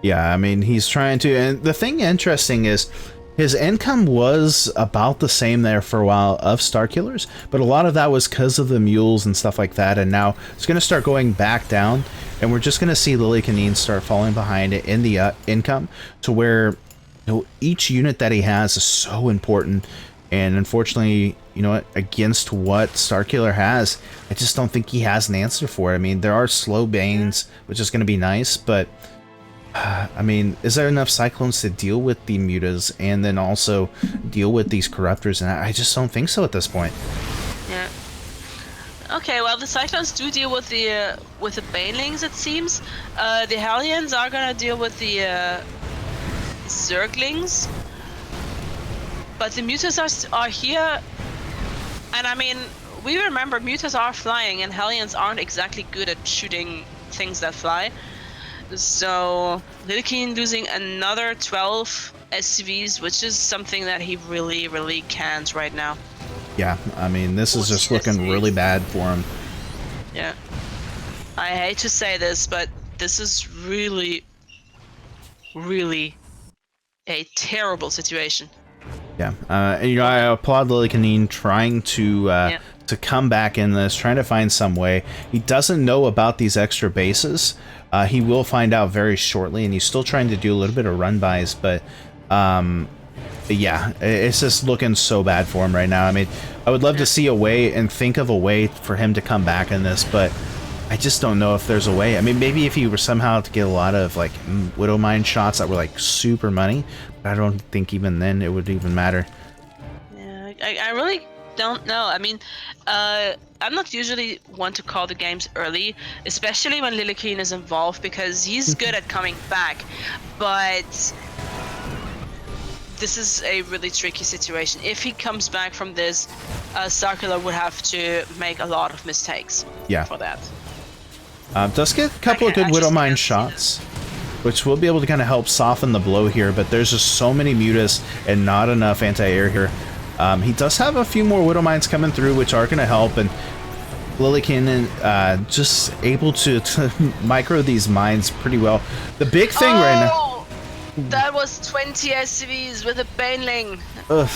Yeah, I mean, he's trying to, and the thing interesting is his income was about the same there for a while of Starkillers, but a lot of that was because of the mules and stuff like that, and now it's going to start going back down, and we're just going to see Lillekanin start falling behind it in the income, to where, you know, each unit that he has is so important. And unfortunately, you know, against what Starkiller has, I just don't think he has an answer for it. I mean, there are slow banes, which is going to be nice, but I mean, is there enough Cyclones to deal with the Mutas and then also deal with these Corruptors? And I just don't think so at this point. Yeah. Okay, well, the Cyclones do deal with the Banelings, it seems. The Hellions are gonna deal with the Zerglings, but the Mutas are here, and I mean, we remember Mutas are flying, and Hellions aren't exactly good at shooting things that fly. So Lillekanin losing another 12 SCVs, which is something that he really, really can't right now. Yeah, I mean, this is just looking really bad for him. Yeah. I hate to say this, but this is really, really a terrible situation. Yeah, and, you know, I applaud Lillekanin trying to to come back in this, trying to find some way. He doesn't know about these extra bases. He will find out very shortly, and he's still trying to do a little bit of run-bys, but yeah, it's just looking so bad for him right now. I mean, I would love to see a way and think of a way for him to come back in this, but I just don't know if there's a way. I mean, maybe if he were somehow to get a lot of, like, Widow Mine shots that were, like, super money, but I don't think even then it would even matter. Yeah, I really don't know. I mean, I'm not usually one to call the games early, especially when Lillekanin is involved, because he's good at coming back, but this is a really tricky situation. If he comes back from this, starkiller would have to make a lot of mistakes for that. Does get a couple of good Widow Mine shots, which will be able to kind of help soften the blow here, but there's just so many mutas and not enough anti-air here. He does have a few more Widow Mines coming through, which are going to help, and Lillekanin just able to micro these mines pretty well. The big thing right now... That was 20 SCVs with a Baneling. Ugh.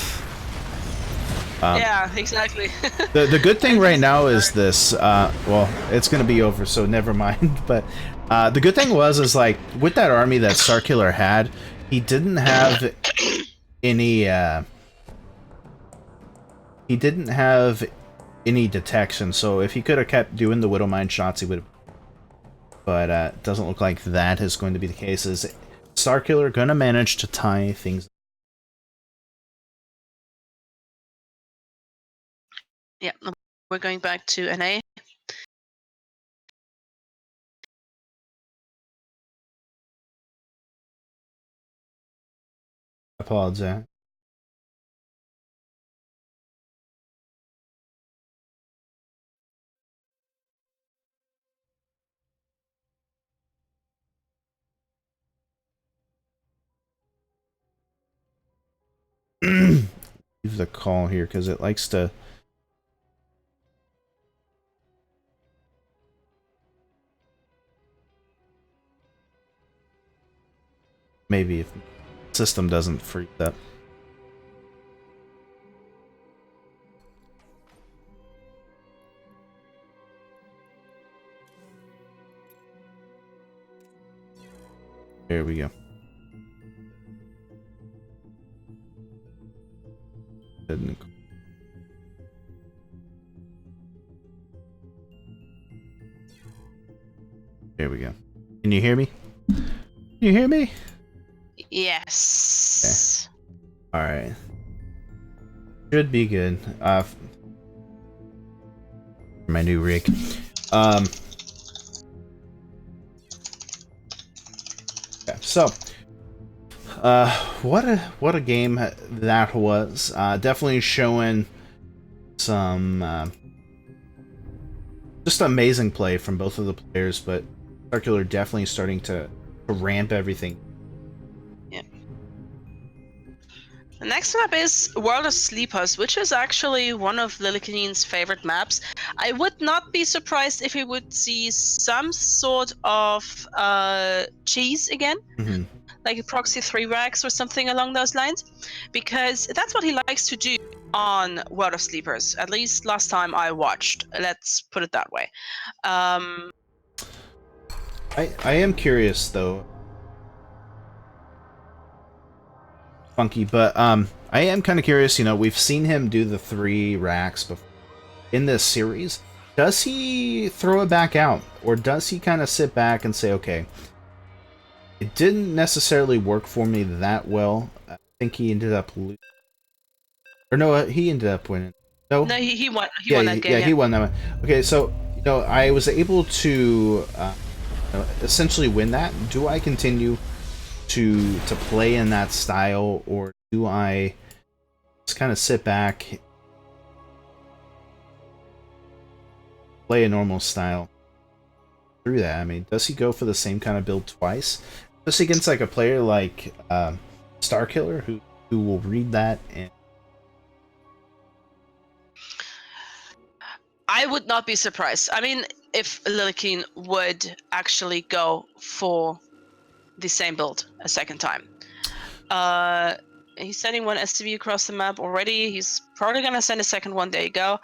Yeah, exactly. the good thing right now is this, well, it's going to be over, so never mind, but the good thing is like, with that army that starkiller had, he didn't have any, detection, so if he could have kept doing the Widow Mine shots, he would have, but it doesn't look like that is going to be the case. Is starkiller going to manage to tie things? Yeah, we're going back to NA. Apologize. Leave the call here because it likes to. Maybe if the system doesn't freeze up. There we go. There we go. Can you hear me? Can you hear me? Yes. Okay. Alright. Should be good. My new rig. Yeah, so what a game that was. Definitely showing some just amazing play from both of the players, but starkiller definitely starting to ramp everything. Yeah. The next map is World of Sleepers, which is actually one of Lillekanin's favorite maps. I would not be surprised if we would see some sort of cheese again. Mm-hmm. Like a proxy 3 racks or something along those lines, because that's what he likes to do on World of Sleepers. At least last time I watched. Let's put it that way. I am curious though, Funky, but I am kind of curious. You know, we've seen him do the 3 racks before in this series. Does he throw it back out, or does he kind of sit back and say, okay, it didn't necessarily work for me that well. I think he ended up losing. Or no, he ended up winning. No, he won. He won that game. Yeah, he won that one. Okay, so you know, I was able to essentially win that. Do I continue to play in that style, or do I just kind of sit back, play a normal style through that? I mean, does he go for the same kind of build twice? Just against like a player like starkiller who will read that and I would not be surprised. I mean, if Lillekanin would actually go for the same build a second time. He's sending one SCV across the map already. He's probably gonna send a second one. There you go.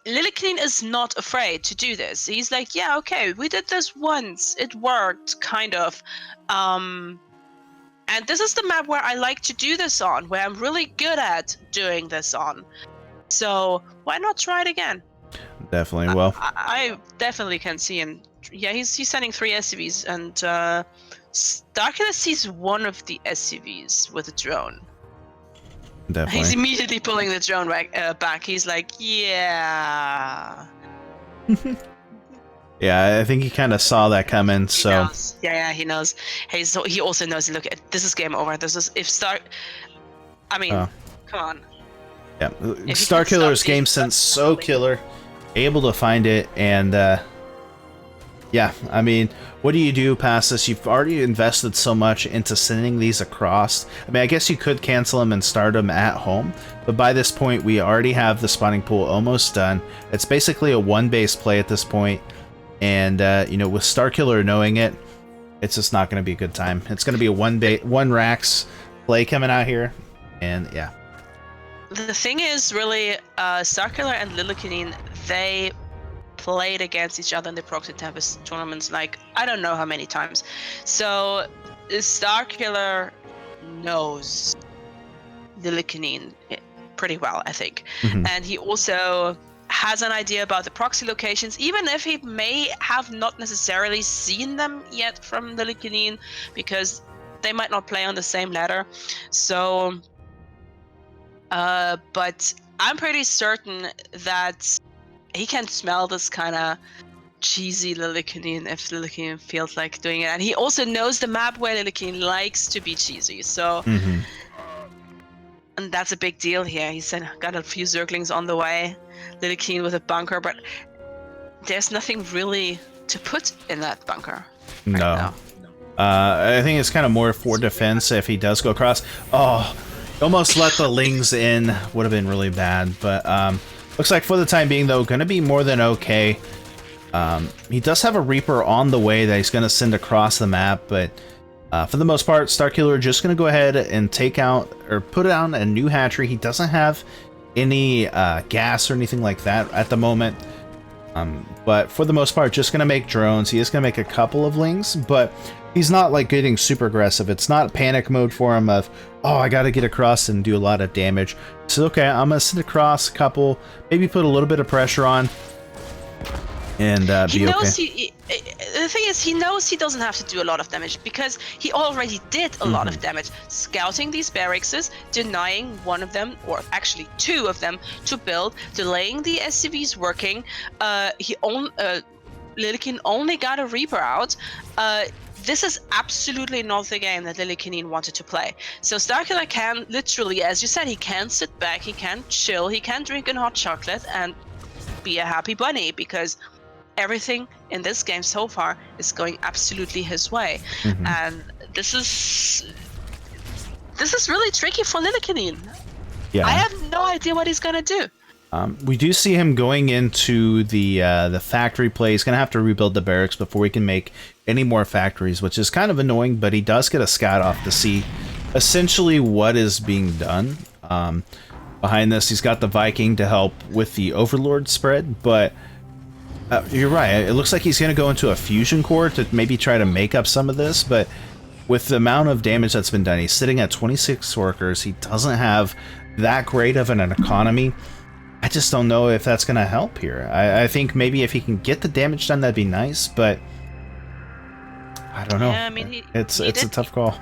Lillekanin is not afraid to do this. He's like, yeah, okay, we did this once. It worked, kind of. And this is the map where I like to do this on, where I'm really good at doing this on. So why not try it again? Definitely. Well, I definitely can see him. Yeah, he's sending 3 SCVs, and starkiller sees one of the SCVs with a drone. definitely. He's immediately pulling the drone back. He's like, yeah. Yeah, I think he kind of saw that coming. So Yeah, he knows. He also knows. Look, this is game over. This is I mean, come on. yeah, Starkiller's game sense so killer, able to find it, and yeah, I mean, what do you do past this? You've already invested so much into sending these across. I mean, I guess you could cancel them and start them at home, but by this point, we already have the spawning pool almost done. It's basically a one-base play at this point, and you know, with Starkiller knowing it, it's just not going to be a good time. It's going to be a one Rax play coming out here, and yeah. The thing is, really, Starkiller and Lillekanin, they played against each other in the Proxy Tempest tournaments, like, I don't know how many times. So, Starkiller knows Lillekanin pretty well, I think. Mm-hmm. And he also has an idea about the proxy locations, even if he may have not necessarily seen them yet from Lillekanin, because they might not play on the same ladder. So, but I'm pretty certain that he can smell this kind of cheesy Lillekanin if Lillekanin feels like doing it. And he also knows the map where Lillekanin likes to be cheesy. So, and that's a big deal here. He said, got a few Zerglings on the way. Lillekanin with a bunker, but there's nothing really to put in that bunker. No. Right I think it's kind of more for defense if he does go across. Oh, almost let the Lings in. Would have been really bad, but looks like for the time being, though, going to be more than okay. He does have a Reaper on the way that he's going to send across the map, but for the most part, Starkiller just going to go ahead and take out or put out a new hatchery. He doesn't have any gas or anything like that at the moment, but for the most part, just going to make drones. He is going to make a couple of Lings, but he's not like getting super aggressive. It's not panic mode for him of, oh, I got to get across and do a lot of damage. So, okay, I'm going to send across a couple, maybe put a little bit of pressure on, and he be knows okay. The thing is, he knows he doesn't have to do a lot of damage because he already did a lot of damage. Scouting these barracks, denying one of them, or actually 2 of them, to build, delaying the SCVs working. Lillekanin only got a Reaper out. This is absolutely not the game that Lillekanin wanted to play. So Starkiller can literally, as you said, he can sit back, he can chill, he can drink a hot chocolate and be a happy bunny, because everything in this game so far is going absolutely his way. And this is really tricky for Lillekanin. Yeah. I have no idea what he's gonna do. We do see him going into the factory play. He's going to have to rebuild the barracks before he can make any more factories, which is kind of annoying, but he does get a scout off to see essentially what is being done. Behind this, he's got the Viking to help with the Overlord spread, but you're right. It looks like he's going to go into a fusion core to maybe try to make up some of this, but with the amount of damage that's been done, he's sitting at 26 workers. He doesn't have that great of an economy. I just don't know if that's going to help here. I think maybe if he can get the damage done, that'd be nice, but I don't know. Yeah, I mean, it's a tough call.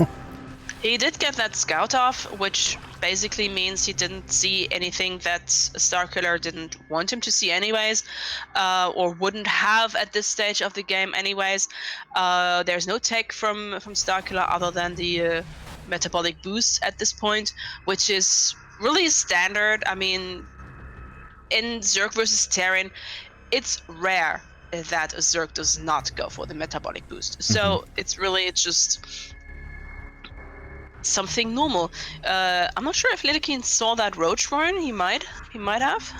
He did get that scout off, which basically means he didn't see anything that Starkiller didn't want him to see anyways, or wouldn't have at this stage of the game anyways. There's no tech from Starkiller other than the metabolic boost at this point, which is really standard. I mean, in Zerg versus Terran, it's rare that a Zerg does not go for the metabolic boost. So it's just something normal. I'm not sure if Lillekanin saw that roach run. He might have.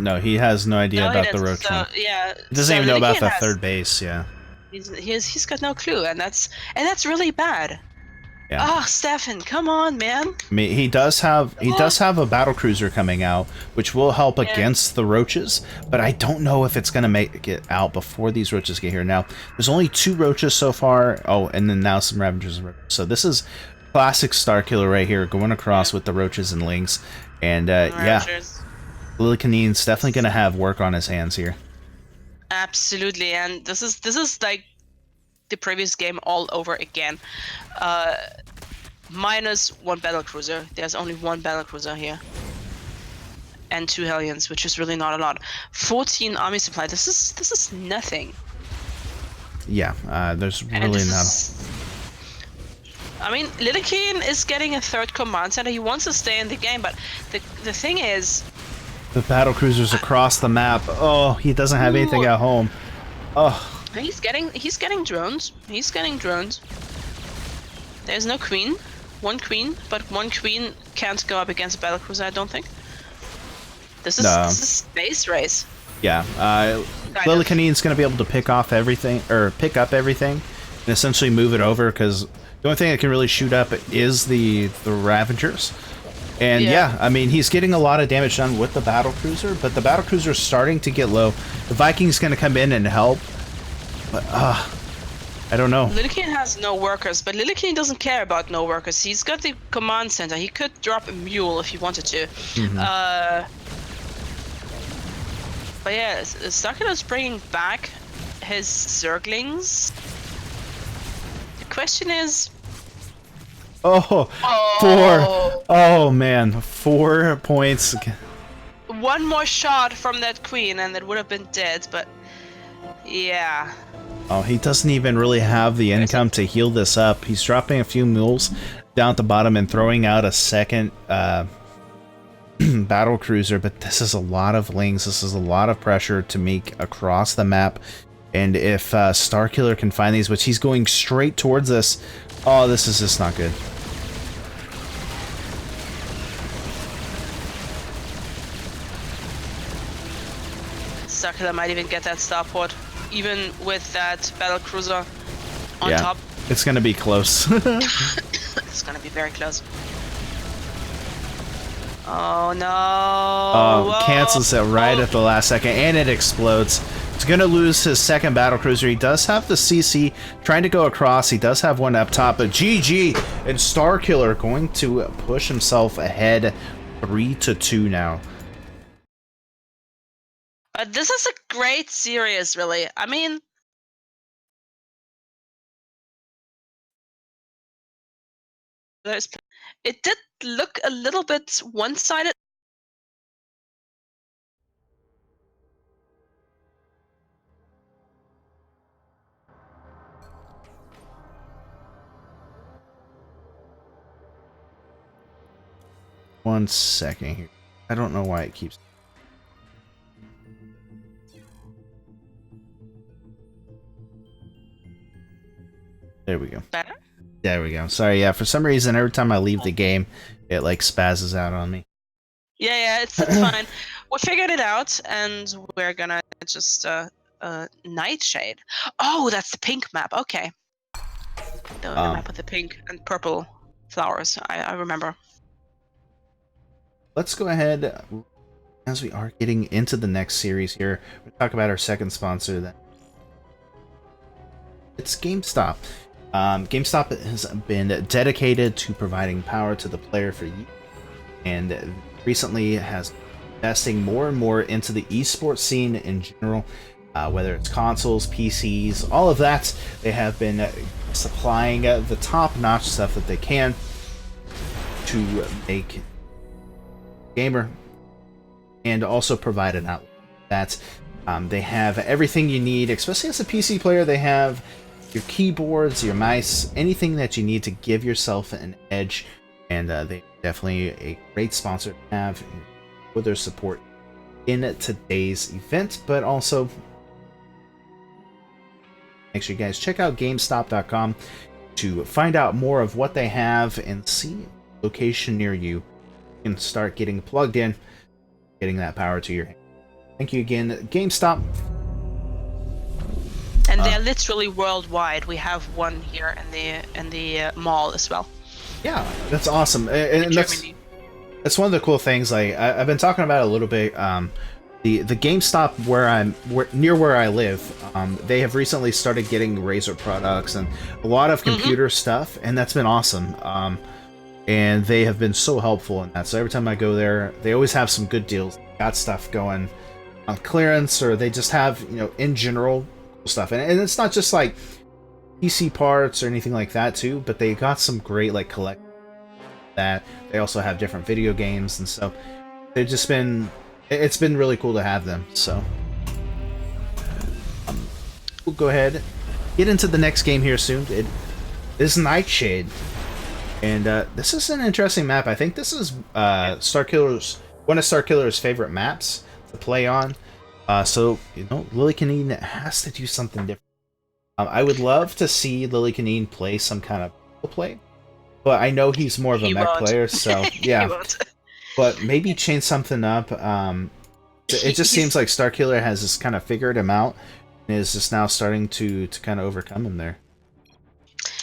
No, he has no idea about the roach one. Yeah, He doesn't even know about the third base. Yeah, he's got no clue, and that's really bad. Yeah. Ah, Stefan, come on, man. I mean, he does have a battle cruiser coming out, which will help Yeah. against the roaches. But I don't know if it's gonna make it out before these roaches get here. Now, there's only 2 roaches so far. Oh, and then now some ravagers. So this is classic Starkiller right here, going across with the roaches and lings. And yeah, Ravagers. Lillekanin's definitely gonna have work on his hands here. Absolutely, and this is like the previous game all over again. Minus 1 battlecruiser. There's only 1 battlecruiser here, and 2 Hellions, which is really not a lot. 14 army supply. This is nothing. Yeah, there's And really this not. is- I mean, Lillekanin is getting a 3rd command center. He wants to stay in the game, but the thing is, The battle cruisers across the map. Oh, he doesn't have anything at home. Oh, he's getting drones. He's getting drones. There's no queen. 1 queen, but 1 queen can't go up against a battlecruiser, I don't think. This is No. this is space race. yeah. Lillekanin's going to be able to pick up everything, and essentially move it over, because the only thing that can really shoot up is the Ravagers. And yeah, I mean, he's getting a lot of damage done with the battlecruiser, but the battlecruiser is starting to get low. The Viking's going to come in and help, but I don't know. Lillekanin has no workers, but Lillekanin doesn't care about no workers. He's got the command center. He could drop a mule if he wanted to. But yeah, Starkiller is bringing back his Zerglings. The question is... Oh, 4. Oh, man. 4 points. 1 more shot from that queen and it would have been dead, but... Yeah. Oh, he doesn't even really have the income to heal this up. He's dropping a few mules down at the bottom and throwing out a second battle cruiser, but this is a lot of lings. This is a lot of pressure to make across the map. And if Starkiller can find these, which he's going straight towards us, oh, this is just not good. Starkiller might even get that starport, even with that battle cruiser on top. It's gonna be close. It's gonna be very close. Oh no! Oh, cancels it right at the last second, and it explodes. He's gonna lose his second battle cruiser. He does have the CC trying to go across. He does have one up top, but GG, and Starkiller going to push himself ahead 3-2 now. But this is a great series, really. I mean, it did look a little bit one-sided. One second here. I don't know why it keeps... There we go. Better? There we go. Sorry, yeah, for some reason, every time I leave the game, it, like, spazzes out on me. Yeah, it's fine. We figured it out, and we're gonna just, Nightshade. Oh, that's the pink map. Okay. The map with the pink and purple flowers. I remember. Let's go ahead, as we are getting into the next series here, we'll talk about our second sponsor. Then it's GameStop. GameStop has been dedicated to providing power to the player for years, and recently has investing more and more into the esports scene in general, whether it's consoles, PCs, all of that. They have been supplying the top-notch stuff that they can to make gamer, and also provide an outlet that they have everything you need, especially as a PC player. They have your keyboards, your mice, anything that you need to give yourself an edge, and they definitely a great sponsor to have with their support in today's event. But also make sure you guys check out GameStop.com to find out more of what they have and see a location near you and start getting plugged in, getting that power to your hand. Thank you again, GameStop. and they're literally worldwide. We have one here in the mall as well. Yeah, that's awesome, and Germany. that's one of the cool things. Like I've been talking about it a little bit. The GameStop near where I live, they have recently started getting Razer products and a lot of computer stuff, and that's been awesome. And they have been so helpful in that. So every time I go there, they always have some good deals. Got stuff going on clearance, or they just have, you know, in general stuff. And it's not just like PC parts or anything like that too, but they got some great like collect that. They also have different video games, and so they've just been, it's been really cool to have them. So we'll go ahead, get into the next game here soon. It is Nightshade. And this is an interesting map. I think this is Starkiller's one of Starkiller's favorite maps to play on. So, you know, Lillekanin has to do something different. I would love to see Lillekanin play some kind of play, but I know he's more of a mech player, so yeah. But maybe change something up. It just seems like Starkiller has just kind of figured him out and is just now starting to kind of overcome him there.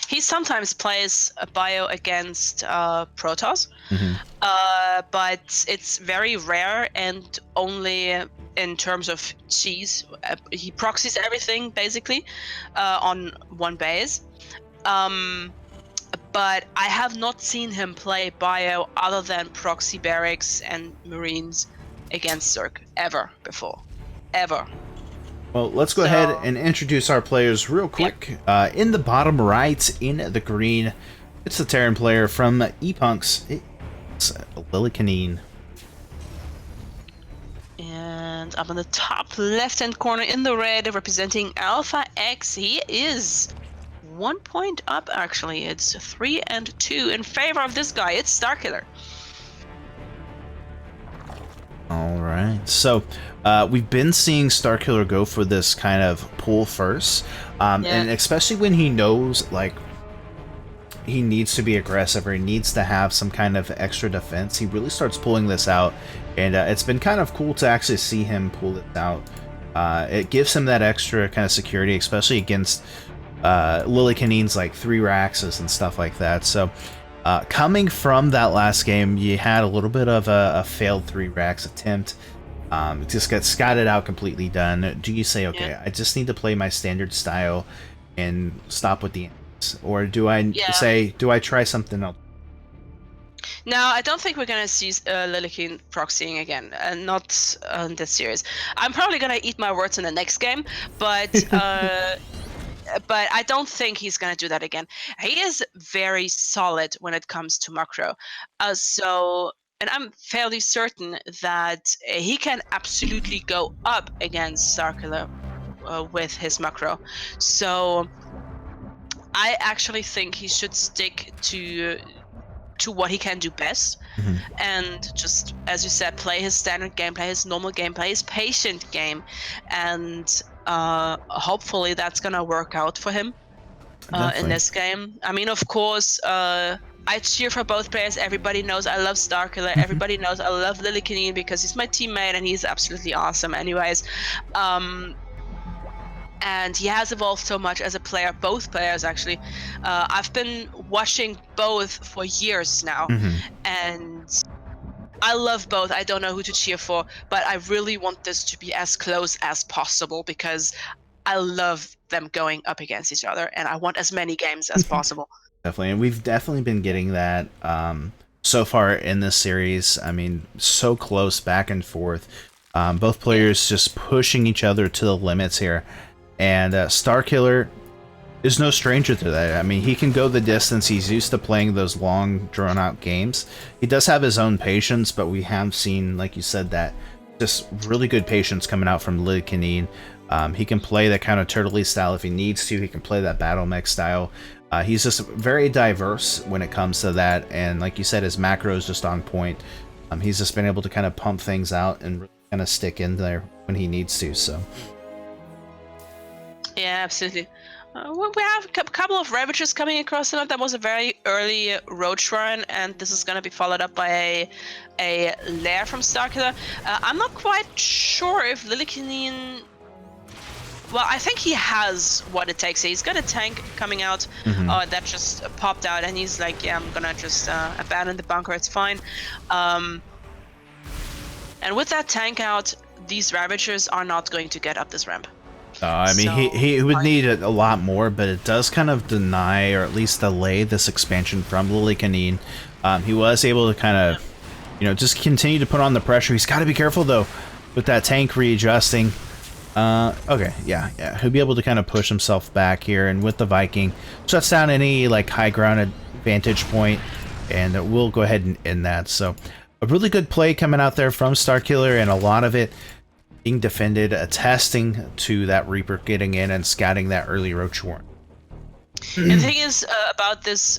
He sometimes plays a bio against Protoss, but it's very rare and only in terms of cheese. He proxies everything basically on one base. But I have not seen him play bio other than proxy barracks and marines against Zerg ever before. Ever. Well, let's go ahead and introduce our players real quick. In the bottom right, in the green, it's the Terran player from Epunks. It's Lillekanin. And up in the top left-hand corner in the red, representing Alpha X, he is 1 point up, actually. It's 3 and 2 in favor of this guy. It's Starkiller. All right, so we've been seeing Starkiller go for this kind of pull first, and especially when he knows like he needs to be aggressive or he needs to have some kind of extra defense, he really starts pulling this out, and it's been kind of cool to actually see him pull it out. It gives him that extra kind of security, especially against Lillekanin's like 3 Raxes and stuff like that. So coming from that last game, you had a little bit of a failed 3 Rax attempt. It just got scattered out, completely done. Do you say, okay, I just need to play my standard style and stop with the ends? Or do I say, do I try something else? No, I don't think we're gonna see Lillekanin proxying again, and not this series. I'm probably gonna eat my words in the next game, but but I don't think he's gonna do that again. He is very solid when it comes to macro, and I'm fairly certain that he can absolutely go up against Starkiller with his macro. So I actually think he should stick to what he can do best, and just, as you said, play his standard game, play his normal game, play his patient game, and hopefully that's gonna work out for him in this game. I mean, of course, I cheer for both players. Everybody knows I love Starkiller. Everybody knows I love Lillekanin because he's my teammate and he's absolutely awesome anyways. And he has evolved so much as a player, both players actually. I've been watching both for years now, and I love both. I don't know who to cheer for, but I really want this to be as close as possible because I love them going up against each other, and I want as many games as possible. Definitely, and we've definitely been getting that so far in this series. I mean, so close back and forth. Both players just pushing each other to the limits here. And Starkiller is no stranger to that. I mean, he can go the distance. He's used to playing those long, drawn-out games. He does have his own patience, but we have seen, like you said, that just really good patience coming out from Lillekanin. He can play that kind of turtley style if he needs to. He can play that battle mech style. He's just very diverse when it comes to that. And like you said, his macro is just on point. He's just been able to kind of pump things out and really kind of stick in there when he needs to. So. Yeah, absolutely. We have a couple of Ravagers coming across the map. That was a very early Roach run, and this is going to be followed up by a Lair from Starkiller. I'm not quite sure if Lillekanin Well, I think he has what it takes. He's got a tank coming out that just popped out, and he's like, yeah, I'm gonna just abandon the bunker, it's fine. And with that tank out, these Ravagers are not going to get up this ramp. I mean, So, he would need a lot more, but it does kind of deny, or at least delay, this expansion from Lillekanin. He was able to kind of, you know, just continue to put on the pressure. He's got to be careful, though, with that tank readjusting. Okay, yeah. He'll be able to kind of push himself back here, and with the Viking, shuts down any, like, high ground vantage point, and we'll go ahead and end that. So, a really good play coming out there from Starkiller, and a lot of it being defended, attesting to that Reaper getting in and scouting that early Roach Warren. And the thing is about this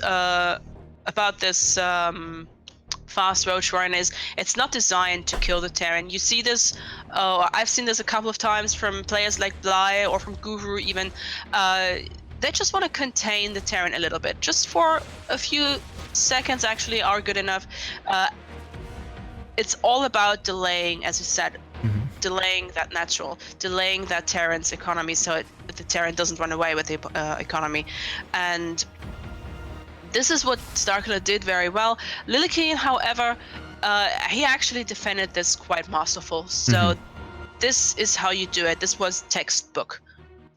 fast Roach Warren is it's not designed to kill the Terran. You see this, I've seen this a couple of times from players like Bly or from Guru even. They just want to contain the Terran a little bit. Just for a few seconds actually are good enough. It's all about delaying, as you said, delaying that natural, delaying that Terran's economy so the Terran doesn't run away with the economy. And this is what Starkiller did very well. Lillekanin, however, he actually defended this quite masterful. So this is how you do it. This was textbook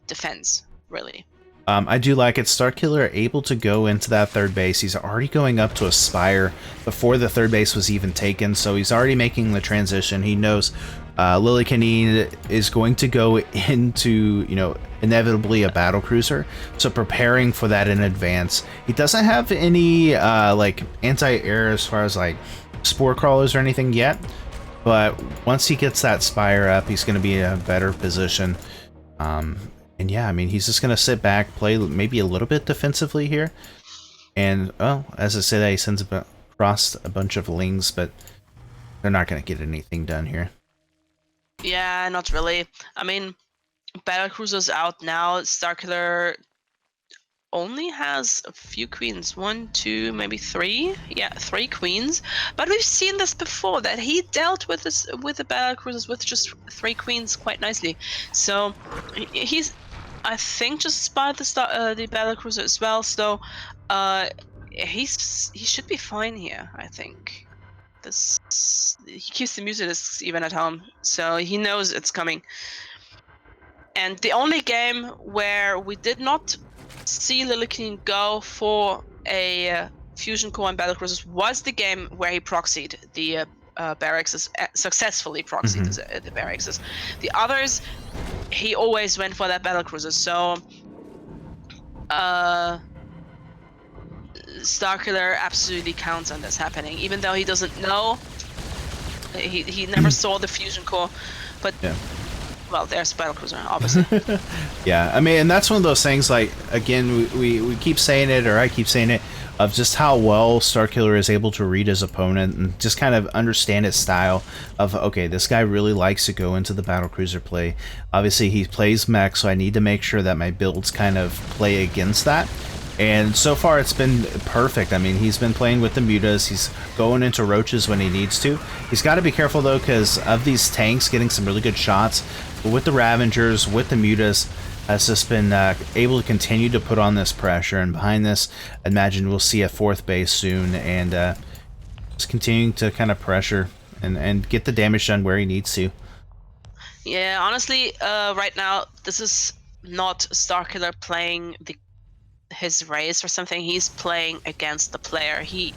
defense, really. I do like it. Starkiller able to go into that third base. He's already going up to a Spire before the third base was even taken, so he's already making the transition. He knows Lillekanin is going to go into, you know, inevitably a battle cruiser, so preparing for that in advance. He doesn't have any like anti-air as far as like spore crawlers or anything yet, but once he gets that Spire up, he's going to be in a better position. And yeah, I mean, he's just going to sit back, play maybe a little bit defensively here. And, well, as I said, he sends across a bunch of lings, but they're not going to get anything done here. Yeah, not really. I mean, Battlecruiser's out now. Starkiller only has a few queens. 1, 2, maybe 3. Yeah, 3 queens. But we've seen this before, that he dealt with this with the Battlecruisers with just 3 queens quite nicely. So he's, I think, just spotted the Battlecruiser as well. So he should be fine here, I think. He keeps the music discs even at home, so he knows it's coming. And the only game where we did not see Lillekanin go for a fusion core and battlecruisers was the game where he proxied the barracks, successfully proxied the barracks. The others, he always went for that battlecruiser. So Starkiller absolutely counts on this happening, even though he doesn't know. He never saw the fusion core, but yeah. Well, there's battlecruiser, obviously. Yeah, I mean, and that's one of those things. Like, again, we keep saying it, or I keep saying it, of just how well Starkiller is able to read his opponent and just kind of understand his style of, okay, this guy really likes to go into the battlecruiser play. Obviously, he plays mech, so I need to make sure that my builds kind of play against that. And so far, it's been perfect. I mean, he's been playing with the mutas. He's going into roaches when he needs to. He's got to be careful, though, because of these tanks getting some really good shots. But with the Ravengers, with the mutas, has just been able to continue to put on this pressure. And behind this, I imagine we'll see a 4th base soon. And just continuing to kind of pressure and get the damage done where he needs to. Yeah, honestly, right now, this is not Starkiller playing his race or something. He's playing against the player. He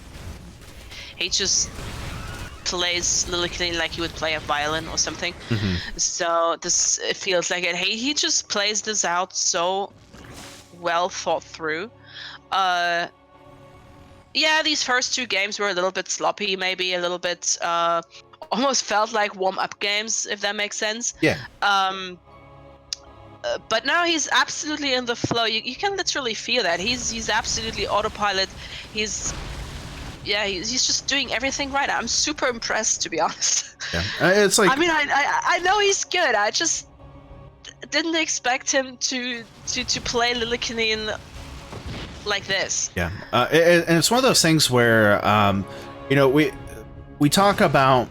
just plays Lillekanin like he would play a violin or something. So this, it feels like it. He just plays this out so well thought through. Yeah, these first 2 games were a little bit sloppy, maybe a little bit almost felt like warm-up games, if that makes sense. Yeah. But now he's absolutely in the flow. You can literally feel that. He's absolutely autopilot. He's just doing everything right. I'm super impressed, to be honest. Yeah. It's like, I mean, I know he's good. I just didn't expect him to play Lillekanin like this. Yeah. And it's one of those things where you know, we talk about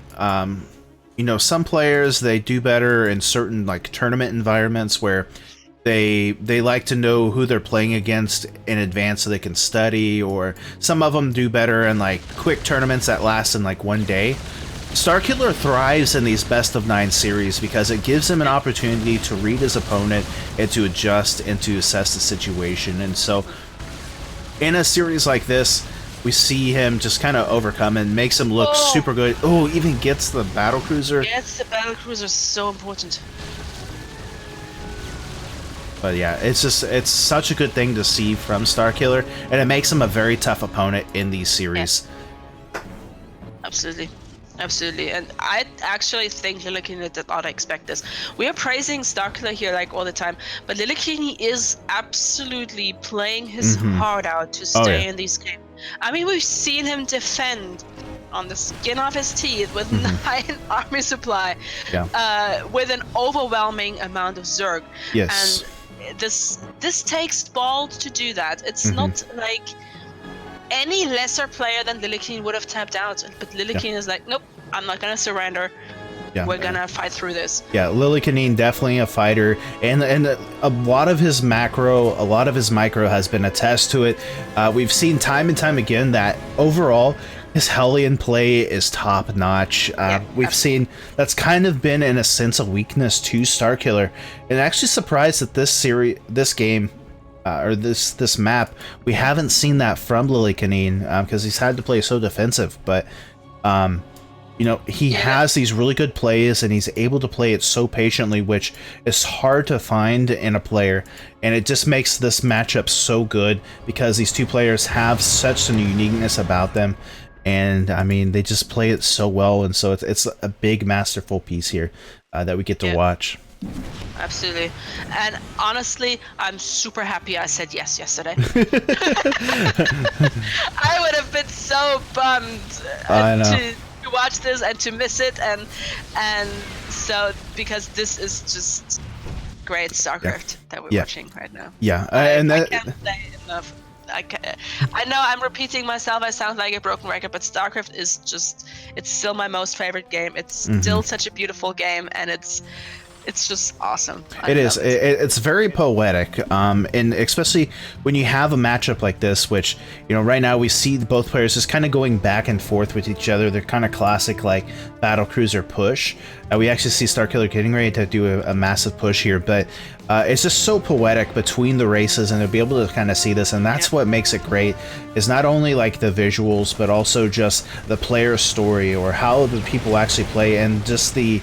you know, some players, they do better in certain like tournament environments where they like to know who they're playing against in advance so they can study, or some of them do better in like quick tournaments that last in like one day. Starkiller thrives in these best of 9 series because it gives him an opportunity to read his opponent and to adjust and to assess the situation. And so in a series like this, we see him just kind of overcome and makes him look super good. Oh, even gets the battle cruiser. Yes, the battle cruiser is so important. But yeah, it's such a good thing to see from Starkiller, and it makes him a very tough opponent in these series. Yeah. Absolutely. Absolutely, and I actually think Lillekanin did not expect this. We are praising Starkiller here like all the time, but Lillekanin is absolutely playing his heart out to stay in these games. I mean, we've seen him defend on the skin of his teeth with 9 army supply, with an overwhelming amount of Zerg. Yes. And this takes balls to do that. It's not like any lesser player than Lillekanin would have tapped out, but Lillekanin is like, nope, I'm not gonna surrender. Yeah. We're gonna fight through this. Yeah, Lillekanin definitely a fighter, and a lot of his macro, a lot of his micro has been attest to it. We've seen time and time again that overall his Hellion play is top notch. We've seen that's kind of been in a sense a weakness to Starkiller, and actually surprised that this game. Or this map, we haven't seen that from Lillekanin because he's had to play so defensive. But you know, he has these really good plays, and he's able to play it so patiently, which is hard to find in a player. And it just makes this matchup so good because these two players have such a uniqueness about them. And I mean, they just play it so well, and so it's a big masterful piece here that we get to watch. Absolutely. And honestly, I'm super happy I said yes yesterday. I would have been so bummed to watch this and to miss it, and so because this is just great StarCraft that we're watching right now. I can't say enough. I know I'm repeating myself, I sound like a broken record, but StarCraft is just, it's still my most favorite game. It's still such a beautiful game, and it's just awesome. It's very poetic, and especially when you have a matchup like this, which, you know, right now we see both players just kind of going back and forth with each other. They're kind of classic, like, battle cruiser push. We actually see Starkiller getting ready to do a massive push here, but it's just so poetic between the races, and to be able to kind of see this, and that's what makes it great, is not only like the visuals, but also just the player story, or how the people actually play, and just the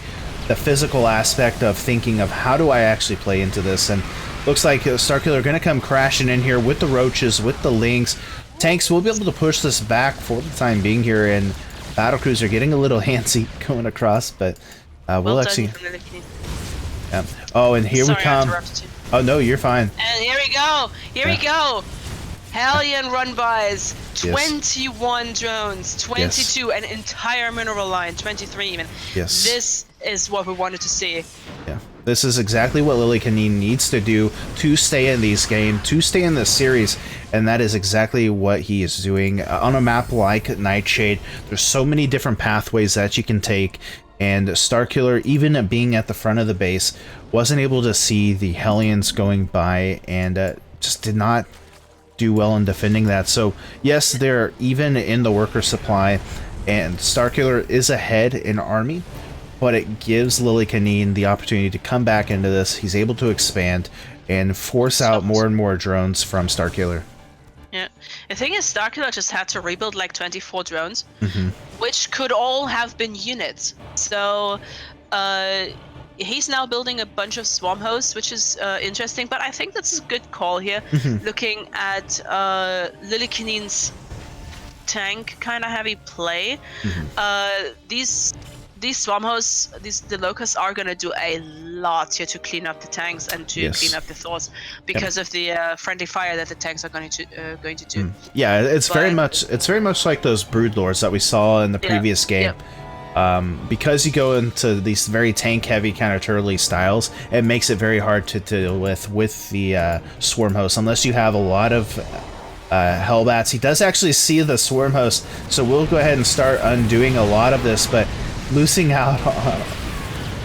physical aspect of thinking of how do I actually play into this. And looks like Starkiller are going to come crashing in here with the roaches, with the lynx. Tanks will be able to push this back for the time being here, and battlecruiser getting a little handsy going across, but we'll actually... Oh, and here we come. Oh, no, you're fine. And here we go. Here we go. Hellion run-bys, 21 drones, 22, an entire mineral line, 23 even. This is what we wanted to see. This is exactly what Lillekanin needs to do to stay in these games, to stay in this series, and that is exactly what he is doing. On a map like Nightshade, there's so many different pathways that you can take, and Starkiller, even being at the front of the base, wasn't able to see the Hellions going by, and just did not do well in defending that. So yes, they're even in the worker supply, and Starkiller is ahead in army, but it gives Lillekanin the opportunity to come back into this. He's able to expand and force out more and more drones from Starkiller. Yeah, the thing is, Starkiller just had to rebuild like 24 drones, which could all have been units. So he's now building a bunch of swarm hosts, which is interesting, but I think that's a good call here. Looking at Lillekanin's tank kind of heavy play, these swarm hosts, the locusts are going to do a lot here to clean up the tanks and to clean up the Thors because of the friendly fire that the tanks are going to do. Yeah, it's very much like those brood lords that we saw in the previous game. Because you go into these very tank-heavy kind of turtley styles, it makes it very hard to deal with the swarm host unless you have a lot of Hellbats. He does actually see the swarm host, so we'll go ahead and start undoing a lot of this, but losing out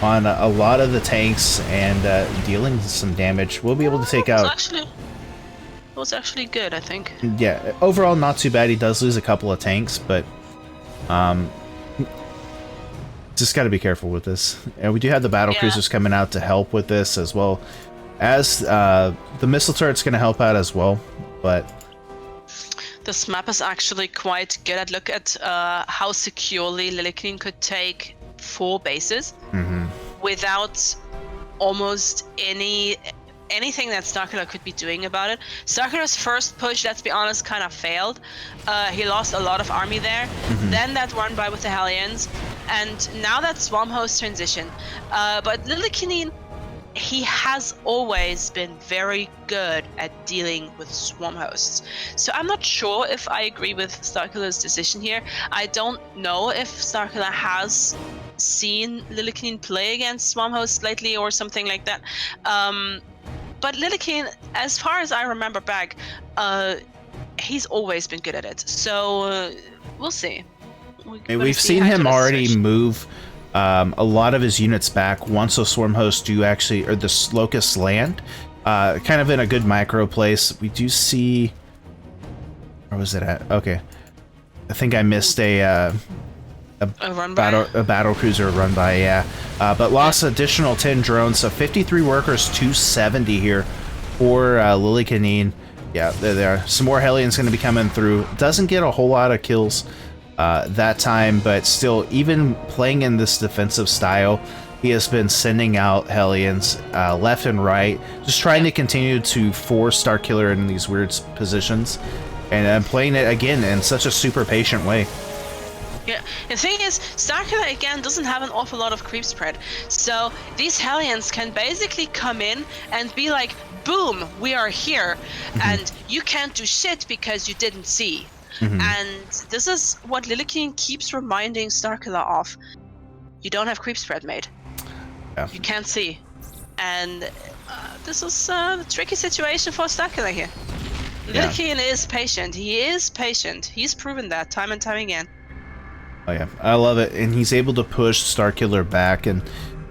on a lot of the tanks and dealing some damage. We'll be able to take out. It was actually good, I think. Yeah, overall not too bad. He does lose a couple of tanks, but just got to be careful with this. And we do have the battle cruisers coming out to help with this, as well as the missile turret's going to help out as well. But this map is actually quite good. I'd look at how securely Lillekanin could take 4 bases without almost anything that starkiller could be doing about it. Starkiller's first push, let's be honest, kind of failed. He lost a lot of army there. Then that run by with the Hellions, and now that Swarm Host transition. But Lillekanin, he has always been very good at dealing with Swarm Hosts. So I'm not sure if I agree with Starkiller's decision here. I don't know if Starkiller has seen Lillekanin play against Swarm Hosts lately or something like that. But Lillekanin, as far as I remember back, he's always been good at it. So we'll see. We've seen him already move a lot of his units back once those Swarm Hosts do actually, or the Locusts land, kind of in a good micro place. We do see, where was it at? Okay, I think I missed a battle cruiser run by, yeah. But lost additional 10 drones, so 53 workers, 270 here for Lillekanin. Yeah, there are some more Hellions going to be coming through. Doesn't get a whole lot of kills that time, but still, even playing in this defensive style, he has been sending out Hellions left and right, just trying to continue to force Starkiller in these weird positions, and playing it again in such a super patient way. Yeah, the thing is, Starkiller again doesn't have an awful lot of creep spread, so these Hellions can basically come in and be like, boom, we are here, and you can't do shit because you didn't see. And this is what Lillekanin keeps reminding Starkiller of. You don't have creep spread, mate. Yeah. You can't see. And this is a tricky situation for Starkiller here. Lillekanin is patient. He is patient. He's proven that time and time again. Oh yeah, I love it. And he's able to push Starkiller back, and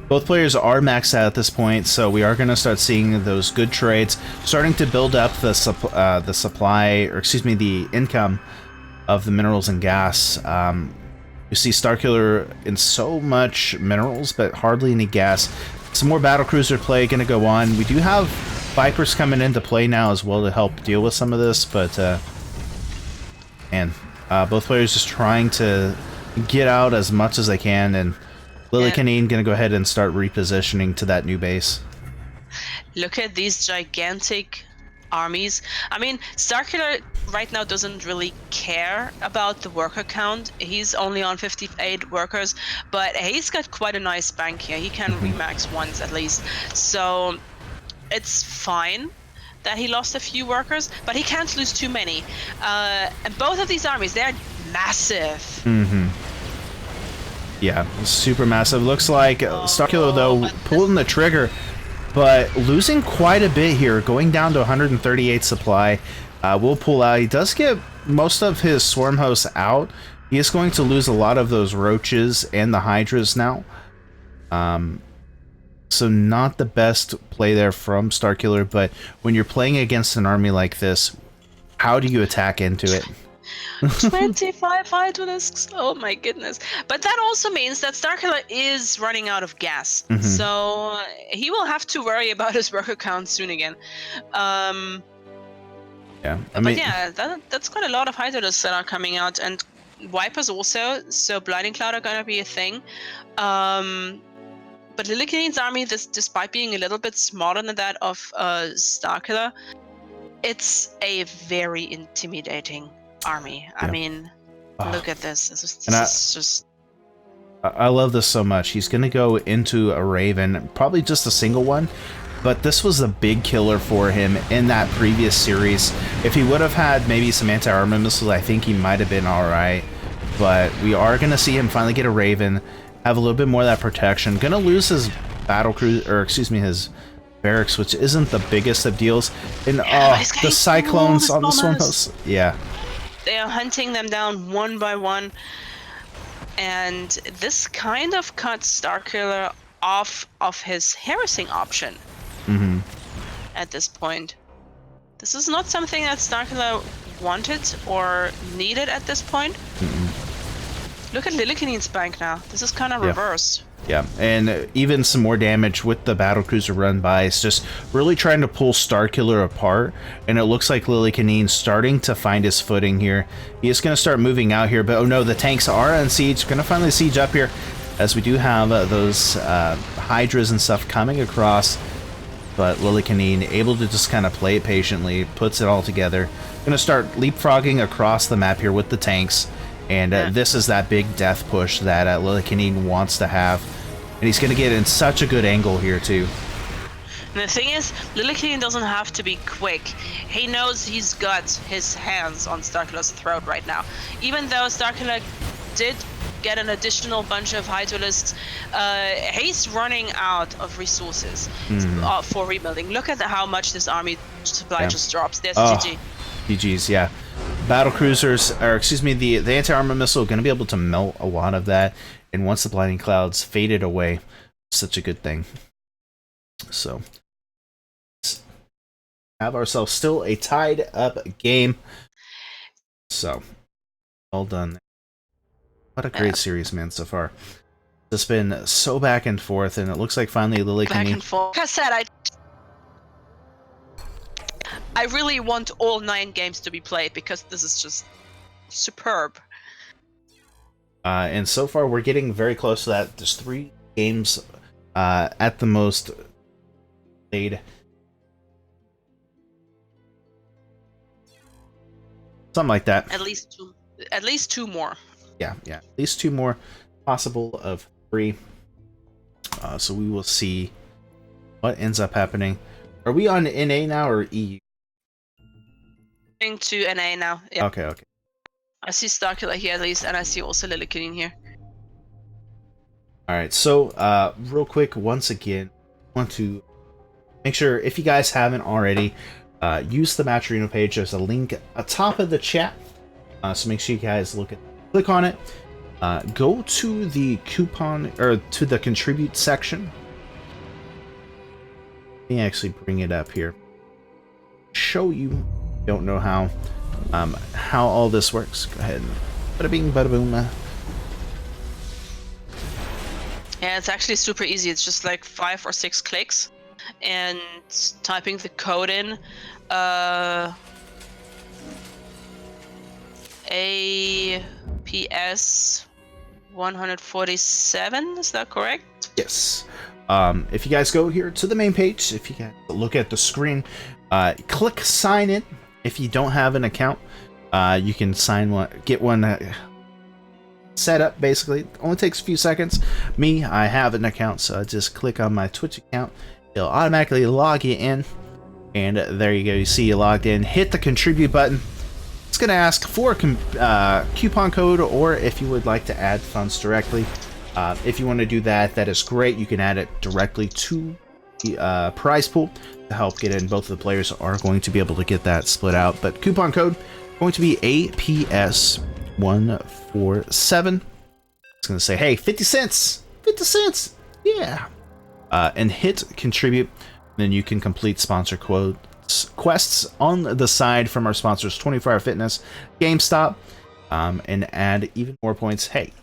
both players are maxed out at this point, so we are going to start seeing those good trades starting to build up the supply, or excuse me, the income of the minerals and gas. You see Starkiller in so much minerals, but hardly any gas. Some more battlecruiser play going to go on. We do have Vipers coming into play now as well to help deal with some of this, but both players just trying to get out as much as they can, and Lillekanin gonna go ahead and start repositioning to that new base. Look at these gigantic armies. I mean, Starkiller right now doesn't really care about the worker count. He's only on 58 workers, but he's got quite a nice bank here. He can remax once at least, so it's fine that he lost a few workers, but he can't lose too many. And both of these armies, they're massive. Yeah, super massive. Looks like Starkiller, though, pulling the trigger, but losing quite a bit here, going down to 138 supply. Will pull out. He does get most of his Swarm Hosts out. He is going to lose a lot of those Roaches and the Hydras now. So not the best play there from Starkiller, but when you're playing against an army like this, how do you attack into it? 25 Hydralisks, oh my goodness. But that also means that Starkiller is running out of gas, so he will have to worry about his worker count soon again. Yeah, but yeah, that's quite a lot of Hydralisks that are coming out, and Vipers also, so Blinding Cloud are gonna be a thing. But Lillekanin's army, despite being a little bit smaller than that of Starkiller, it's a very intimidating army. Yeah. I mean, look at this. This is just... I love this so much. He's going to go into a Raven, probably just a single one, but this was a big killer for him in that previous series. If he would have had maybe some anti-armor missiles, I think he might have been alright. But we are going to see him finally get a Raven, have a little bit more of that protection. Going to lose his battle cruise, or excuse me, his barracks, which isn't the biggest of deals. And the Cyclones on the Swarm Hosts. Yeah. They are hunting them down one by one, and this kind of cuts Starkiller off of his harassing option Mm-hmm. at this point. This is not something that starkiller wanted or needed at this point. Look at Lillekanin's bank now. This is kind of reversed. Yeah, and even some more damage with the battlecruiser run by. It's just really trying to pull Starkiller apart, and it looks like Lillekanin's starting to find his footing here. He is going to start moving out here, but oh no, the tanks are on siege. Going to finally siege up here, as we do have those Hydras and stuff coming across, but Lillekanin able to just kind of play it patiently, puts it all together. Going to start leapfrogging across the map here with the tanks. And this is that big death push that Lillekanin wants to have. And he's going to get in such a good angle here, too. And the thing is, Lillekanin doesn't have to be quick. He knows he's got his hands on Starkiller's throat right now. Even though Starkiller did get an additional bunch of Hydralists, he's running out of resources for rebuilding. Look at how much this army supply just drops. There's GG. GG's, yeah. Battle cruisers, or excuse me, the anti-armor missile going to be able to melt a lot of that, and once the blinding clouds faded away, such a good thing. So, let's have ourselves still a tied up game. So, well done. What a great series, man, so far. It's been so back and forth, and it looks like finally Lillekanin... Back and forth. Like I said, I really want all 9 games to be played because this is just superb. And so far, we're getting very close to that. There's 3 games at the most played. Something like that. At least 2. At least 2 more. Yeah. At least 2 more, possible of 3. So we will see what ends up happening. Are we on NA now or EU? To NA now. Yeah. Okay. I see Starkiller here at least, and I see also Lillekanin here. Alright, so real quick, once again, I want to make sure, if you guys haven't already, use the Matcherino page. There's a link atop of the chat. So make sure you guys click on it. Go to the coupon, or to the contribute section. Let me actually bring it up here. Show you. Don't know how all this works. Go ahead and bada bing, bada boom. Yeah, it's actually super easy. It's just like 5 or 6 clicks, and typing the code in. APS 147. Is that correct? Yes. If you guys go here to the main page, if you guys look at the screen, click sign in. If you don't have an account, you can get one set up. Basically, it only takes a few seconds. Me, I have an account, so I just click on my Twitch account. It'll automatically log you in, and there you go. You see you logged in. Hit the contribute button. It's going to ask for a coupon code, or if you would like to add funds directly. If you want to do that, that is great. You can add it directly to the prize pool to help get in. Both of the players are going to be able to get that split out. But coupon code going to be APS147. It's going to say, hey, 50 cents. 50 cents. Yeah. And hit contribute. Then you can complete sponsor quests on the side from our sponsors, 24 Hour Fitness, GameStop, and add even more points. Hey,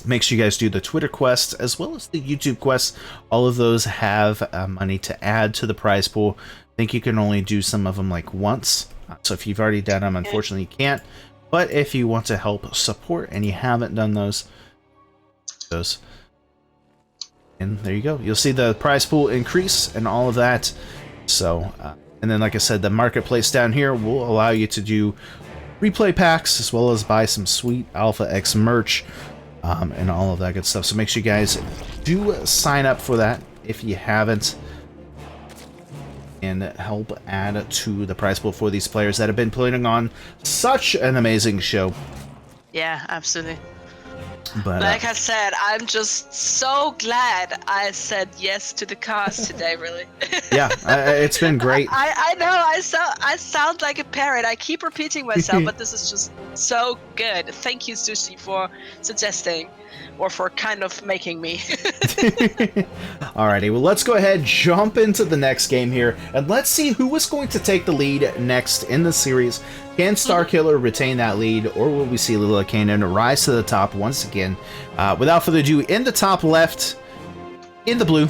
make sure you guys do the Twitter quests as well as the YouTube quests. All of those have money to add to the prize pool. I think you can only do some of them like once. So if you've already done them, unfortunately you can't. But if you want to help support and you haven't done those, and there you go. You'll see the prize pool increase and all of that. So, and then like I said, the marketplace down here will allow you to do replay packs as well as buy some sweet Alpha X merch. And all of that good stuff. So make sure you guys do sign up for that if you haven't, and help add to the prize pool for these players that have been putting on such an amazing show. Yeah, absolutely. But Like I said, I'm just so glad I said yes to the cast today. Really. yeah, it's been great. I know I sound like a parrot. I keep repeating myself, but this is just so good. Thank you, Sushi, for suggesting, or for kind of making me. Alrighty, well, let's go ahead, jump into the next game here, and let's see who is going to take the lead next in the series. Can Starkiller retain that lead, or will we see Lillekanin rise to the top once again? Without further ado, in the top left, in the blue,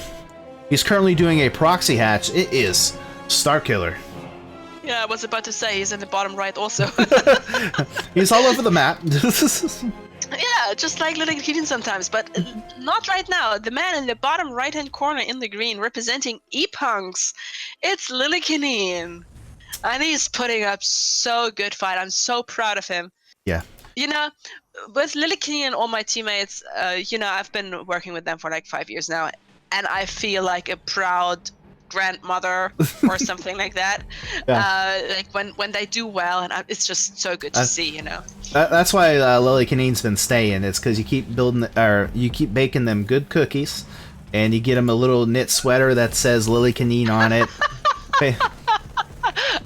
he's currently doing a proxy hatch. It is Starkiller. Yeah, I was about to say he's in the bottom right also. He's all over the map. Yeah, just like Lillekanin sometimes, but not right now. The man in the bottom right-hand corner in the green, representing E-Punks, it's Lillekanin. And he's putting up so good fight. I'm so proud of him. Yeah. You know, with Lillekanin and all my teammates, I've been working with them for like 5 years now, and I feel like a proud grandmother or something like that. Yeah. Like when they do well, and it's just so good to see, you know. That's why Lillekanin's been staying. It's because you keep you keep baking them good cookies, and you get them a little knit sweater that says Lillekanin on it.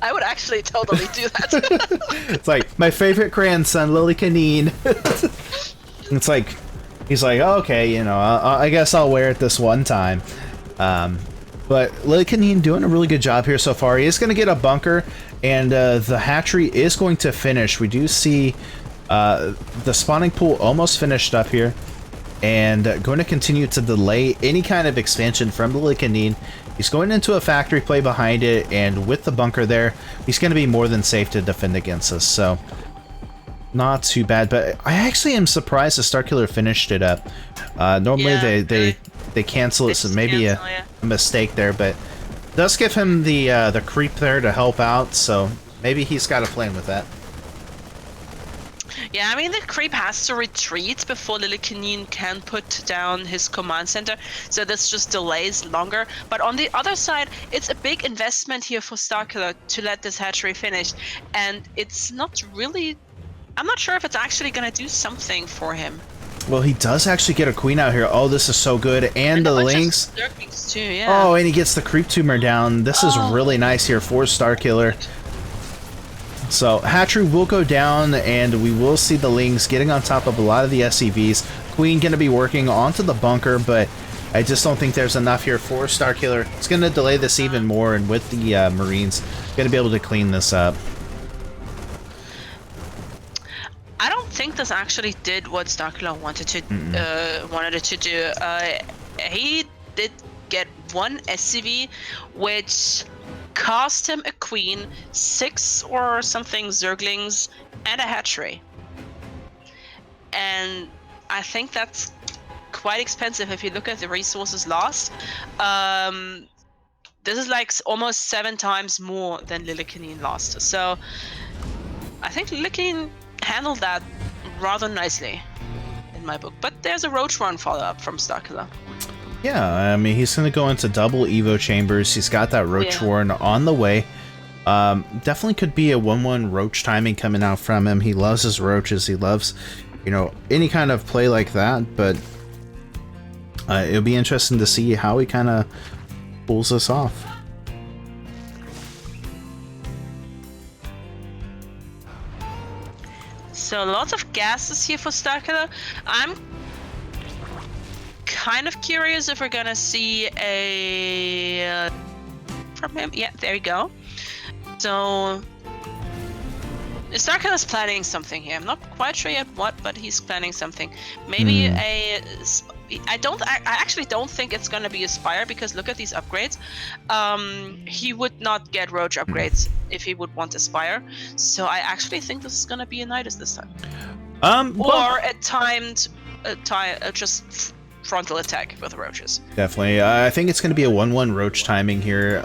I would actually totally do that. It's like my favorite grandson, Lillekanin. It's like he's like, oh, okay, I guess I'll wear it this one time. But Lillekanin doing a really good job here so far. He is going to get a bunker, and the hatchery is going to finish. We do see the spawning pool almost finished up here, and going to continue to delay any kind of expansion from Lillekanin. He's going into a factory play behind it, and with the bunker there, he's going to be more than safe to defend against us. So, not too bad. But I actually am surprised the Starkiller finished it up. Normally they cancel it, so maybe a mistake there. But it does give him the creep there to help out. So maybe he's got a plan with that. Yeah, I mean, the creep has to retreat before Lillekanin can put down his command center, so this just delays longer. But on the other side, it's a big investment here for Starkiller to let this hatchery finish, and it's not really... I'm not sure if it's actually going to do something for him. Well, he does actually get a queen out here. Oh, this is so good. And the lynx. Too, yeah. Oh, and he gets the creep tumor down. This is really nice here for Starkiller. So, hatchery will go down, and we will see the lynx getting on top of a lot of the SCVs. Queen going to be working onto the bunker, but I just don't think there's enough here for Starkiller. It's going to delay this even more, and with the Marines, going to be able to clean this up. I don't think this actually did what Starkiller wanted it to do. He did get one SCV, which cost him a queen, 6 or something zerglings, and a hatchery. And I think that's quite expensive if you look at the resources lost. This is like almost 7 times more than Lillekanin lost. So I think Lillekanin handled that rather nicely in my book. But there's a Roach Run follow-up from Starkiller. Yeah, I mean, he's going to go into double Evo chambers. He's got that Roach Warren on the way. Definitely could be a 1-1 Roach timing coming out from him. He loves his Roaches. He loves, any kind of play like that. But it'll be interesting to see how he kind of pulls this off. So lots of gases here for Starkiller. I'm kind of curious if we're gonna see a from him. Yeah, there you go. So Starkiller's planning something here. I'm not quite sure yet what, but he's planning something. Maybe I actually don't think it's gonna be a Spire, because look at these upgrades. He would not get Roach upgrades if he would want a Spire. So I actually think this is gonna be a Nidus this time. Or a timed, just frontal attack with Roaches. Definitely. I think it's going to be a 1-1 Roach timing here.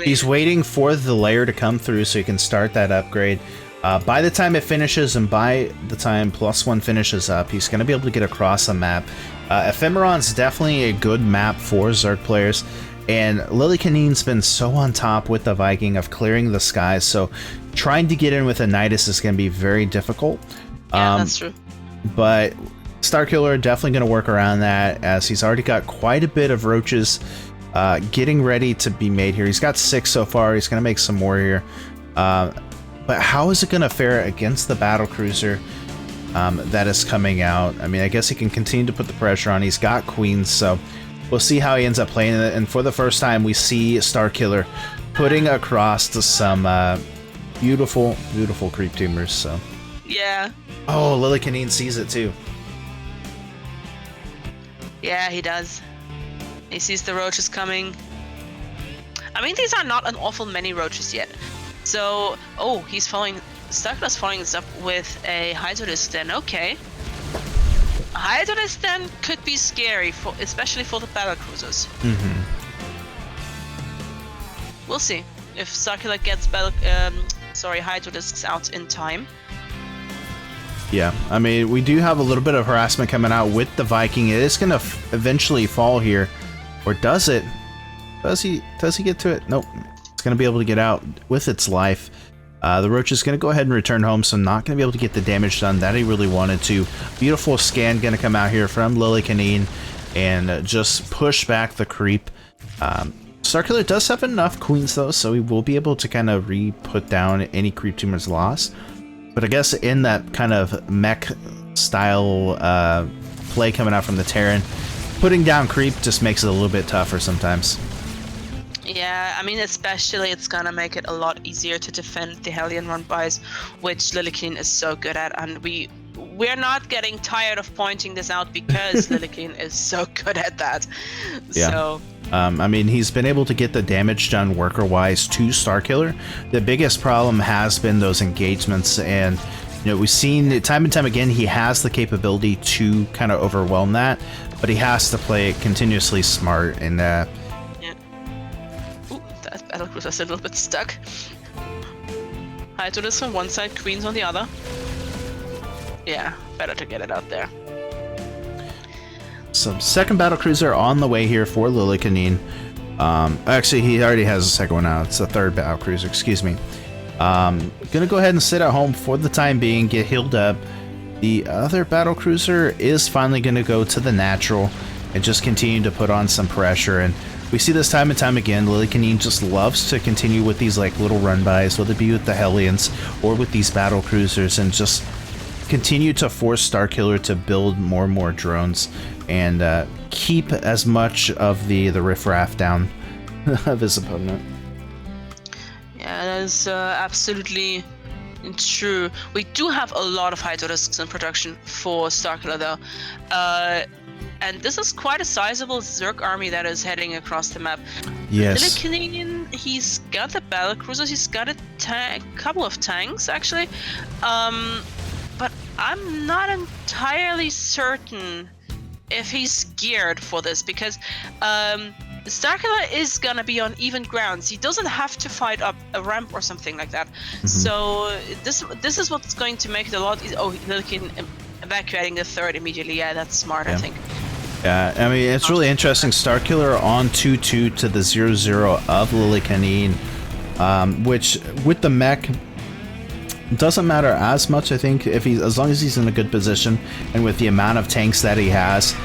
He's waiting for the layer to come through so he can start that upgrade. By the time it finishes, and by the time +1 finishes up, he's going to be able to get across the map. Ephemeron's definitely a good map for Zerg players, and Lillekanin's been so on top with the Viking of clearing the skies, so trying to get in with a Nidus is going to be very difficult. Yeah, that's true. But Starkiller definitely going to work around that, as he's already got quite a bit of roaches getting ready to be made here. He's got 6 so far. He's going to make some more here. But how is it going to fare against the battlecruiser that is coming out? I mean, I guess he can continue to put the pressure on. He's got queens, so we'll see how he ends up playing it. And for the first time, we see Starkiller putting across to some beautiful, beautiful creep tumors. So Yeah. oh, Lillekanin sees it too. Yeah, he does. He sees the roaches coming. I mean, these are not an awful many roaches yet. So, oh, he's following. Starkiller's following this up with a Hydrodisc. Okay. A Hydrodisc could be scary, especially for the battlecruisers. We'll see if Starkiller gets Hydrodiscs out in time. Yeah, I mean, we do have a little bit of harassment coming out with the Viking. It is going to eventually fall here. Or does it? Does he get to it? Nope. It's going to be able to get out with its life. The Roach is going to go ahead and return home, so not going to be able to get the damage done that he really wanted to. Beautiful scan going to come out here from Lillekanin and just push back the creep. Starkiller does have enough queens, though, so he will be able to kind of re-put down any creep tumors lost. But I guess in that kind of mech style play coming out from the Terran, putting down creep just makes it a little bit tougher sometimes. Yeah, I mean, especially it's gonna make it a lot easier to defend the Hellion run-bys, which Lillekanin is so good at, and we're not getting tired of pointing this out because Lillekanin is so good at that. Yeah. So I mean, he's been able to get the damage done worker-wise to Starkiller. The biggest problem has been those engagements, and we've seen time and time again he has the capability to kind of overwhelm that, but he has to play it continuously smart. And yeah. Ooh, that battlecruiser's a little bit stuck. Hydrodisc on one side, queens on the other. Yeah, better to get it out there. So second battlecruiser on the way here for Lillekanin. Actually, he already has a second one out. It's the third battlecruiser, excuse me. Gonna go ahead and sit at home for the time being, get healed up. The other battlecruiser is finally gonna go to the natural and just continue to put on some pressure. And we see this time and time again, Lillekanin just loves to continue with these like little run-bys, whether it be with the Hellions or with these battlecruisers, and just continue to force Starkiller to build more and more drones and keep as much of the riffraff down of his opponent. Yeah, that is absolutely true. We do have a lot of Hydrodiscs in production for Starkiller, though. And this is quite a sizable Zerg army that is heading across the map. Yes. Lillekanin, he's got the battlecruisers, he's got a couple of tanks, actually. But I'm not entirely certain if he's geared for this, because Starkiller is gonna be on even grounds. He doesn't have to fight up a ramp or something like that. So this is what's going to make it a lot easier. Oh, Lillekanin evacuating the third immediately. Yeah, that's smart, I think. Yeah, I mean, it's really interesting. Starkiller on 2-2 to the 0-0 of Lillekanin, which with the mech doesn't matter as much, I think, if he's, as long as he's in a good position, and with the amount of tanks that he has.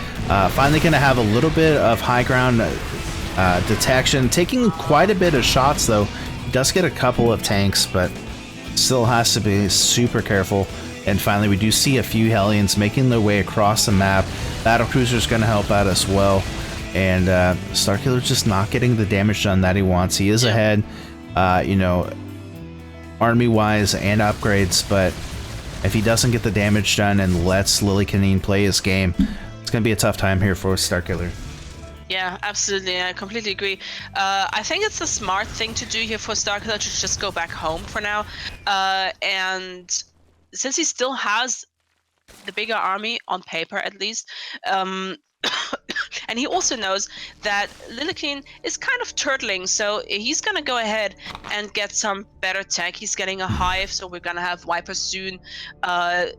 Finally going to have a little bit of high ground detection, taking quite a bit of shots, though. He does get a couple of tanks, but still has to be super careful. And finally, we do see a few Hellions making their way across the map. Battlecruiser's going to help out as well. And Starkiller's just not getting the damage done that he wants. He is ahead, army-wise and upgrades, but if he doesn't get the damage done and lets Lillekanin play his game, it's going to be a tough time here for Starkiller. Yeah, absolutely. I completely agree. I think it's a smart thing to do here for Starkiller to just go back home for now. And since he still has the bigger army, on paper at least, and he also knows that Lillekanin is kind of turtling, so he's gonna go ahead and get some better tech. He's getting a hive, so we're gonna have Viper soon.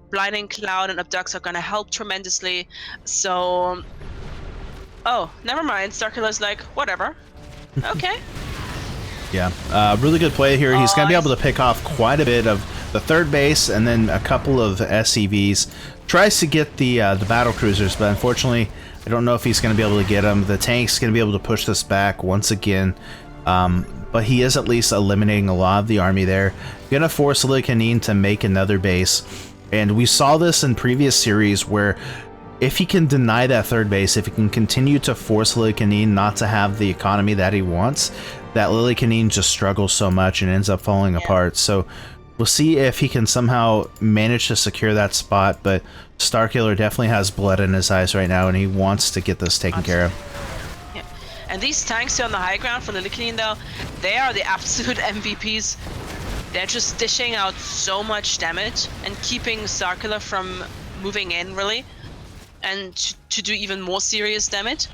Blinding Cloud and Abducts are gonna help tremendously. So, oh, never mind. Starkiller's like, whatever. Okay. Yeah, really good play here. He's going to be able to pick off quite a bit of the third base and then a couple of SCVs. Tries to get the battle cruisers, but unfortunately, I don't know if he's going to be able to get them. The tank's going to be able to push this back once again, but he is at least eliminating a lot of the army there. Going to force Lillekanin to make another base, and we saw this in previous series where if he can deny that third base, if he can continue to force Lillekanin not to have the economy that he wants, that Lillekanin just struggles so much and ends up falling apart. So we'll see if he can somehow manage to secure that spot, but Starkiller definitely has blood in his eyes right now, and he wants to get this taken care of. Yeah. And these tanks here on the high ground for Lillekanin, though, they are the absolute MVPs. They're just dishing out so much damage and keeping Starkiller from moving in, really, and to do even more serious damage.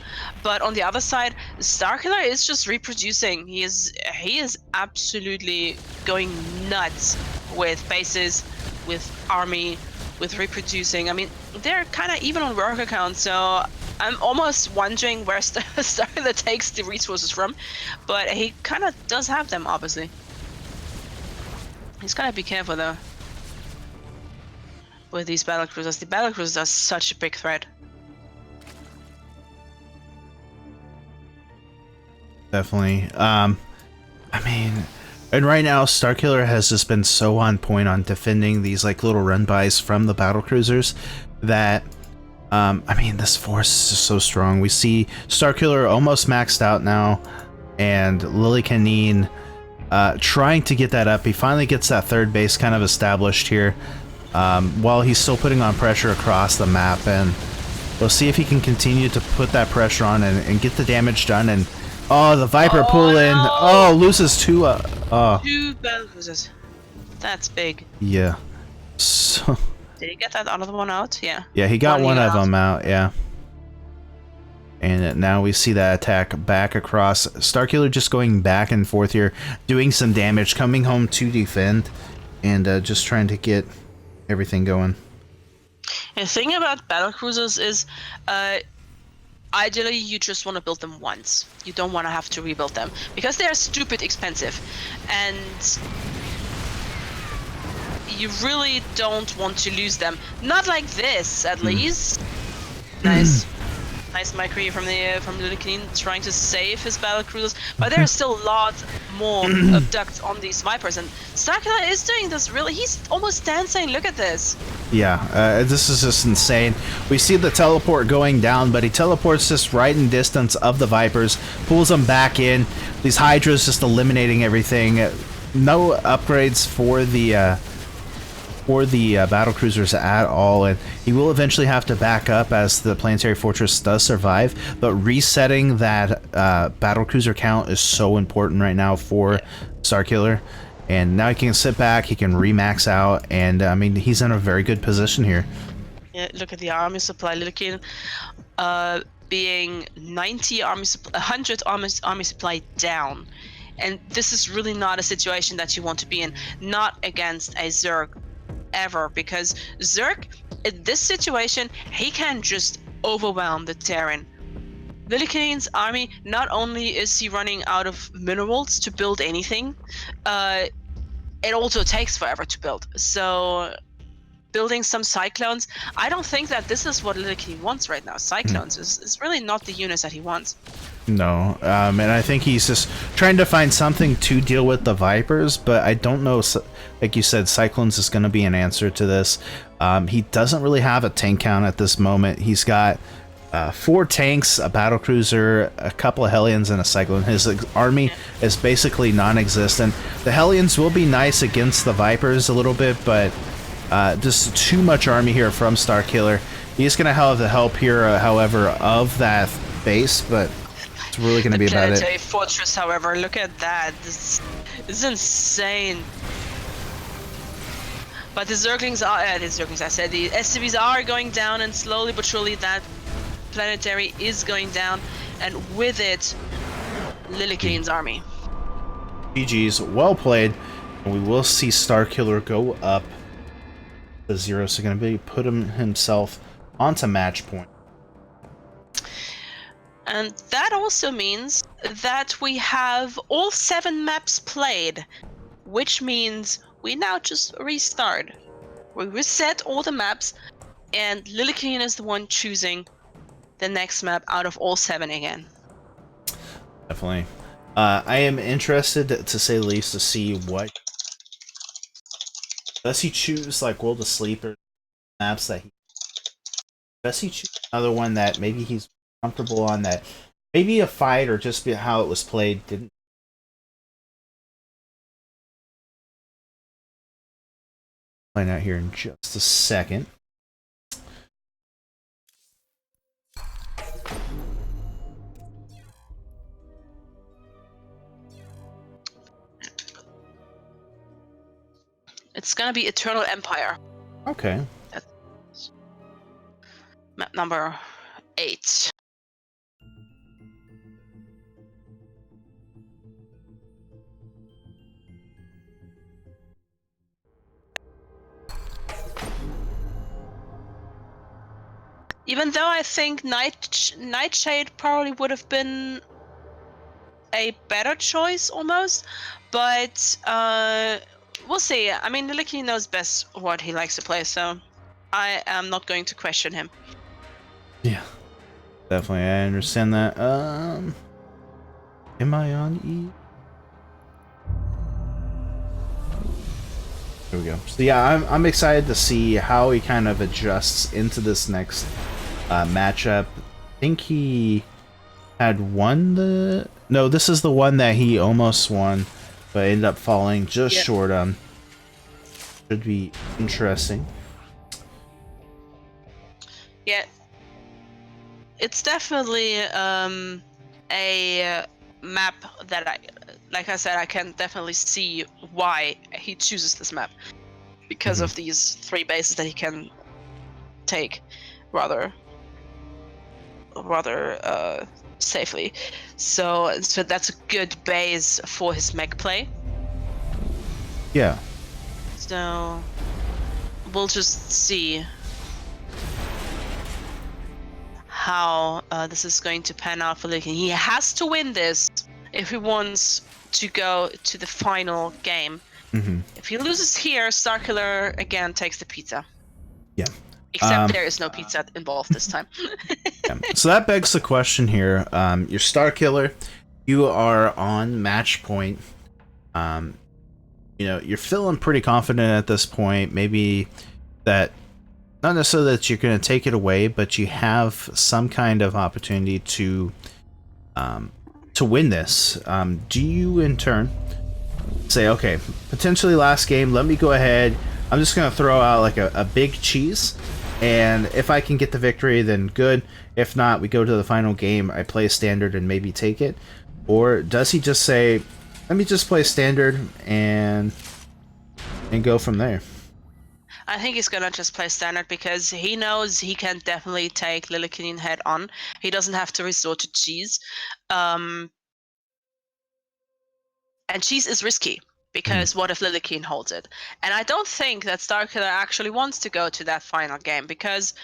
But on the other side, Starkiller is just reproducing. He is absolutely going nuts with bases, with army, with reproducing. I mean, they're kind of even on worker count, so I'm almost wondering where Starkiller takes the resources from, but he kind of does have them, obviously. He's gotta be careful though with these battle cruisers. The battle cruisers are such a big threat. Definitely. I mean, and right now Starkiller has just been so on point on defending these like little run-bys from the battle cruisers that I mean, this force is just so strong. We see Starkiller almost maxed out now, and Lillekanin trying to get that up. He finally gets that third base kind of established here, while he's still putting on pressure across the map, and we'll see if he can continue to put that pressure on and get the damage done. And oh, the Viper pull in. No. Oh, loses two. Two battle cruisers. That's big. Yeah. So. Did he get that other one out? Yeah. Yeah, he got one of them out. Yeah. And now we see that attack back across. Starkiller just going back and forth here, doing some damage, coming home to defend, and just trying to get everything going. The thing about battle cruisers is, ideally you just want to build them once. You don't want to have to rebuild them because they're stupid expensive, and you really don't want to lose them. Not like this, at least. Nice. Nice micro from Lillekanin trying to save his battle cruisers, but there are still a lot more ducts on these Vipers, and Starkiller is doing this really. He's almost dancing. Look at this. Yeah, this is just insane. We see the teleport going down, but he teleports just right in distance of the Vipers, pulls them back in. These Hydras just eliminating everything. No upgrades for the battle cruisers at all, and he will eventually have to back up as the planetary fortress does survive, but resetting that battle cruiser count is so important right now for Starkiller, and now he can sit back, he can remax out, and I mean, he's in a very good position here. Yeah, look at the army supply. Lillekanin being 100 army supply down, and this is really not a situation that you want to be in, not against a Zerg ever, because Zerg in this situation, he can just overwhelm the Terran. Lillekanin's army, not only is he running out of minerals to build anything, it also takes forever to build. So building some Cyclones, I don't think that this is what Lillekanin wants right now. Cyclones is really not the units that he wants. No, and I think he's just trying to find something to deal with the Vipers, but I don't know, like you said, Cyclones is going to be an answer to this. He doesn't really have a tank count at this moment. He's got 4 tanks, a battlecruiser, a couple of Hellions, and a Cyclone. His army is basically non-existent. The Hellions will be nice against the Vipers a little bit, but just too much army here from Starkiller. He's going to have the help here, however, of that base, but it's really going to be about it. Planetary fortress, however, look at that. This is insane. But the Zerglings are, I said, the SCVs are going down, and slowly but surely that planetary is going down, and with it, Lillekanin's army. GG's, well played. And we will see Starkiller go up to 0, so going to be put himself onto match point. And that also means that we have all 7 maps played, which means we now just restart. We reset all the maps, and Lillekanin is the one choosing the next map out of all 7 again. Definitely. I am interested, to say the least, to see what... Does he choose, like, World of Sleep or maps that he... Does he choose another one that maybe he's comfortable on, that maybe a fight or just how it was played didn't... Find out here in just a second. It's gonna be Eternal Empire. Okay. That's map number 8. Even though I think Nightshade probably would have been a better choice almost, but we'll see. I mean, Lillekanin knows best what he likes to play, so I am not going to question him. Yeah. Definitely, I understand that. Am I on E? There we go. So yeah, I'm excited to see how he kind of adjusts into this next matchup. I think he had won the... No, this is the one that he almost won, but ended up falling just short on. Should be interesting. Yeah. It's definitely a map that like I said, I can definitely see why he chooses this map. Because of these 3 bases that he can take rather safely. So that's a good base for his mech play. Yeah. So we'll just see how this is going to pan out for Lillekanin. He has to win this if he wants to go to the final game. If he loses here, Starkiller again takes the pizza. Yeah. Except there is no pizza involved this time. Yeah. So that begs the question here. You're Starkiller. You are on match point. You know, you're feeling pretty confident at this point. Maybe that, not necessarily that you're going to take it away, but you have some kind of opportunity to win this. Do you in turn say, okay, potentially last game, let me go ahead, I'm just going to throw out like a big cheese, and if I can get the victory, then good. If not, we go to the final game, I play standard and maybe take it? Or does he just say, let me just play standard and go from there? I think he's gonna just play standard because he knows he can definitely take Lillekanin head on. He doesn't have to resort to cheese. And cheese is risky because what if Lillekanin holds it? And I don't think that Starkiller actually wants to go to that final game because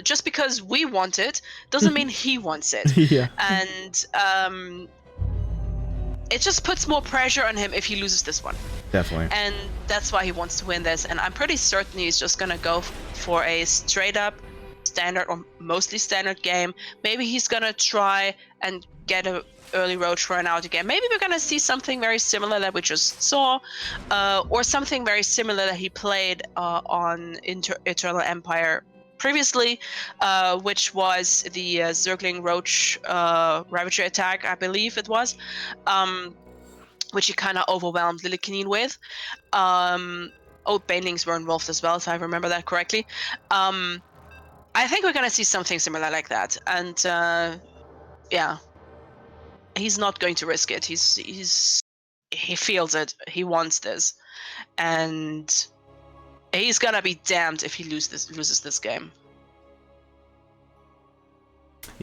just because we want it doesn't mean he wants it. Yeah. And it just puts more pressure on him if he loses this one. Definitely. And that's why he wants to win this. And I'm pretty certain he's just going to go for a straight up standard or mostly standard game. Maybe he's going to try and get an early roach run out again. Maybe we're going to see something very similar that we just saw, or something very similar that he played on Eternal Empire previously, which was the Zergling Roach Ravager attack, I believe it was, which he kind of overwhelmed Lillekanin with. Banelings were involved as well, if I remember that correctly. I think we're going to see something similar like that. And yeah, he's not going to risk it. He feels it. He wants this. And he's gonna be damned if he loses this game.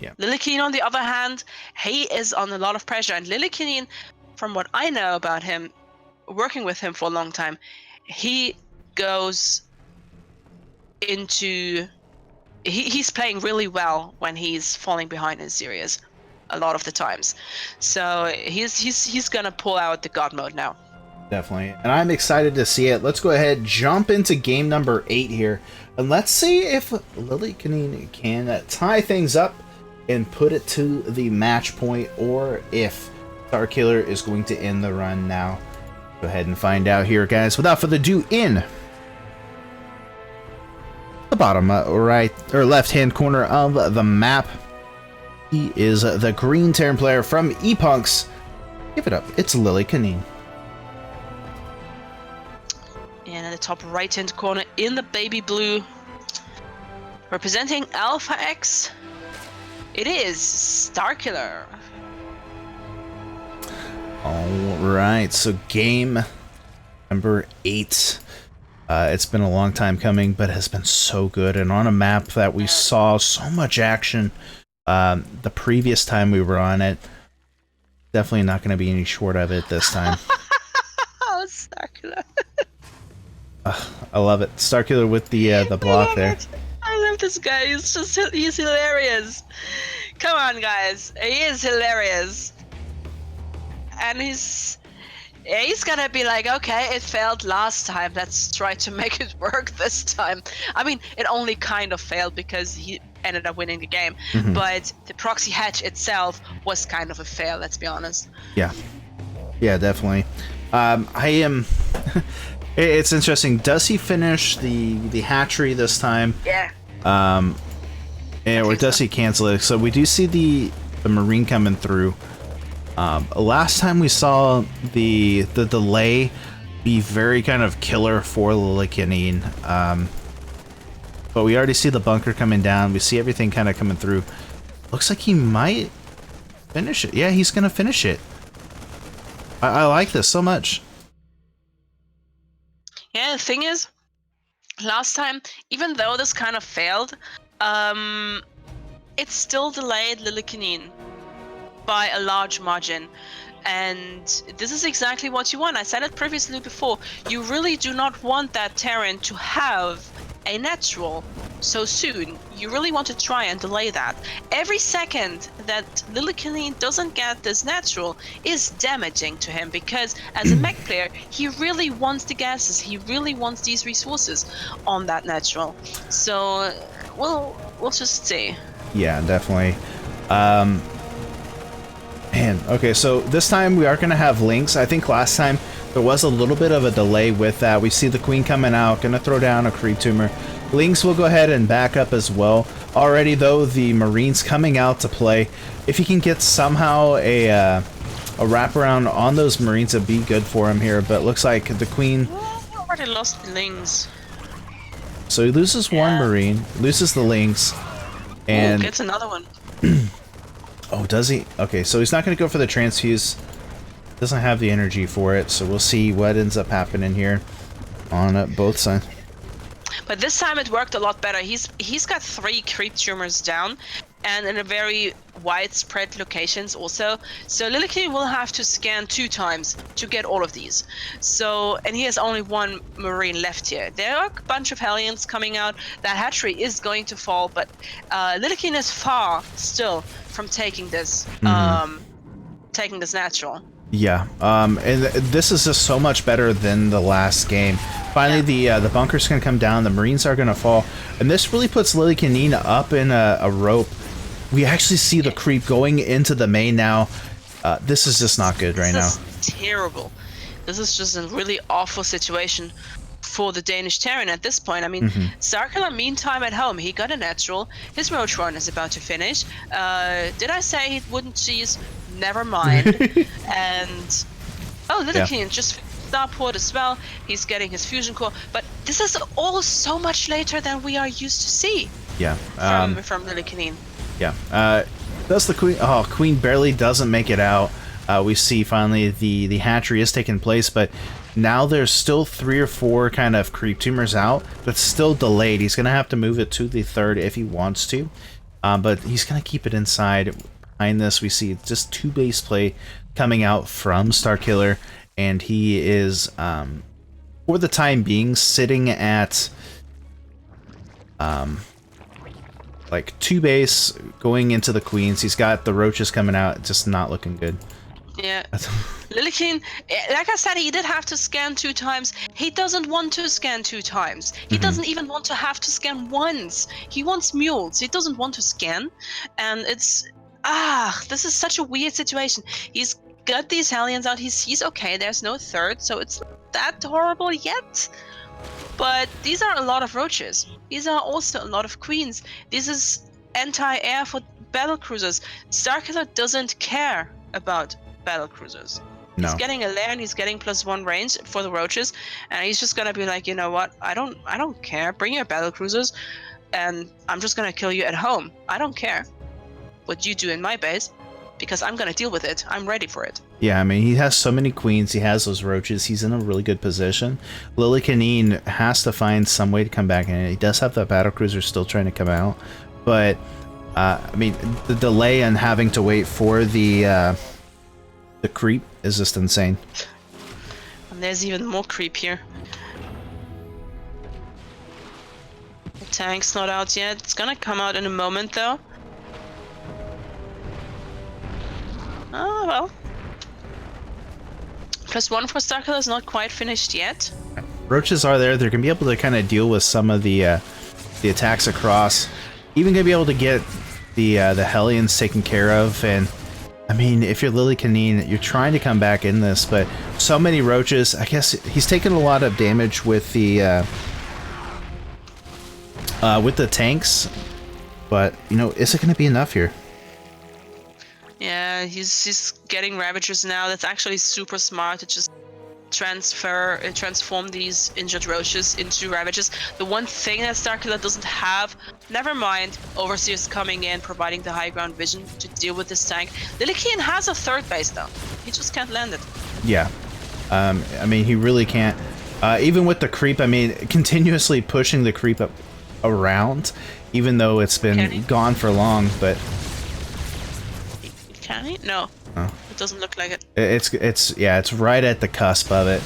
Yeah. Lillekanin, on the other hand, he is on a lot of pressure. And Lillekanin, from what I know about him, working with him for a long time, he goes into... He's playing really well when he's falling behind in series, a lot of the times. So he's gonna pull out the God mode now. Definitely. And I'm excited to see it. Let's go ahead, jump into game number 8 here. And let's see if Lillekanin can tie things up and put it to the match point, or if Starkiller is going to end the run now. Go ahead and find out here, guys. Without further ado, in the bottom right or left-hand corner of the map, he is the green Terran player from ePunks. Give it up. It's Lillekanin. And in the top right-hand corner, in the baby blue, representing Alpha X, it is Starkiller. Alright, so game number 8. It's been a long time coming, but has been so good. And on a map that we saw so much action the previous time we were on it. Definitely not going to be any short of it this time. Oh, Starkiller. I love it. Starkiller with the block there. I love this guy. He's hilarious. Come on, guys. He is hilarious. And he's gonna be like, okay, it failed last time. Let's try to make it work this time. I mean, it only kind of failed because he ended up winning the game. But the proxy hatch itself was kind of a fail, let's be honest. Yeah. Yeah, definitely. I am... It's interesting. Does he finish the hatchery this time? Yeah. Or does he cancel it? So we do see the Marine coming through. Last time we saw the delay be very kind of killer for Lillekanin. But we already see the bunker coming down. We see everything kind of coming through. Looks like he might finish it. Yeah, he's gonna finish it. I like this so much. Yeah, the thing is, last time, even though this kind of failed, it still delayed Lillekanin by a large margin. And this is exactly what you want. I said it previously before. You really do not want that Terran to have a natural so soon. You really want to try and delay that. Every second that Lillekanin doesn't get this natural is damaging to him, because as a mech player, he really wants the gases. He really wants these resources on that natural. So, we'll just see. Yeah, definitely. Man, okay, so this time we are going to have links. I think last time there was a little bit of a delay with that. We see the queen coming out, going to throw down a creep tumor. Links will go ahead and back up as well. Already, though, the Marines coming out to play. If he can get somehow a wraparound on those Marines, it'd be good for him here. But looks like the queen... He already lost the Lings. So he loses one Marine, loses the Lynx, and... gets another one. Oh, does he? Okay, so he's not going to go for the transfuse. Doesn't have the energy for it, so we'll see what ends up happening here on both sides. But this time it worked a lot better. He's got 3 creep tumors down, and in a very widespread locations also. So Lillekanin will have to scan 2 times to get all of these. So, and he has only 1 Marine left here. There are a bunch of Hellions coming out. That hatchery is going to fall, but Lillekanin is far still from taking this natural. Yeah, and this is just so much better than the last game. Finally, the bunker's gonna come down, the Marines are gonna fall, and this really puts Lillekanin up in a rope. We actually see the creep going into the main now. This is just not good right now. This is terrible. This is just a really awful situation for the Danish Terran at this point. I mean, Starkiller, meantime, at home, he got a natural. His roach run is about to finish. Did I say he wouldn't cheese? Never mind. And Lillekanin just starport as well. He's getting his fusion core, but this is all so much later than we are used to see. Yeah. From Lillekanin. Yeah. Does the queen? Oh, queen barely doesn't make it out. We see finally the hatchery is taking place, but now there's still 3 or 4 kind of creep tumors out, but still delayed. He's gonna have to move it to the 3rd if he wants to, but he's gonna keep it inside. Behind this, we see just 2 base play coming out from Starkiller, and he is, for the time being, sitting at like 2 base going into the queens. He's got the roaches coming out, just not looking good. Yeah. Lillekanin, like I said, he did have to scan 2 times. He doesn't want to scan 2 times. He doesn't even want to have to scan once. He wants mules. He doesn't want to scan. And this is such a weird situation. He's got these Hellions out. He's okay. There's no third, so it's not that horrible yet. But these are a lot of roaches. These are also a lot of queens. This is anti-air for battlecruisers. Starkiller doesn't care about battlecruisers. No. He's getting a lair and he's getting +1 range for the roaches, and he's just gonna be like, you know what? I don't care. Bring your battlecruisers, and I'm just gonna kill you at home. I don't care what you do in my base, because I'm gonna deal with it. I'm ready for it. Yeah, I mean, he has so many queens, he has those roaches, he's in a really good position. Lillekanin has to find some way to come back in. He does have that battlecruiser still trying to come out, but, I mean, the delay and having to wait for the creep is just insane. And there's even more creep here. The tank's not out yet. It's gonna come out in a moment, though. Oh, well. +1 for Starkiller is not quite finished yet. Roaches are there. They're going to be able to kind of deal with some of the attacks across. Even going to be able to get the Hellions taken care of. And, I mean, if you're Lillekanin, you're trying to come back in this, but so many roaches. I guess he's taken a lot of damage with the tanks. But, you know, is it going to be enough here? Yeah, he's getting Ravagers now. That's actually super smart to just transform these injured roaches into Ravagers. The one thing that Starkiller doesn't have, never mind, Overseer's coming in, providing the high ground vision to deal with this tank. Lillekanin has a third base though. He just can't land it. Yeah. I mean, he really can't. Even with the creep, I mean, continuously pushing the creep up around, even though it's been gone for long, but... Can he? No. Oh. It doesn't look like it. It's right at the cusp of it.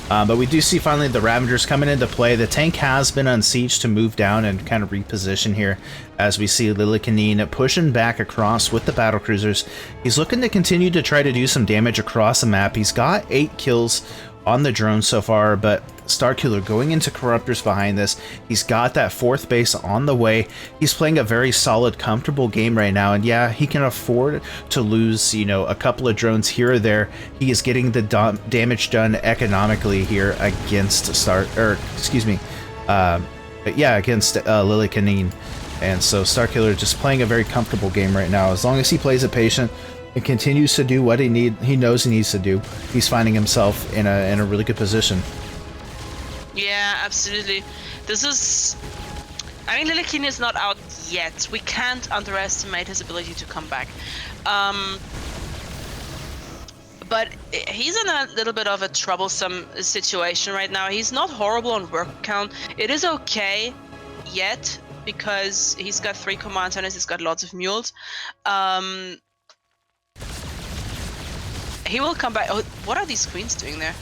But we do see finally the Ravagers coming into play. The tank has been unsieged to move down and kind of reposition here, as we see Lillekanin pushing back across with the battlecruisers. He's looking to continue to try to do some damage across the map. He's got 8 kills on the drone so far, but Starkiller going into Corruptors behind this. He's got that 4th base on the way. He's playing a very solid, comfortable game right now, and yeah, he can afford to lose, you know, a couple of drones here or there. He is getting the damage done economically here against against Lillekanin. And so Starkiller just playing a very comfortable game right now. As long as he plays it patient and continues to do what he knows he needs to do, he's finding himself in a really good position. Yeah, absolutely. This is... I mean, Lillekanin is not out yet. We can't underestimate his ability to come back. But he's in a little bit of a troublesome situation right now. He's not horrible on work count. It is okay yet, because he's got 3 command centers, he's got lots of mules. He will come back. Oh, what are these queens doing there?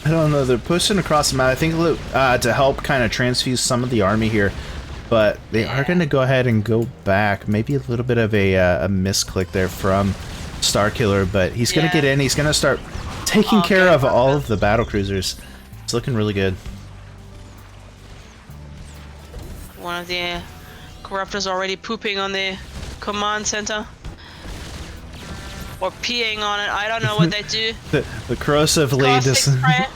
I don't know. They're pushing across the map, I think, to help kind of transfuse some of the army here. But they are going to go ahead and go back. Maybe a little bit of a misclick there from Starkiller, but he's going to get in. He's going to start taking care of all of the battlecruisers. It's looking really good. One of the Corruptors already pooping on the command center. Or peeing on it. I don't know what they do. the corrosively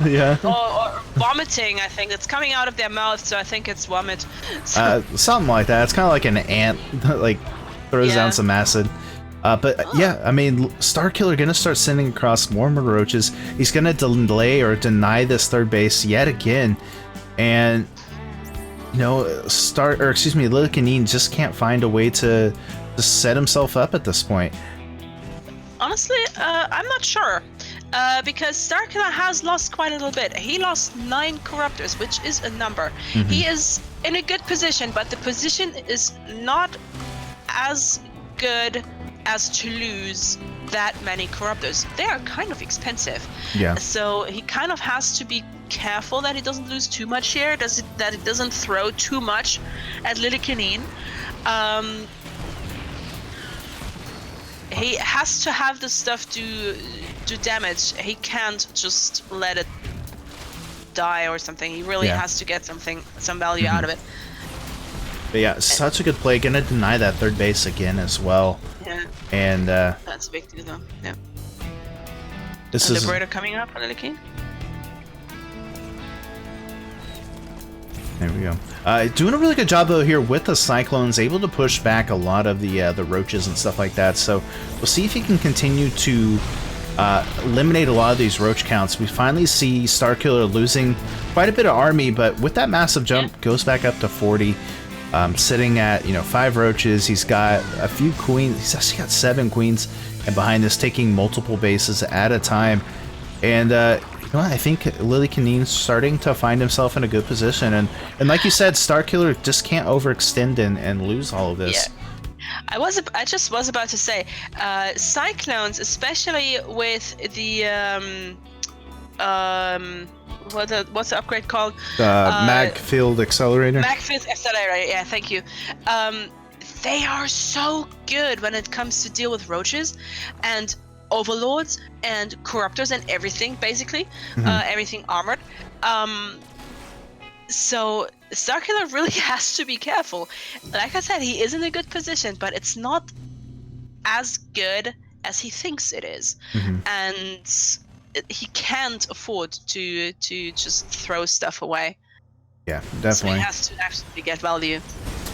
yeah. Or vomiting, I think. It's coming out of their mouth, so I think it's vomit. So, something like that. It's kind of like an ant that like throws down some acid. But yeah, I mean, Starkiller gonna start sending across more roaches. He's gonna delay or deny this 3rd base yet again, and you know, Lillekanin just can't find a way to set himself up at this point. Honestly, I'm not sure. Because Starkiller has lost quite a little bit. He lost 9 Corruptors, which is a number. He is in a good position, but the position is not as good as to lose that many Corruptors. They are kind of expensive. Yeah. So he kind of has to be careful that he doesn't lose too much here, that he doesn't throw too much at Lillekanin. He has to have the stuff to do damage. He can't just let it die or something. He really has to get some value out of it. But yeah, such a good play. Gonna deny that third base again as well. Yeah. And that's a big deal though. Yeah. This and is Liberator coming up on Lillekanin. There we go. Doing a really good job though here with the Cyclones, able to push back a lot of the roaches and stuff like that. So we'll see if he can continue to eliminate a lot of these roach counts. We finally see Starkiller losing quite a bit of army, but with that massive jump, goes back up to 40. Sitting at 5 roaches. He's got a few queens. He's actually got 7 queens, and behind this, taking multiple bases at a time. And I think Lillekanin's starting to find himself in a good position, and like you said, Starkiller just can't overextend and lose all of this. Yeah. I just was about to say, Cyclones, especially with the what's the upgrade called? Mag Field Accelerator. Mag Field Accelerator. Yeah, thank you. They are so good when it comes to deal with roaches and overlords and corruptors and everything, basically. Everything armored. So Starkiller really has to be careful. Like I said, he is in a good position, but it's not as good as he thinks it is. And he can't afford to just throw stuff away. Yeah, definitely. So he has to actually get value.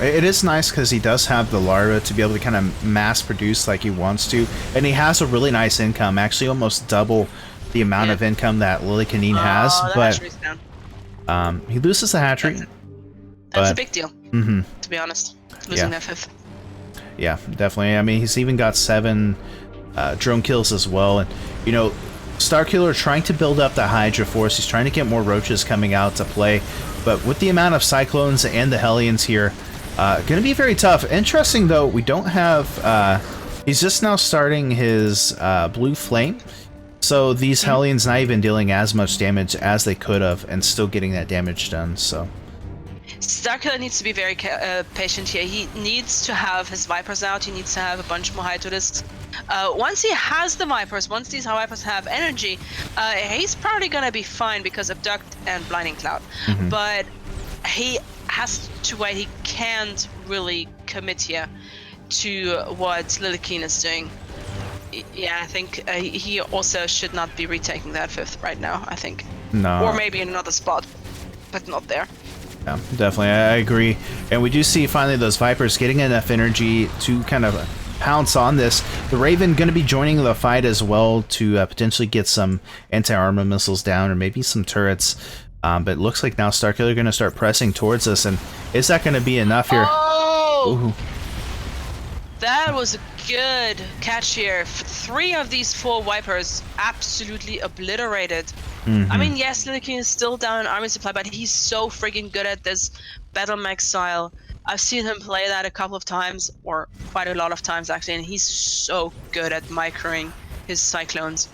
It is nice because he does have the larva to be able to kind of mass produce like he wants to, and he has a really nice income, actually almost double the amount of income that Lillekanin has. But he loses the hatchery. That's a big deal, to be honest. Losing that 5th. Yeah, definitely. I mean, he's even got 7 drone kills as well, and Starkiller trying to build up the Hydra force. He's trying to get more roaches coming out to play, but with the amount of Cyclones and the Hellions here, going to be very tough. Interesting though, we don't have. He's just now starting his blue flame, so these Hellions not even dealing as much damage as they could have, and still getting that damage done. So Starkiller needs to be very patient here. He needs to have his Vipers out. He needs to have a bunch more Hydrodiscs. Once he has the Vipers, once these Vipers have energy, he's probably gonna be fine because of Duct and Blinding Cloud. But he has to wait. He can't really commit here to what Lillekanin is doing. Yeah, I think he also should not be retaking that 5th right now, I think. No. Or maybe in another spot, but not there. Yeah, definitely. I agree. And we do see finally those Vipers getting enough energy to kind of pounce on this. The Raven going to be joining the fight as well to potentially get some anti-armor missiles down, or maybe some turrets. But it looks like now Starkiller going to start pressing towards us, and is that going to be enough here? Oh! Ooh. That was a good catch here. 3 of these 4 Vipers absolutely obliterated. I mean, yes, Lillekanin is still down in army supply, but he's so freaking good at this battle mech style. I've seen him play that a couple of times, or quite a lot of times actually, and he's so good at microing his Cyclones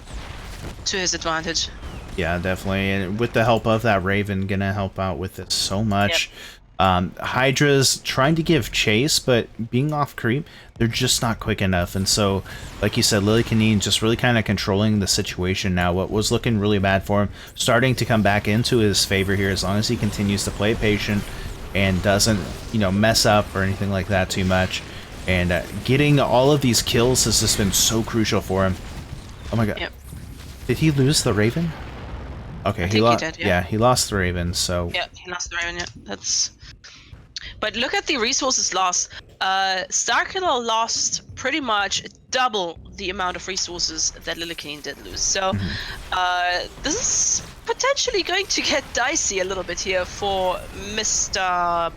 to his advantage. Yeah, definitely. And with the help of that Raven, gonna help out with it so much. Hydra's trying to give chase, but being off creep, they're just not quick enough. And so, like you said, Lillekanin just really kind of controlling the situation now. What was looking really bad for him, starting to come back into his favor here, as long as he continues to play patient and doesn't, mess up or anything like that too much. And getting all of these kills has just been so crucial for him. Oh my god. Yep. Did he lose the Raven? Okay, he lost. Yeah, he lost the Raven. So yeah, he lost the Raven. Yeah, that's. But look at the resources lost. Starkiller lost pretty much double the amount of resources that Lillekanin did lose. So this is potentially going to get dicey a little bit here for Mr.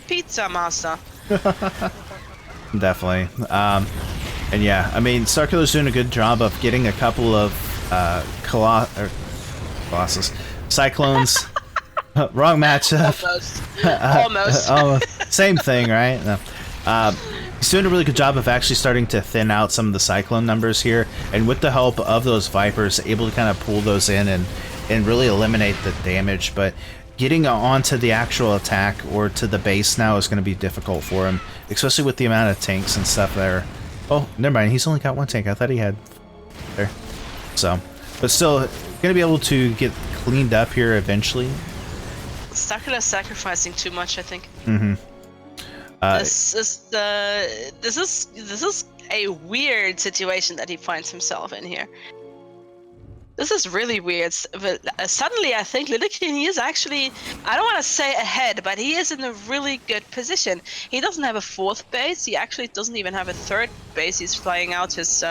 Pizza Master. Definitely. And yeah, I mean, Starkiller's doing a good job of getting a couple of Colossus Cyclones. Wrong matchup. Almost. Same thing, right? No. He's doing a really good job of actually starting to thin out some of the Cyclone numbers here, and with the help of those Vipers, able to kind of pull those in and really eliminate the damage. But getting onto the actual attack or to the base now is going to be difficult for him, especially with the amount of tanks and stuff there Oh, never mind. He's only got one tank. I thought he had there. So, but still, gonna be able to get cleaned up here eventually. Starkiller sacrificing too much, I think. Mm-hmm. This is a weird situation that he finds himself in here. This is really weird. But suddenly, I think Lillekanin is actually, I don't want to say ahead, but he is in a really good position. He doesn't have a 4th base. He actually doesn't even have a 3rd base. He's flying out his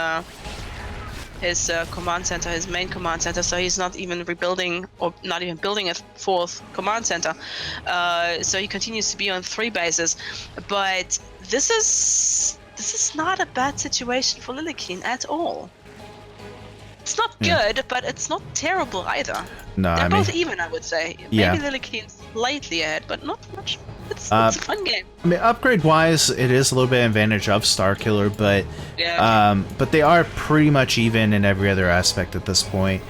command center, his main command center. So he's not even rebuilding or not even building a 4th command center. So he continues to be on 3 bases. But this is not a bad situation for Lillekanin at all. It's not good, but it's not terrible either. No, They're both even, I would say. Yeah. Maybe Lillekanin's slightly ahead, but not much. It's a fun game. I mean, upgrade-wise, it is a little bit advantage of Starkiller, but but they are pretty much even in every other aspect at this point.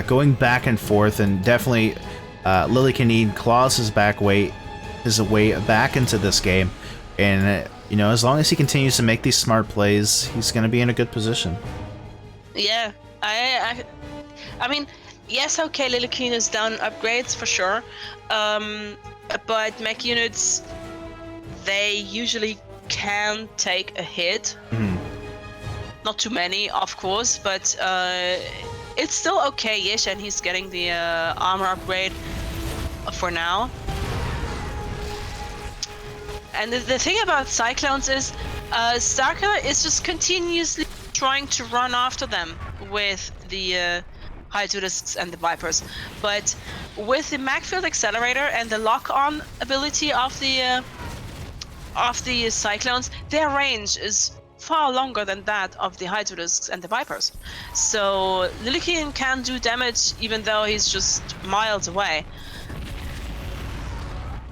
Going back and forth, and definitely Lillekanin claws his way back into this game, and you know, as long as he continues to make these smart plays, he's going to be in a good position. Yeah. I mean, yes, okay, Lillekanin has done upgrades for sure, but mech units, they usually can take a hit. Not too many, of course, but it's still okay-ish, and he's getting the armor upgrade for now. And the thing about Cyclones is, Starkiller is just continuously trying to run after them with the Hydralisks and the Vipers, but with the Magfield Accelerator and the lock-on ability of the Cyclones, their range is far longer than that of the Hydralisks and the Vipers. So Lillekanin can do damage even though he's just miles away.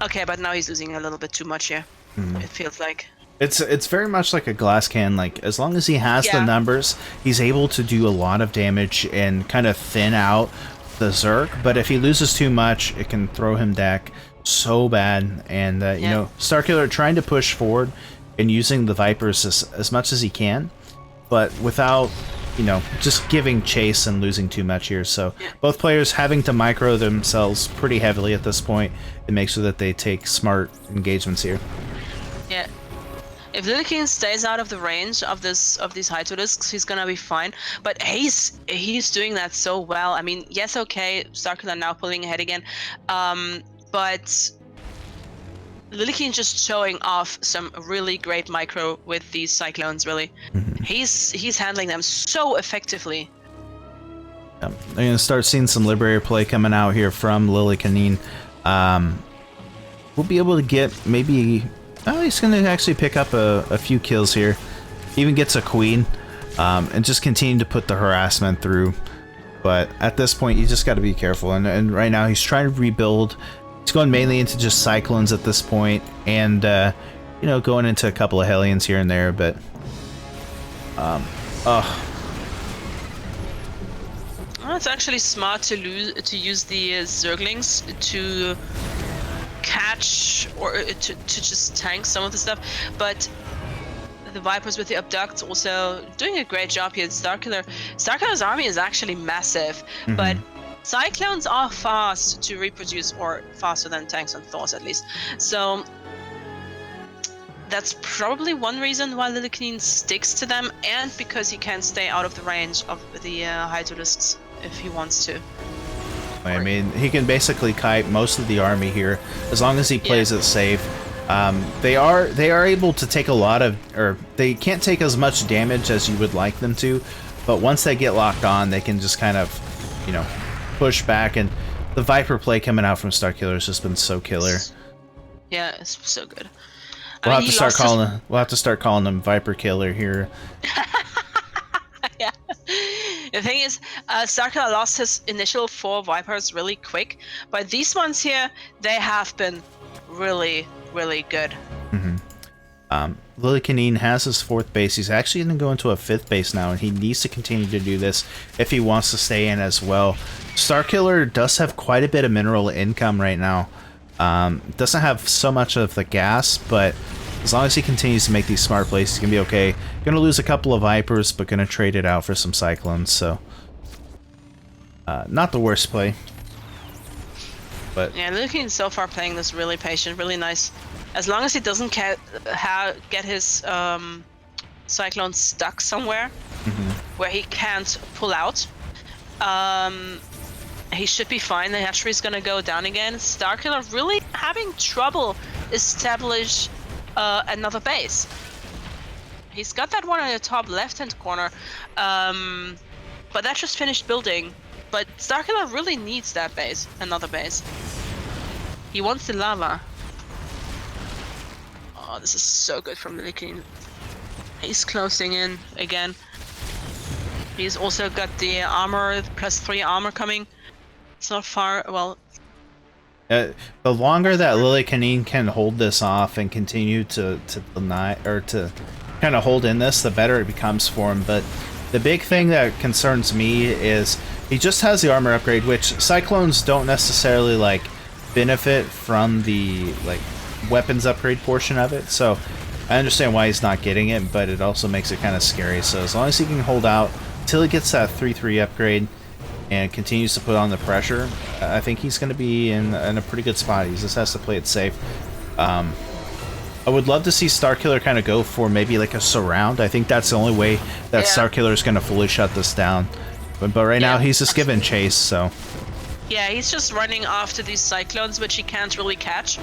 Okay, but now he's losing a little bit too much here. It feels like. It's very much like a glass can. Like, as long as he has the numbers, he's able to do a lot of damage and kind of thin out the Zerg. But if he loses too much, it can throw him back so bad. And you know, Starkiller trying to push forward and using the Vipers as much as he can, but without, you know, just giving chase and losing too much here. So both players having to micro themselves pretty heavily at this point and make sure that they take smart engagements here. Yeah. If Lillekanin stays out of the range of these Hydralisks, he's gonna be fine. But he's doing that so well. I mean, yes, okay, Starkiller now pulling ahead again, but Lillekanin just showing off some really great micro with these Cyclones. Really, he's handling them so effectively. I'm gonna start seeing some Liberator play coming out here from Lillekanin. We'll be able to get maybe. Oh, he's going to actually pick up a few kills here. Even gets a queen, and just continue to put the harassment through. But at this point, you just got to be careful. And right now, he's trying to rebuild. He's going mainly into just Cyclones at this point, and you know, going into a couple of Hellions here and there. But Well, it's actually smart to use the Zerglings to catch or to just tank some of the stuff, but the Vipers with the abducts also doing a great job here. Starkiller's army is actually massive, but Cyclones are fast to reproduce, or faster than tanks and Thors at least. So that's probably one reason why Lillekanin sticks to them, and because he can stay out of the range of the Hydralisks if he wants to. I mean, he can basically kite most of the army here as long as he plays it safe. They are able to take a lot of, or they can't take as much damage as you would like them to, but once they get locked on, they can just kind of, you know, push back. And the Viper play coming out from Starkiller has just been so killer. Yeah, it's so good. We'll have to start calling him Viper Killer here. Yeah. The thing is, Starkiller lost his initial 4 Vipers really quick, but these ones here, they have been really, really good. Lillekanin has his 4th base. He's actually going to go into a 5th base now, and he needs to continue to do this if he wants to stay in as well. Starkiller does have quite a bit of mineral income right now. Doesn't have so much of the gas, but as long as he continues to make these smart plays, he's going to be okay. Going to lose a couple of Vipers, but going to trade it out for some Cyclones, so... not the worst play. But yeah, Lillekanin so far playing this really patient, really nice. As long as he doesn't get his Cyclone stuck somewhere where he can't pull out, he should be fine. The hatchery's gonna go down again. Starkiller really having trouble establish another base. He's got that one in the top left-hand corner, but that just finished building. But Starkiller really needs that base, another base. He wants the lava. Oh, this is so good from Lillekanin. He's closing in again. He's also got the armor, +3 armor coming. It's not far, well... the longer that Lillekanin can hold this off and continue to deny, or to kind of hold in this, the better it becomes for him. But the big thing that concerns me is he just has the armor upgrade, which Cyclones don't necessarily, like, benefit from the, like, weapons upgrade portion of it. So I understand why he's not getting it, but it also makes it kind of scary. So as long as he can hold out until he gets that 3/3 upgrade and continues to put on the pressure, I think he's going to be in a pretty good spot. He just has to play it safe. I would love to see Starkiller kind of go for maybe like a surround. I think that's the only way that Starkiller is going to fully shut this down. But right now he's just giving chase, so... Yeah, he's just running after these Cyclones, which he can't really catch.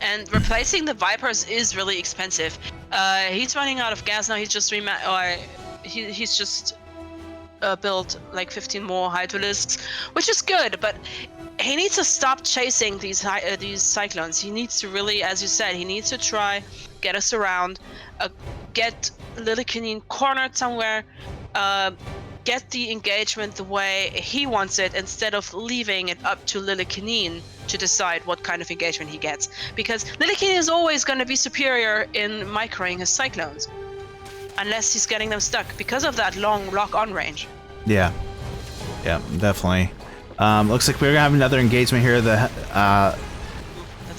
And replacing the Vipers is really expensive. He's running out of gas now. He's just he's just built like 15 more Hydralisks, which is good, but he needs to stop chasing these Cyclones. He needs to really, as you said, he needs to try get us around, get Lillekanin cornered somewhere, get the engagement the way he wants it, instead of leaving it up to Lillekanin to decide what kind of engagement he gets. Because Lillekanin is always going to be superior in microing his Cyclones, unless he's getting them stuck because of that long lock-on range. Yeah, definitely. Looks like we're gonna have another engagement here. That's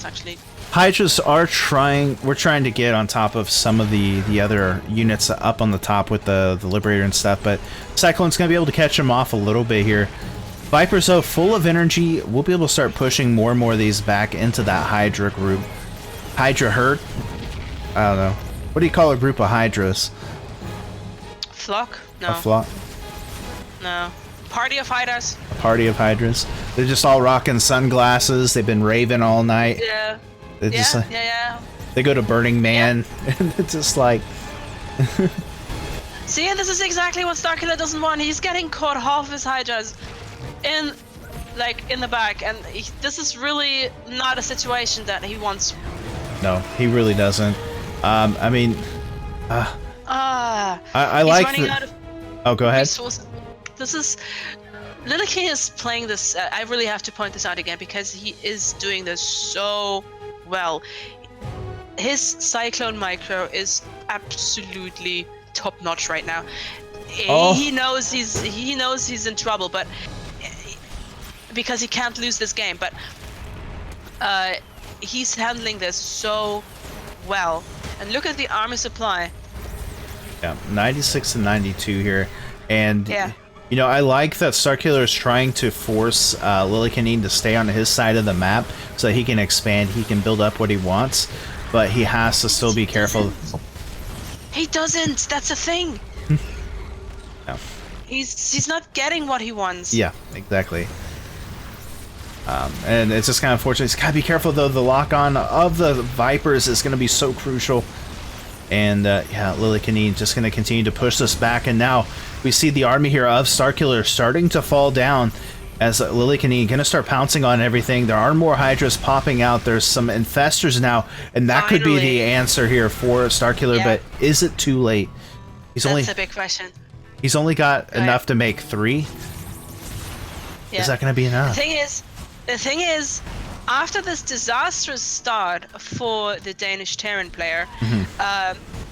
actually... Hydras are trying. We're trying to get on top of some of the other units up on the top with the Liberator and stuff, but Cyclone's gonna be able to catch them off a little bit here. Vipers, though, full of energy. We'll be able to start pushing more and more of these back into that Hydra group. Hydra herd? I don't know. What do you call a group of Hydras? Flock? No. A flock? No. Party of Hydras. A party of Hydras. They're just all rocking sunglasses. They've been raving all night. Yeah. They're just like, yeah. They go to Burning Man, and it's just like... See, and this is exactly what Starkiller doesn't want. He's getting caught half his Hydras in the back, and this is really not a situation that he wants. No, he really doesn't. I mean... I like the... Oh, go ahead. Resources. This is... Lillekanin is playing this... I really have to point this out again, because he is doing this so well. His Cyclone Micro is absolutely top-notch right now. Oh. He knows he's in trouble, but... because he can't lose this game, but... he's handling this so well. And look at the army supply. Yeah, 96 and 92 here. And, yeah. You know, I like that Starkiller is trying to force Lillekanin to stay on his side of the map so that he can expand, he can build up what he wants, but he has to still be careful. He doesn't! That's the thing! No. He's not getting what he wants. Yeah, exactly. And it's just kind of unfortunate. He's got to be careful, though. The lock-on of the Vipers is going to be so crucial. And, yeah, Lillekanin just going to continue to push this back. And now we see the army here of Starkiller starting to fall down as Lillekanin going to start pouncing on everything. There are more Hydras popping out. There's some Infestors now. And that could be the answer here for Starkiller. Yeah. But is it too late? That's a big question. He's only got enough to make 3. Yeah. Is that going to be enough? The thing is, after this disastrous start for the Danish Terran player,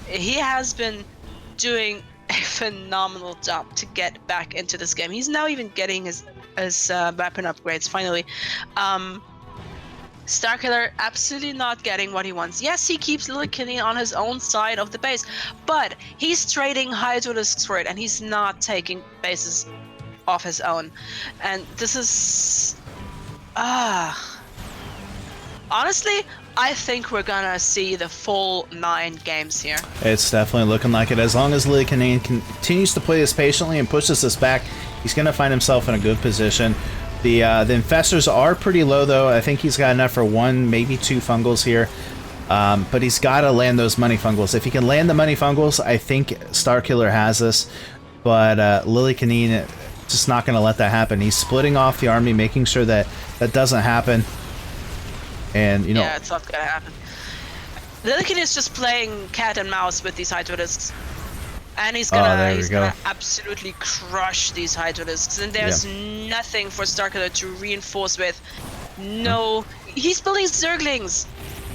he has been doing a phenomenal job to get back into this game. He's now even getting his weapon upgrades finally. Starkiller absolutely not getting what he wants. Yes, he keeps Lillekanin on his own side of the base, but he's trading Hydralisks for it, and he's not taking bases off his own. And this is... honestly, I think we're gonna see the full 9 games here. It's definitely looking like it. As long as Lillekanin continues to play this patiently and pushes this back, he's going to find himself in a good position. The infestors are pretty low, though. I think he's got enough for 1, maybe 2 fungals here. But he's got to land those money fungals. If he can land the money fungals, I think Starkiller has this. But Lillekanin just not going to let that happen. He's splitting off the army, making sure that that doesn't happen. And, you know... Yeah, it's not going to happen. Lillekanin is just playing cat and mouse with these Hydralisks. And he's gonna absolutely crush these Hydralisks, and there's nothing for Starkiller to reinforce with. No, he's building Zerglings.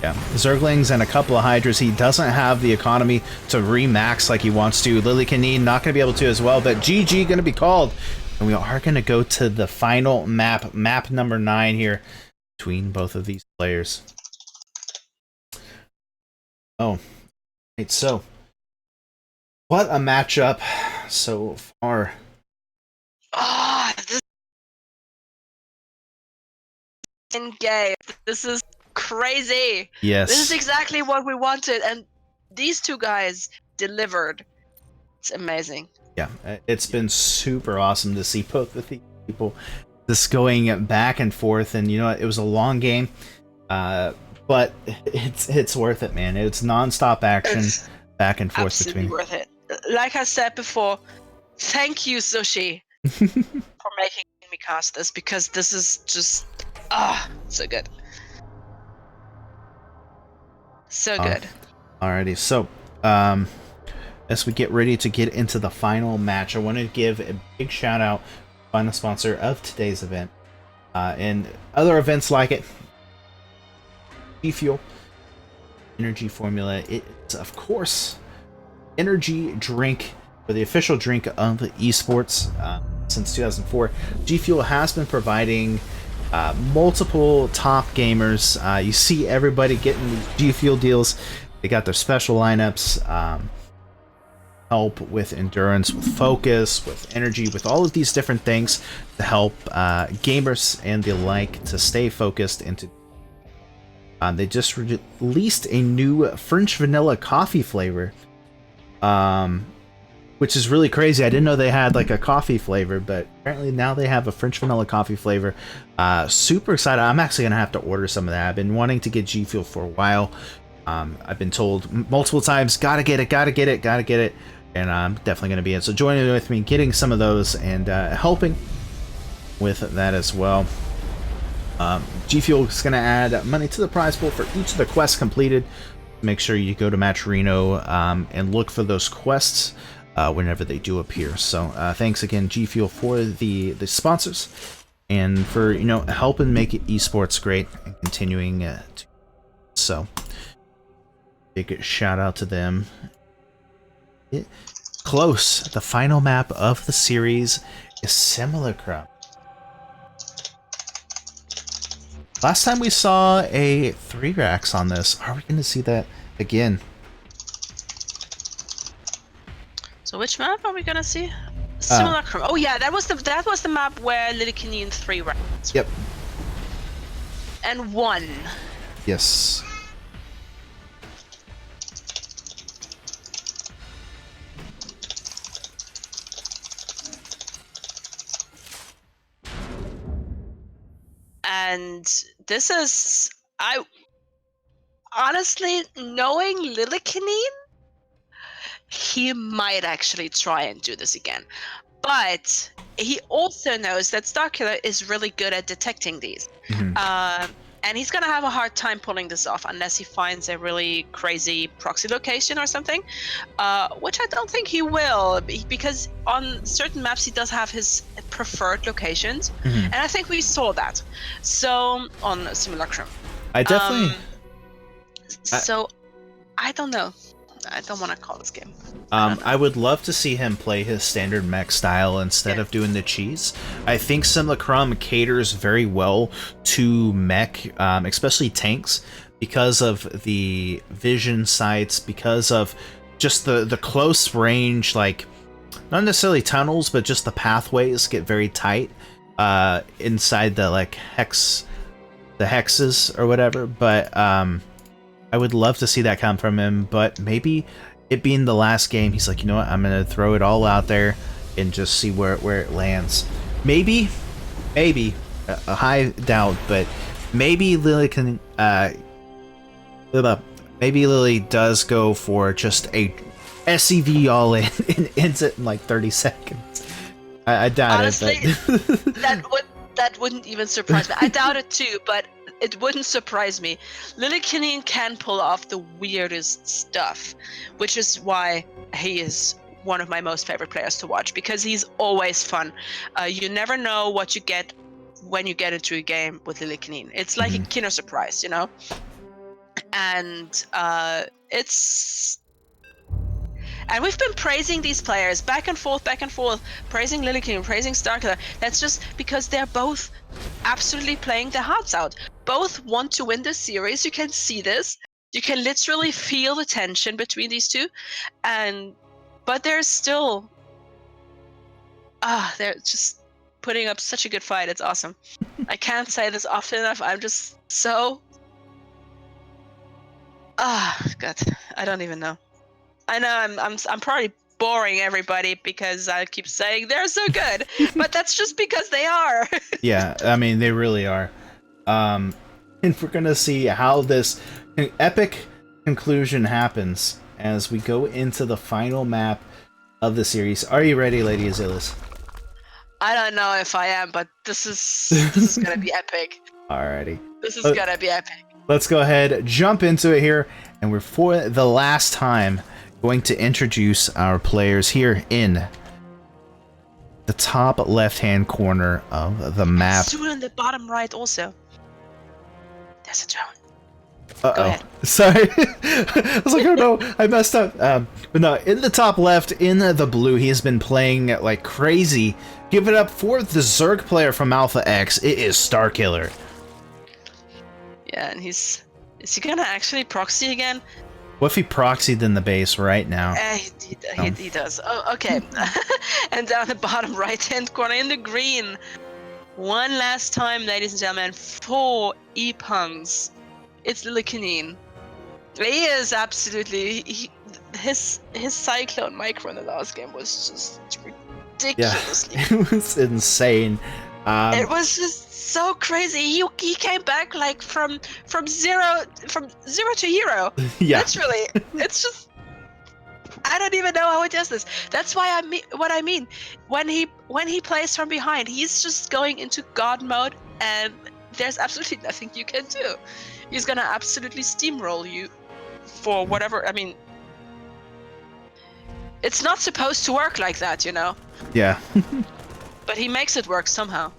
Yeah, Zerglings and a couple of Hydras. He doesn't have the economy to remax like he wants to. Lillekanin not gonna be able to as well, but GG gonna be called, and we are gonna go to the final map number 9 here between both of these players. Oh, right, so. What a matchup so far. This in game. This is crazy. Yes. This is exactly what we wanted, and these 2 guys delivered. It's amazing. Yeah, it's been super awesome to see both of these people just going back and forth, and you know, it was a long game, but it's worth it, man. It's non-stop action, back and forth absolutely between. Worth it. Like I said before, thank you, Sushi, for making me cast this, because this is just so good. So good. Alrighty, so as we get ready to get into the final match, I want to give a big shout out to the final sponsor of today's event and other events like it, G Fuel energy formula. It's of course energy drink, or the official drink of esports since 2004. G Fuel has been providing multiple top gamers. You see everybody getting these G Fuel deals. They got their special lineups, help with endurance, with focus, with energy, with all of these different things to help gamers and the like to stay focused and to they just released a new French vanilla coffee flavor, which is really crazy. I didn't know they had like a coffee flavor, but apparently now they have a French vanilla coffee flavor. Super excited. I'm actually gonna have to order some of that. I've been wanting to get G Fuel for a while. I've been told multiple times, gotta get it, and I'm definitely gonna be in. So joining with me, getting some of those and helping with that as well. G Fuel is going to add money to the prize pool for each of the quests completed. Make sure you go to Match Reno and look for those quests whenever they do appear. So thanks again, G Fuel, for the sponsors and for, you know, helping make esports great and continuing to. So big shout out to them. Close. The final map of the series is Simulacrum. Last time we saw a 3-Rax on this. Are we going to see that again? So which map are we going to see? Simulacrum. Oh yeah, that was the map where Lillekanin 3-Rax. Yep. And won. Yes. And this is, honestly, knowing Lillekanin, he might actually try and do this again. But he also knows that Starkiller is really good at detecting these. Mm-hmm. And he's gonna have a hard time pulling this off unless he finds a really crazy proxy location or something, which I don't think he will, because on certain maps he does have his preferred locations, mm-hmm. and I think we saw that. So on Simulacrum, I definitely. So I don't know. I don't want to call this game. I would love to see him play his standard mech style instead of doing the cheese. I think Simulacrum caters very well to mech, especially tanks, because of the vision sights, because of just the close range, like, not necessarily tunnels, but just the pathways get very tight inside the, like, hexes or whatever. But I would love to see that come from him, but maybe it being the last game, he's like, you know what, I'm gonna throw it all out there and just see where it lands. Maybe a high doubt, but maybe Lily can maybe Lily does go for just a SCV all in and ends it in like 30 seconds. I doubt Honestly, it. But that wouldn't even surprise me. I doubt it too, but it wouldn't surprise me. Lillekanin can pull off the weirdest stuff, which is why he is one of my most favorite players to watch, because he's always fun. You never know what you get when you get into a game with Lillekanin. It's like a Kinder surprise, you know? And and we've been praising these players back and forth, praising Lillekanin, praising starkiller. That's just because they're both absolutely playing their hearts out. Both want to win this series. You can see this. You can literally feel the tension between these two. But there's still... they're just putting up such a good fight. It's awesome. I can't say this often enough. I'm just so... God, I don't even know. I know I'm probably boring everybody because I keep saying they're so good, but that's just because they are. yeah, I mean, they really are. And we're gonna see how this epic conclusion happens as we go into the final map of the series. Are you ready, Lady Azilis? I don't know if I am, but this is gonna be epic. Alrighty. This is gonna be epic. Let's go ahead, jump into it here, and we're for the last time going to introduce our players here in the top left-hand corner of the map. Soon in the bottom right also. There's a drone. Uh-oh. Go ahead. Sorry. I was like, oh no, I messed up. But no, in the top left, in the blue, he has been playing like crazy. Give it up for the Zerg player from Alpha X. It is Starkiller. Yeah, and is he gonna actually proxy again? What if he proxied in the base right now? He does. Oh, okay. And down the bottom right-hand corner in the green. One last time, ladies and gentlemen, 4 E-pungs. It's Lillekanin. He is absolutely... His Cyclone micro in the last game was just ridiculously... Yeah, it was insane. It was just so crazy. He came back like from zero to hero. Yeah. Literally. It's just... I don't even know how he does this. That's why what I mean. When he plays from behind, he's just going into God mode, and there's absolutely nothing you can do. He's gonna absolutely steamroll you for whatever. I mean, it's not supposed to work like that, you know. Yeah. But he makes it work somehow.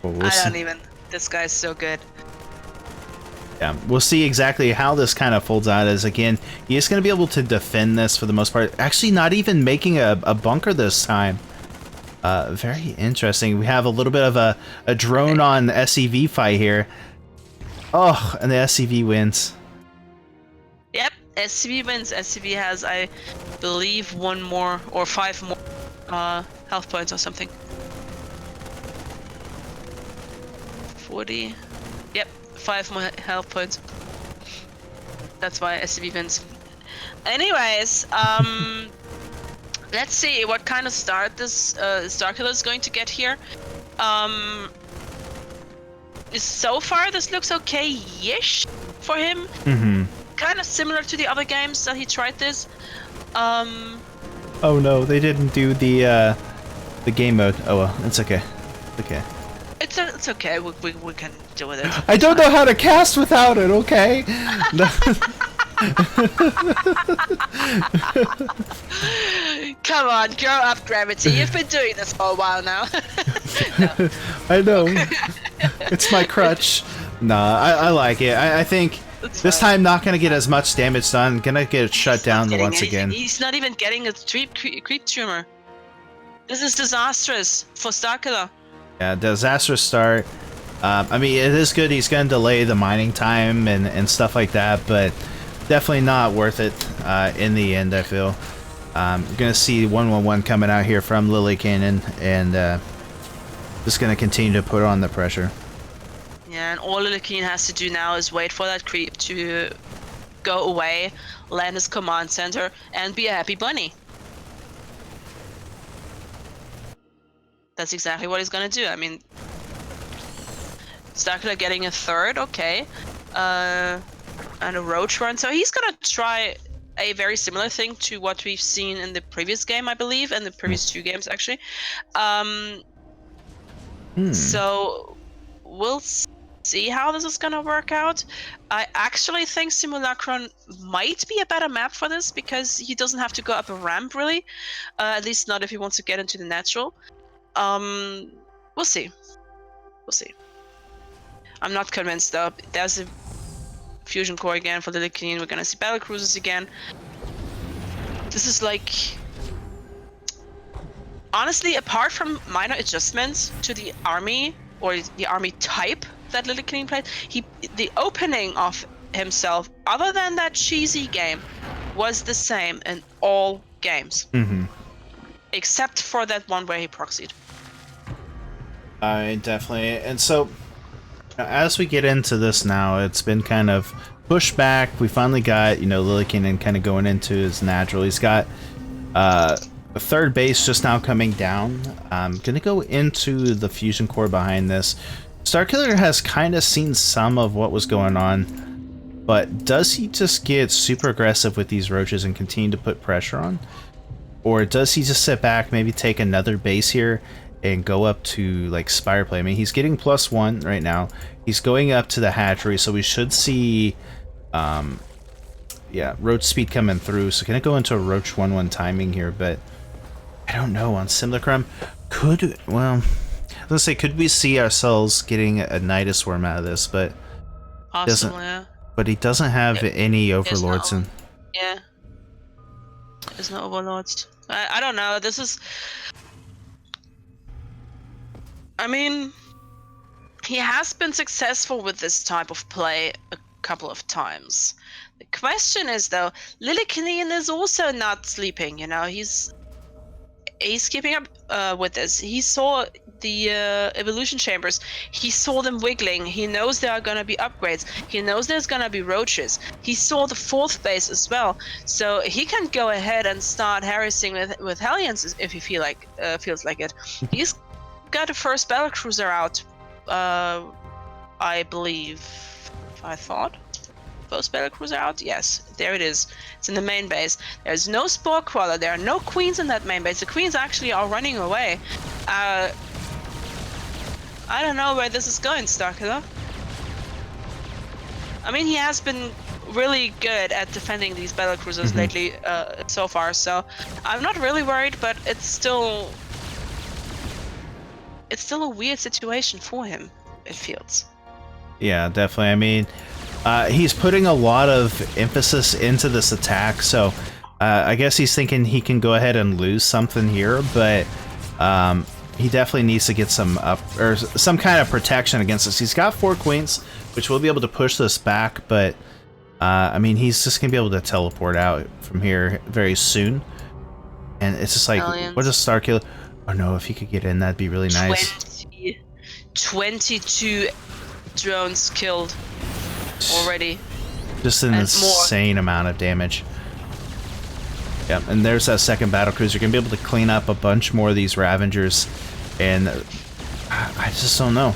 Well, I don't even. This guy's so good. Yeah, we'll see exactly how this kind of folds out. As again, he is going to be able to defend this for the most part. Actually, not even making a bunker this time. Very interesting. We have a little bit of a drone on SCV fight here. Oh, and the SCV wins. Yep, SCV wins. SCV has, I believe, 1 more or 5 more health points or something. 40. Yep, 5 more health points. That's why SCV wins. Anyways, let's see what kind of start this Starkiller is going to get here. So far, this looks okay-ish for him. Mm-hmm. Kind of similar to the other games that he tried this. Oh no, they didn't do the game mode. Oh well, it's okay. Okay. It's okay. We can deal with it. I don't know how to cast without it. Okay. Come on, grow up, Gravity. You've been doing this for a while now. I know. It's my crutch. Nah, I like it. I think This time, not gonna get as much damage done. Gonna get shut down once again. He's not even getting a creep tumor. This is disastrous for Starkiller. Yeah, disastrous start. I mean, it is good. He's gonna delay the mining time and stuff like that, but definitely not worth it in the end, I feel. You're gonna see 111 coming out here from Lillekanin, and just gonna continue to put on the pressure. Yeah, and all Lillekanin has to do now is wait for that creep to go away, land his command center, and be a happy bunny. That's exactly what he's gonna do. I mean, Starkiller getting a third, okay, and a roach run. So he's gonna try a very similar thing to what we've seen in the previous game, I believe, and the previous 2 games actually. So we'll see how this is gonna work out. I actually think Simulacron might be a better map for this because he doesn't have to go up a ramp really, at least not if he wants to get into the natural. We'll see. We'll see. I'm not convinced though. There's a fusion core again for the Lillekanin. We're gonna see battle cruisers again. This is like, honestly, apart from minor adjustments to the army or the army type that Lillekanin played, the opening of himself, other than that cheesy game, was the same in all games, except for that one where he proxied. Definitely. And so, as we get into this now, it's been kind of pushed back. We finally got, Lillekanin kind of going into his natural. He's got a third base just now coming down. I'm going to go into the fusion core behind this. Starkiller has kind of seen some of what was going on, but does he just get super aggressive with these roaches and continue to put pressure on? Or does he just sit back, maybe take another base here and go up to like Spire Play? I mean, he's getting +1 right now. He's going up to the hatchery, so we should see yeah, roach speed coming through. So can I go into a roach 1-1 timing here? But I don't know. On Simulacrum, let's say, could we see ourselves getting a Nidus Worm out of this? But Possibly, yeah. But he doesn't have any overlords in. Yeah. There's no overlords. I don't know. This is, I mean, he has been successful with this type of play a couple of times. The question is, though, Lillekanin is also not sleeping, he's keeping up with this. He saw the evolution chambers. He saw them wiggling. He knows there are going to be upgrades. He knows there's going to be roaches. He saw the 4th base as well. So he can go ahead and start harassing with Hellions if he feels like it. He's got the first battlecruiser out, I believe. I thought first battlecruiser out. Yes, there it is. It's in the main base. There's no spore crawler. There are no queens in that main base. The queens actually are running away. I don't know where this is going, Starkiller. I mean, he has been really good at defending these battlecruisers lately so far, so I'm not really worried, but it's still a weird situation for him, it feels. Yeah, definitely. I mean, he's putting a lot of emphasis into this attack, so I guess he's thinking he can go ahead and lose something here, but he definitely needs to get some kind of protection against this. He's got 4 queens, which will be able to push this back, but I mean, he's just gonna be able to teleport out from here very soon, and it's just like, Brilliant. What does Starkiller? Oh no, if he could get in, that'd be really nice. 22 drones killed already. Just an insane amount of damage. Yep, and there's that second battlecruiser. You're gonna be able to clean up a bunch more of these Ravengers, and I just don't know.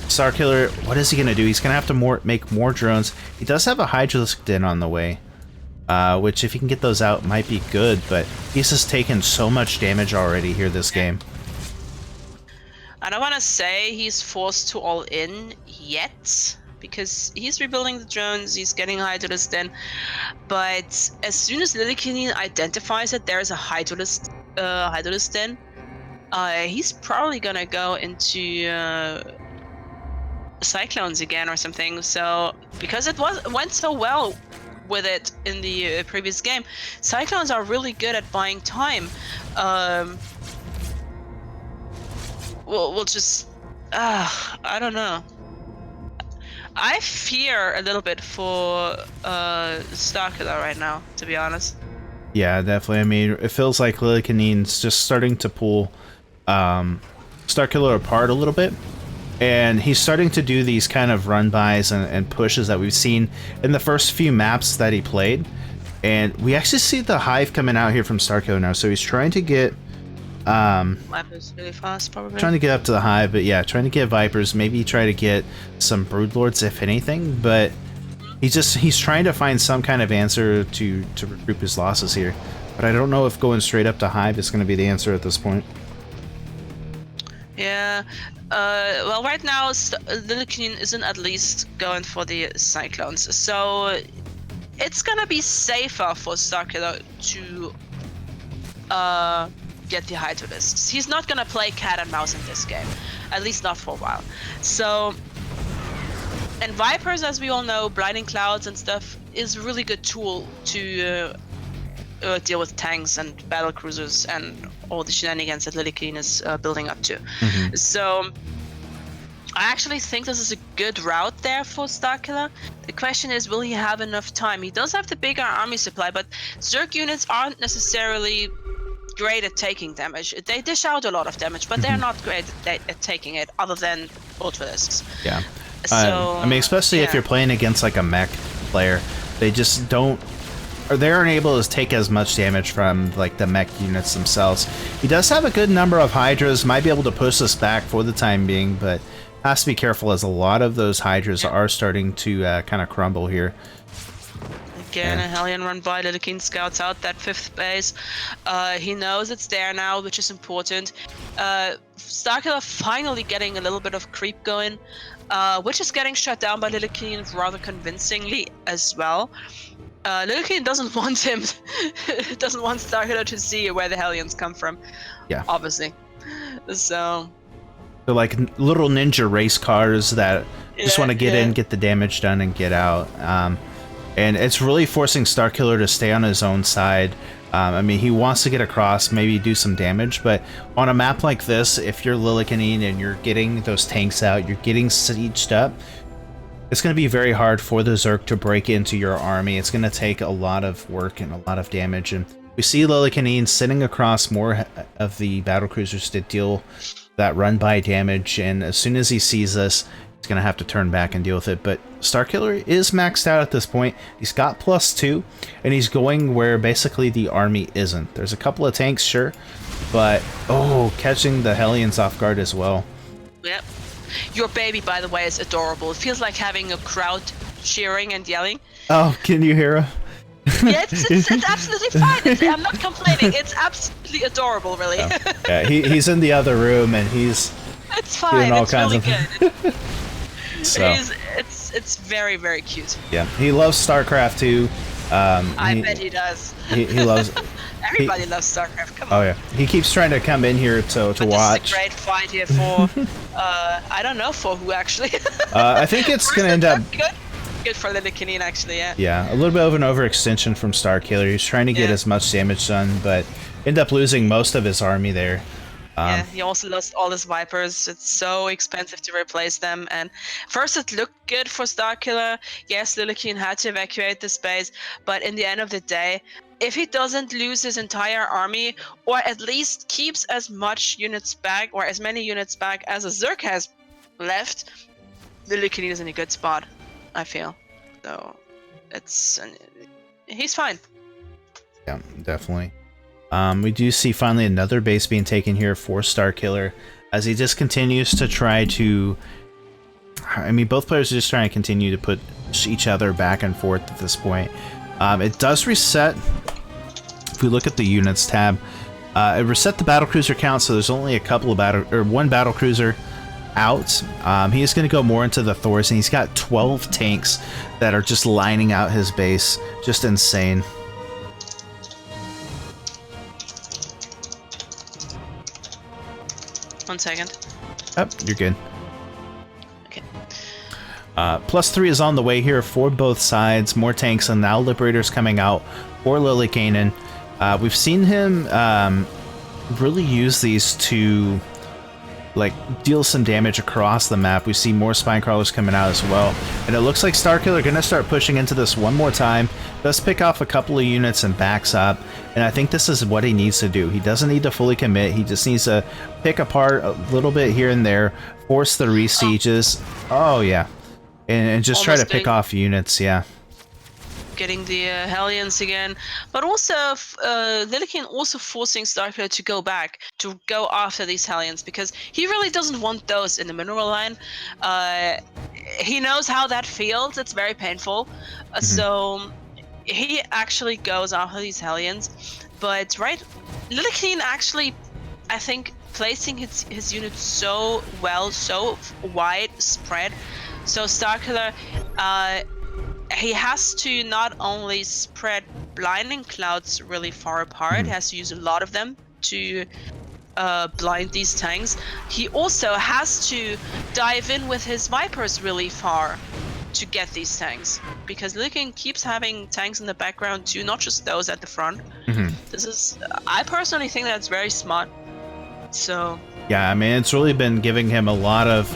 Starkiller, what is he gonna do? He's gonna have to make more drones. He does have a Hydralisk Den on the way, which if he can get those out might be good, but he's just taken so much damage already here this game. I don't want to say he's forced to all in yet, because he's rebuilding the drones, he's getting Hydralisk Den, but as soon as Lillekanin identifies that there's a Hydralisk Den, he's probably gonna go into Cyclones again or something. So because went so well with it in the previous game, Cyclones are really good at buying time. We'll just I don't know. I fear a little bit for Starkiller right now, to be honest. Yeah, definitely. I mean, it feels like Lillekanin's just starting to pull Starkiller apart a little bit. And he's starting to do these kind of run-bys and pushes that we've seen in the first few maps that he played. And we actually see the Hive coming out here from Starkiller now, so he's trying to get... Vipers really fast, probably. Trying to get up to the Hive, but yeah, trying to get Vipers, maybe try to get some Broodlords, if anything, but he's trying to find some kind of answer to recoup his losses here. But I don't know if going straight up to Hive is going to be the answer at this point. Yeah, well, right now, Lillekanin isn't at least going for the Cyclones, so it's gonna be safer for Starkiller to get the Hydralisks. He's not gonna play cat and mouse in this game, at least not for a while. So, and Vipers, as we all know, Blinding Clouds and stuff, is a really good tool to deal with tanks and battle cruisers and all the shenanigans that Lillekanin is building up to. So I actually think this is a good route there for Starkiller. The question is, will he have enough time? He does have the bigger army supply, but Zerg units aren't necessarily great at taking damage. They dish out a lot of damage, but they're not great at taking it, other than Ultralisks. Yeah. So, I mean, especially if you're playing against like a mech player, they just don't... or they aren't able to take as much damage from like the mech units themselves. He does have a good number of Hydras, might be able to push us back for the time being, but has to be careful as a lot of those Hydras are starting to kind of crumble here. Again, a Hellion run by. Lillekanin scouts out that 5th base. He knows it's there now, which is important. Starkiller finally getting a little bit of creep going, which is getting shut down by Lillekanin rather convincingly as well. Lillekanin doesn't want him, doesn't want Starkiller to see where the Hellions come from. Yeah, obviously. So they're like little ninja race cars that just want to get in, get the damage done, and get out. And it's really forcing Starkiller to stay on his own side. I mean, he wants to get across, maybe do some damage, but on a map like this, if you're Lillekanin and you're getting those tanks out, you're getting sieged up, it's going to be very hard for the Zerg to break into your army. It's going to take a lot of work and a lot of damage. And we see Lillekanin sitting across more of the battlecruisers to deal that run-by damage. And as soon as he sees this, he's going to have to turn back and deal with it. But Starkiller is maxed out at this point. He's got +2, and he's going where basically the army isn't. There's a couple of tanks, sure, but, oh, catching the Hellions off guard as well. Yep. Your baby, by the way, is adorable. It feels like having a crowd cheering and yelling. Oh, can you hear her? Yeah, it's absolutely fine. I'm not complaining. It's absolutely adorable, really. Oh, yeah, he's in the other room, and he's it's fine. doing all it's kinds really of good. So, it's very, very cute. Yeah, he loves StarCraft too. I bet he does. He loves... Everybody loves StarCraft. Come on. Oh yeah, he keeps trying to come in here to watch. This is a great fight here for. I don't know for who actually. I think it's gonna end up good for Lillekanin actually. Yeah. Yeah, a little bit of an overextension from Starkiller. He's trying to get as much damage done, but end up losing most of his army there. Yeah, he also lost all his Vipers. It's so expensive to replace them. And first it looked good for Starkiller. Yes, Lillekanin had to evacuate the space, but in the end of the day, if he doesn't lose his entire army, or at least keeps as much units back, or as many units back as a Zerg has left, Lillekanin is in a good spot, I feel. So, he's fine. Yeah, definitely. We do see finally another base being taken here for Starkiller, as he just continues to try to... I mean, both players are just trying to continue to put each other back and forth at this point. It does reset. If we look at the units tab, it reset the battlecruiser count, so there's only a couple of one battlecruiser out. He is going to go more into the Thors, and he's got 12 tanks that are just lining out his base. Just insane. One second. Oh, you're good. Okay. +3 is on the way here for both sides. More tanks and now Liberators coming out for Lillekanin. We've seen him really use these to like deal some damage across the map. We see more spine crawlers coming out as well, and it looks like starkiller gonna start pushing into this one more time. Does pick off a couple of units and backs up, and I think this is what he needs to do. He doesn't need to fully commit, he just needs to pick apart a little bit here and there, force the resieges. Oh yeah, and just try to pick off units. Yeah, getting the Hellions again, but also Lillekanin also forcing starkiller to go back, to go after these Hellions, because he really doesn't want those in the mineral line. He knows how that feels, it's very painful. So he actually goes after these Hellions, but Lillekanin actually, I think, placing his unit so well, so wide spread, so starkiller, he has to not only spread blinding clouds really far apart, he has to use a lot of them to blind these tanks. He also has to dive in with his Vipers really far to get these tanks, because Lillekanin keeps having tanks in the background too, not just those at the front. This is, I personally think that's very smart. So yeah, I mean, it's really been giving him a lot of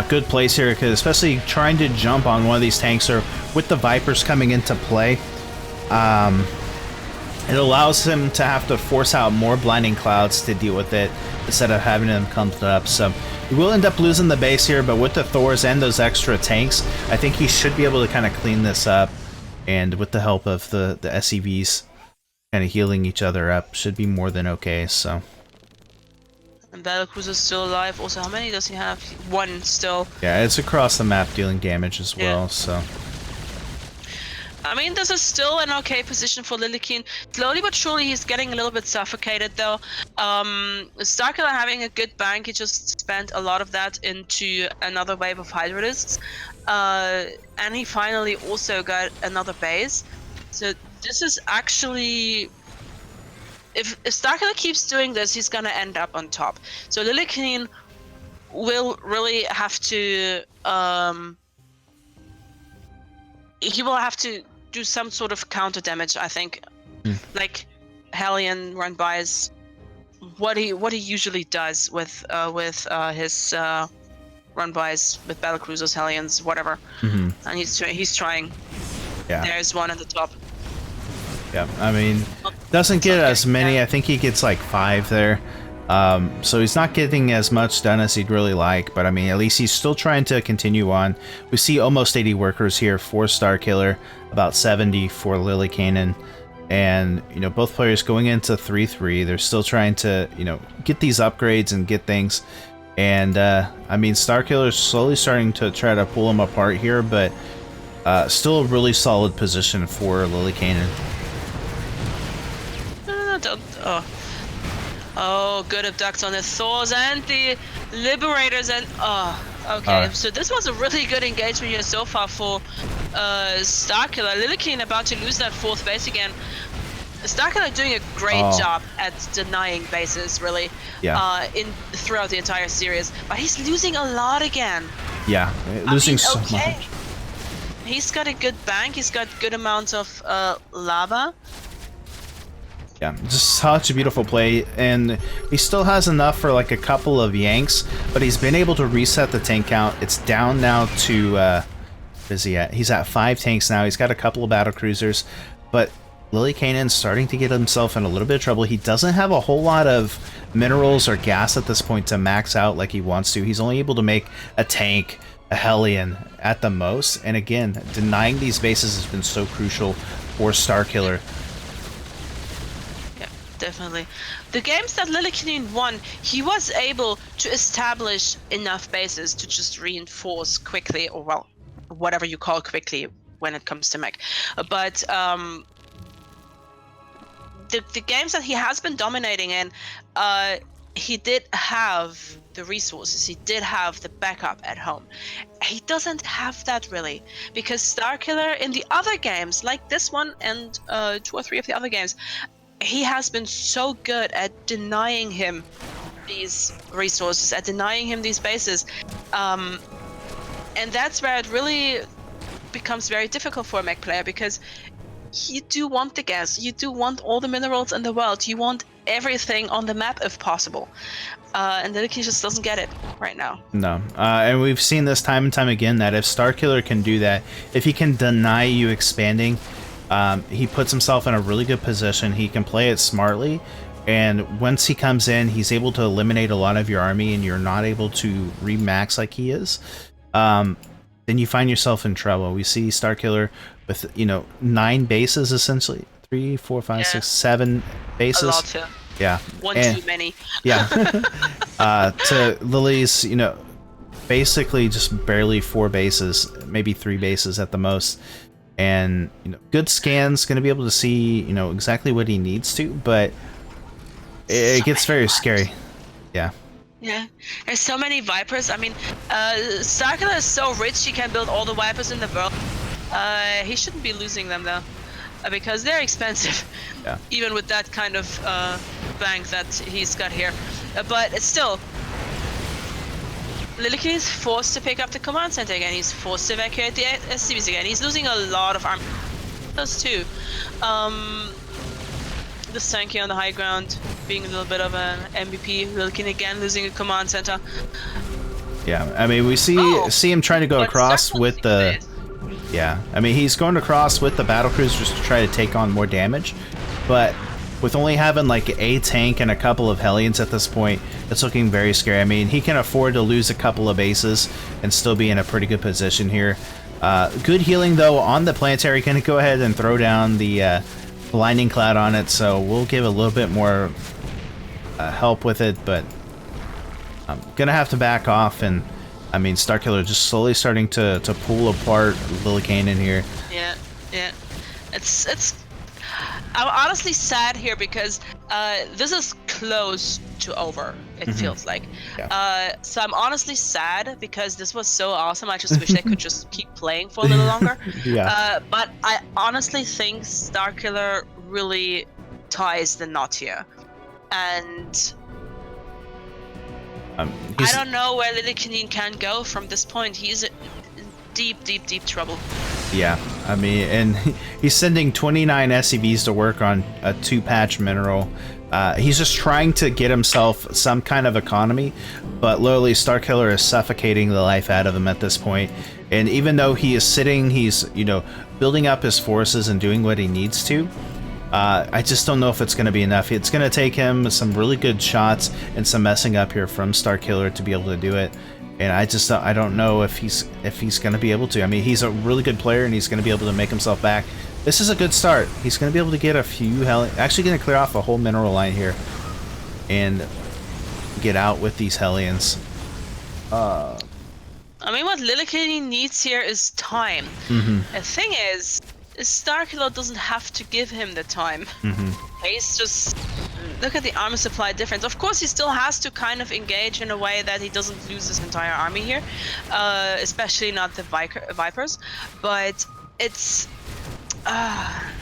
good plays here, because especially trying to jump on one of these tanks or with the Vipers coming into play, it allows him to have to force out more blinding clouds to deal with it instead of having them come up. So he will end up losing the base here, but with the Thors and those extra tanks, I think he should be able to kind of clean this up, and with the help of the SCVs kind of healing each other up, should be more than okay. So. And Battlecruiser's still alive. Also, how many does he have? One still. Yeah, it's across the map dealing damage as well, so. I mean, this is still an okay position for Lillekanin. Slowly but surely, he's getting a little bit suffocated, though. starkiller having a good bank, he just spent a lot of that into another wave of Hydralisks. And he finally also got another base. So this is actually... If starkiller keeps doing this, he's gonna end up on top. So Lillekanin will really have to... he will have to do some sort of counter damage, I think. Like Hellion run-bys, what he usually does with his run-bys with battlecruisers, Hellions, whatever. And he's trying. Yeah. There's one at the top. Yeah, I mean, doesn't get as many. Yeah. I think he gets like 5 there. So he's not getting as much done as he'd really like, but I mean, at least he's still trying to continue on. We see almost 80 workers here for starkiller, about 70 for Lillekanin, and you know, both players going into 3-3. They're still trying to, you know, get these upgrades and get things. And I mean, starkiller is slowly starting to try to pull them apart here, but still a really solid position for Lillekanin. Oh, good abducts on the Thors and the Liberators, and okay. So this was a really good engagement here so far for starkiller. Lillekanin about to lose that 4th base again. starkiller doing a great job at denying bases, really. Yeah. Throughout the entire series, but he's losing a lot again. Yeah, losing so much. He's got a good bank. He's got good amounts of lava. Yeah, just such a beautiful play, and he still has enough for like a couple of yanks, but he's been able to reset the tank count. It's down now to, what is he at? He's at 5 tanks now. He's got a couple of battle cruisers, but Lillekanin's starting to get himself in a little bit of trouble. He doesn't have a whole lot of minerals or gas at this point to max out like he wants to. He's only able to make a tank, a Hellion at the most, and again, denying these bases has been so crucial for starkiller. Definitely. The games that Lillekanin won, he was able to establish enough bases to just reinforce quickly, or well, whatever you call quickly when it comes to mech. But the games that he has been dominating in, he did have the resources, he did have the backup at home. He doesn't have that really, because starkiller in the other games, like this one and 2 or 3 of the other games, he has been so good at denying him these resources, at denying him these bases. And And that's where it really becomes very difficult for a mech player, because you do want the gas, you do want all the minerals in the world, you want everything on the map if possible. And Lillekanin just doesn't get it right now. No, and we've seen this time and time again that if Starkiller can do that, if he can deny you expanding, he puts himself in a really good position. He can play it smartly, and once he comes in, he's able to eliminate a lot of your army, and you're not able to remax like he is. Then you find yourself in trouble. We see Starkiller with 9 bases essentially, 3, 4, 5, 6, 7 bases. A lot too. Yeah. One too many. Yeah. To Lily's, basically just barely 4 bases, maybe 3 bases at the most. And, good scans, going to be able to see, exactly what he needs to, but it gets very scary. Yeah. Yeah, there's so many Vipers. I mean, Starkiller is so rich, he can build all the Vipers in the world. He shouldn't be losing them though, because they're expensive. Yeah. Even with that kind of bank that he's got here. But still, Lillekanin is forced to pick up the command center again. He's forced to evacuate the SCVs again. He's losing a lot of army. Those two. The Sankey on the high ground being a little bit of an MVP. Lillekanin again losing a command center. Yeah, I mean, we see him trying to go across with the... Yeah, I mean, he's going across with the battle cruisers to try to take on more damage, but with only having like a tank and a couple of Hellions at this point, it's looking very scary. I mean, he can afford to lose a couple of bases and still be in a pretty good position here. Good healing though on the planetary. Gonna go ahead and throw down the blinding cloud on it, so we'll give a little bit more help with it, but I'm gonna have to back off. And I mean, Starkiller just slowly starting to pull apart Lillekanin here. Yeah, yeah. I'm honestly sad here because this is close to over, it feels like. Yeah. So I'm honestly sad because this was so awesome. I just wish I could just keep playing for a little longer. Yeah. But I honestly think Starkiller really ties the knot here. And I don't know where Lillekanin can go from this point. He's in deep, deep, deep trouble. Yeah, I mean, and he's sending 29 SCVs to work on a 2-patch mineral. He's just trying to get himself some kind of economy, but literally Starkiller is suffocating the life out of him at this point. And even though he is sitting, he's, building up his forces and doing what he needs to, I just don't know if it's going to be enough. It's going to take him some really good shots and some messing up here from Starkiller to be able to do it. And I don't know if he's going to be able to. I mean, he's a really good player and he's going to be able to make himself back. This is a good start. He's going to be able to get a few actually going to clear off a whole mineral line here and get out with these Hellions. I mean, what Lillekanin needs here is time. The thing is, Starkiller doesn't have to give him the time. He's just... Look at the armor supply difference. Of course, he still has to kind of engage in a way that he doesn't lose his entire army here. Especially not the Vipers. But it's... I'm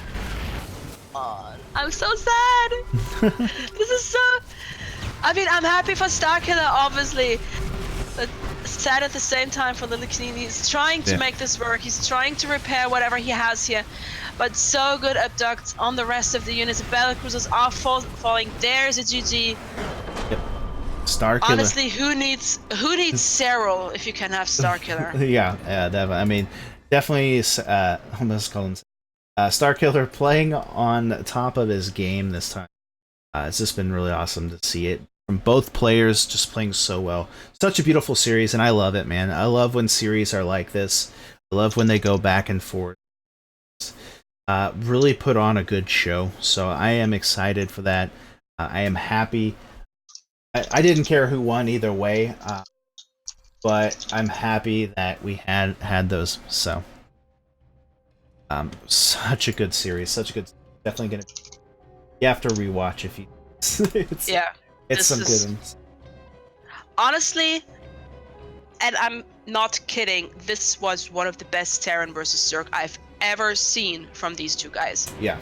so sad! This is so... I mean, I'm happy for Starkiller, obviously. But sad at the same time for Lillekanin. He's trying to make this work. He's trying to repair whatever he has here. But so good abducts on the rest of the units. The battle cruisers are falling. There's a GG. Yep. Starkiller. Honestly, who needs Cyril if you can have Starkiller? Yeah, definitely. I mean, definitely. Almost call him Starkiller playing on top of his game this time. It's just been really awesome to see it from both players, just playing so well. Such a beautiful series, and I love it, man. I love when series are like this. I love when they go back and forth. Really put on a good show, so I am excited for that. I am happy. I didn't care who won either way, but I'm happy that we had those. So, such a good series, such a good. Definitely gonna. You have to rewatch if you. It's some good ones. Honestly, and I'm not kidding, this was one of the best Terran versus Zerg I've ever seen from these two guys. Yeah.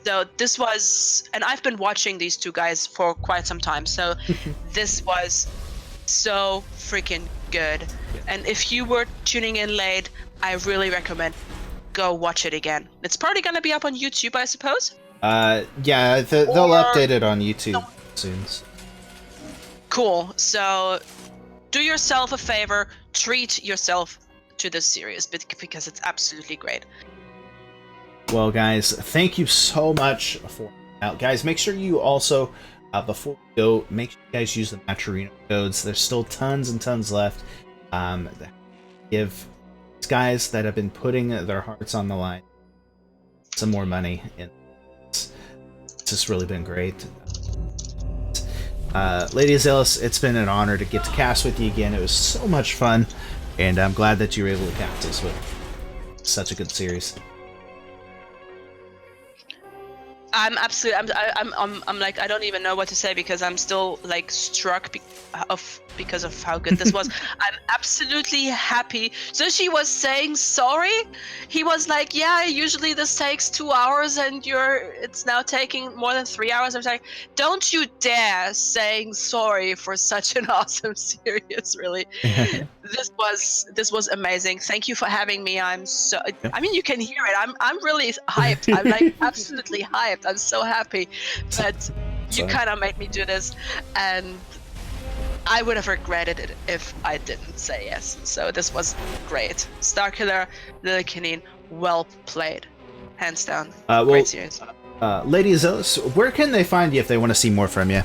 So this was, and I've been watching these two guys for quite some time, so this was so freaking good. And if you were tuning in late, I really recommend go watch it again. It's probably gonna be up on YouTube, I suppose. Yeah, they'll update it on YouTube soon. Cool. So do yourself a favor, treat yourself to this series because it's absolutely great. Well, guys, thank you so much for out. Guys, make sure you also, before we go, make sure you guys use the Matcherino codes. There's still tons and tons left. Give these guys that have been putting their hearts on the line some more money. And it's just really been great. Lady Azalea, it's been an honor to get to cast with you again. It was so much fun, and I'm glad that you were able to cast us with such a good series. I'm absolutely. I'm like, I don't even know what to say because I'm still like struck because of how good this was. I'm absolutely happy. So she was saying sorry. He was like, yeah, usually this takes 2 hours and it's now taking more than 3 hours. I was like, don't you dare saying sorry for such an awesome series. Really, this was amazing. Thank you for having me. I mean, you can hear it. I'm really hyped. I'm like absolutely hyped. I'm so happy that you kind of made me do this, and I would have regretted it if I didn't say yes. So this was great. Starkiller, Lillekanin, well played, hands down. Great series. Lady Azalea, where can they find you if they want to see more from you?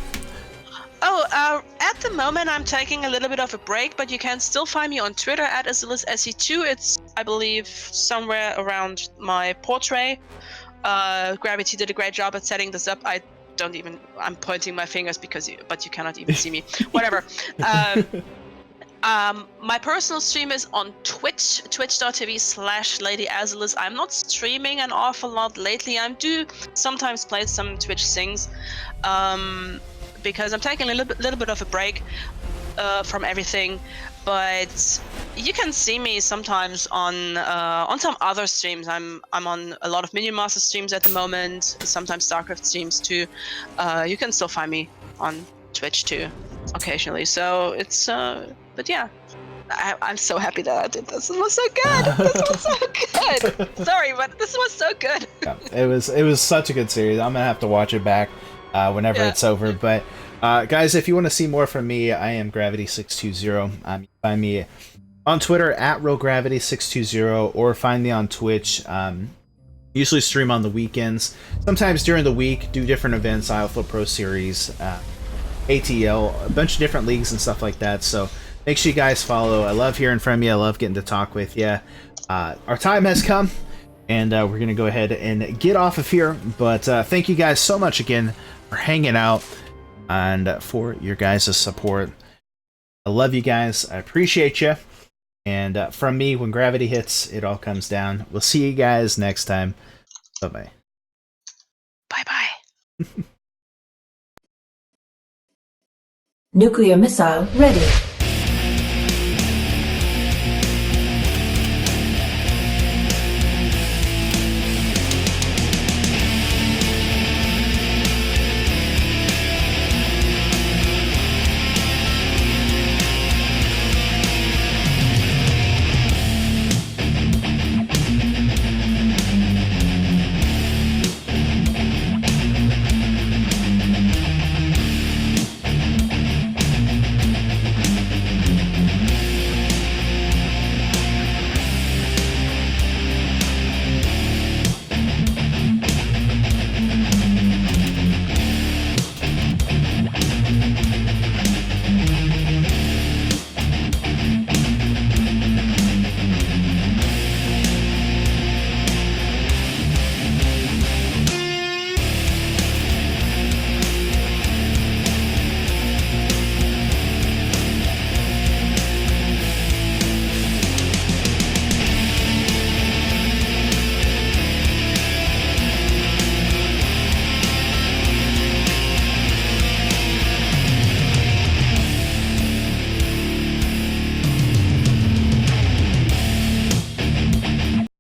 Oh, at the moment I'm taking a little bit of a break, but you can still find me on Twitter at AzaleaSE2. It's, I believe, somewhere around my portrait. ZvT did a great job at setting this up. I'm pointing my fingers but you cannot even see me. Whatever. My personal stream is on Twitch, twitch.tv/LadyAzalea. I'm not streaming an awful lot lately. I do sometimes play some Twitch things, because I'm taking a little bit of a break from everything. But you can see me sometimes on some other streams. I'm on a lot of Minion Master streams at the moment, sometimes StarCraft streams too. You can still find me on Twitch too, occasionally. So it's but yeah, I'm so happy that I did this. It was so good. This was so good. Sorry, but this was so good. Yeah, it was such a good series. I'm gonna have to watch it back whenever it's over. But guys, if you want to see more from me, I am Gravity620. You can find me on Twitter at RealGravity620, or find me on Twitch. Usually stream on the weekends. Sometimes during the week, do different events, IALPHA Pro Series, ATL, a bunch of different leagues and stuff like that. So make sure you guys follow. I love hearing from you. I love getting to talk with you. Our time has come, and we're going to go ahead and get off of here. But thank you guys so much again for hanging out and for your guys' support. I love you guys. I appreciate you. And from me, when gravity hits, it all comes down. We'll see you guys next time. Bye-bye. Bye-bye. Nuclear missile ready.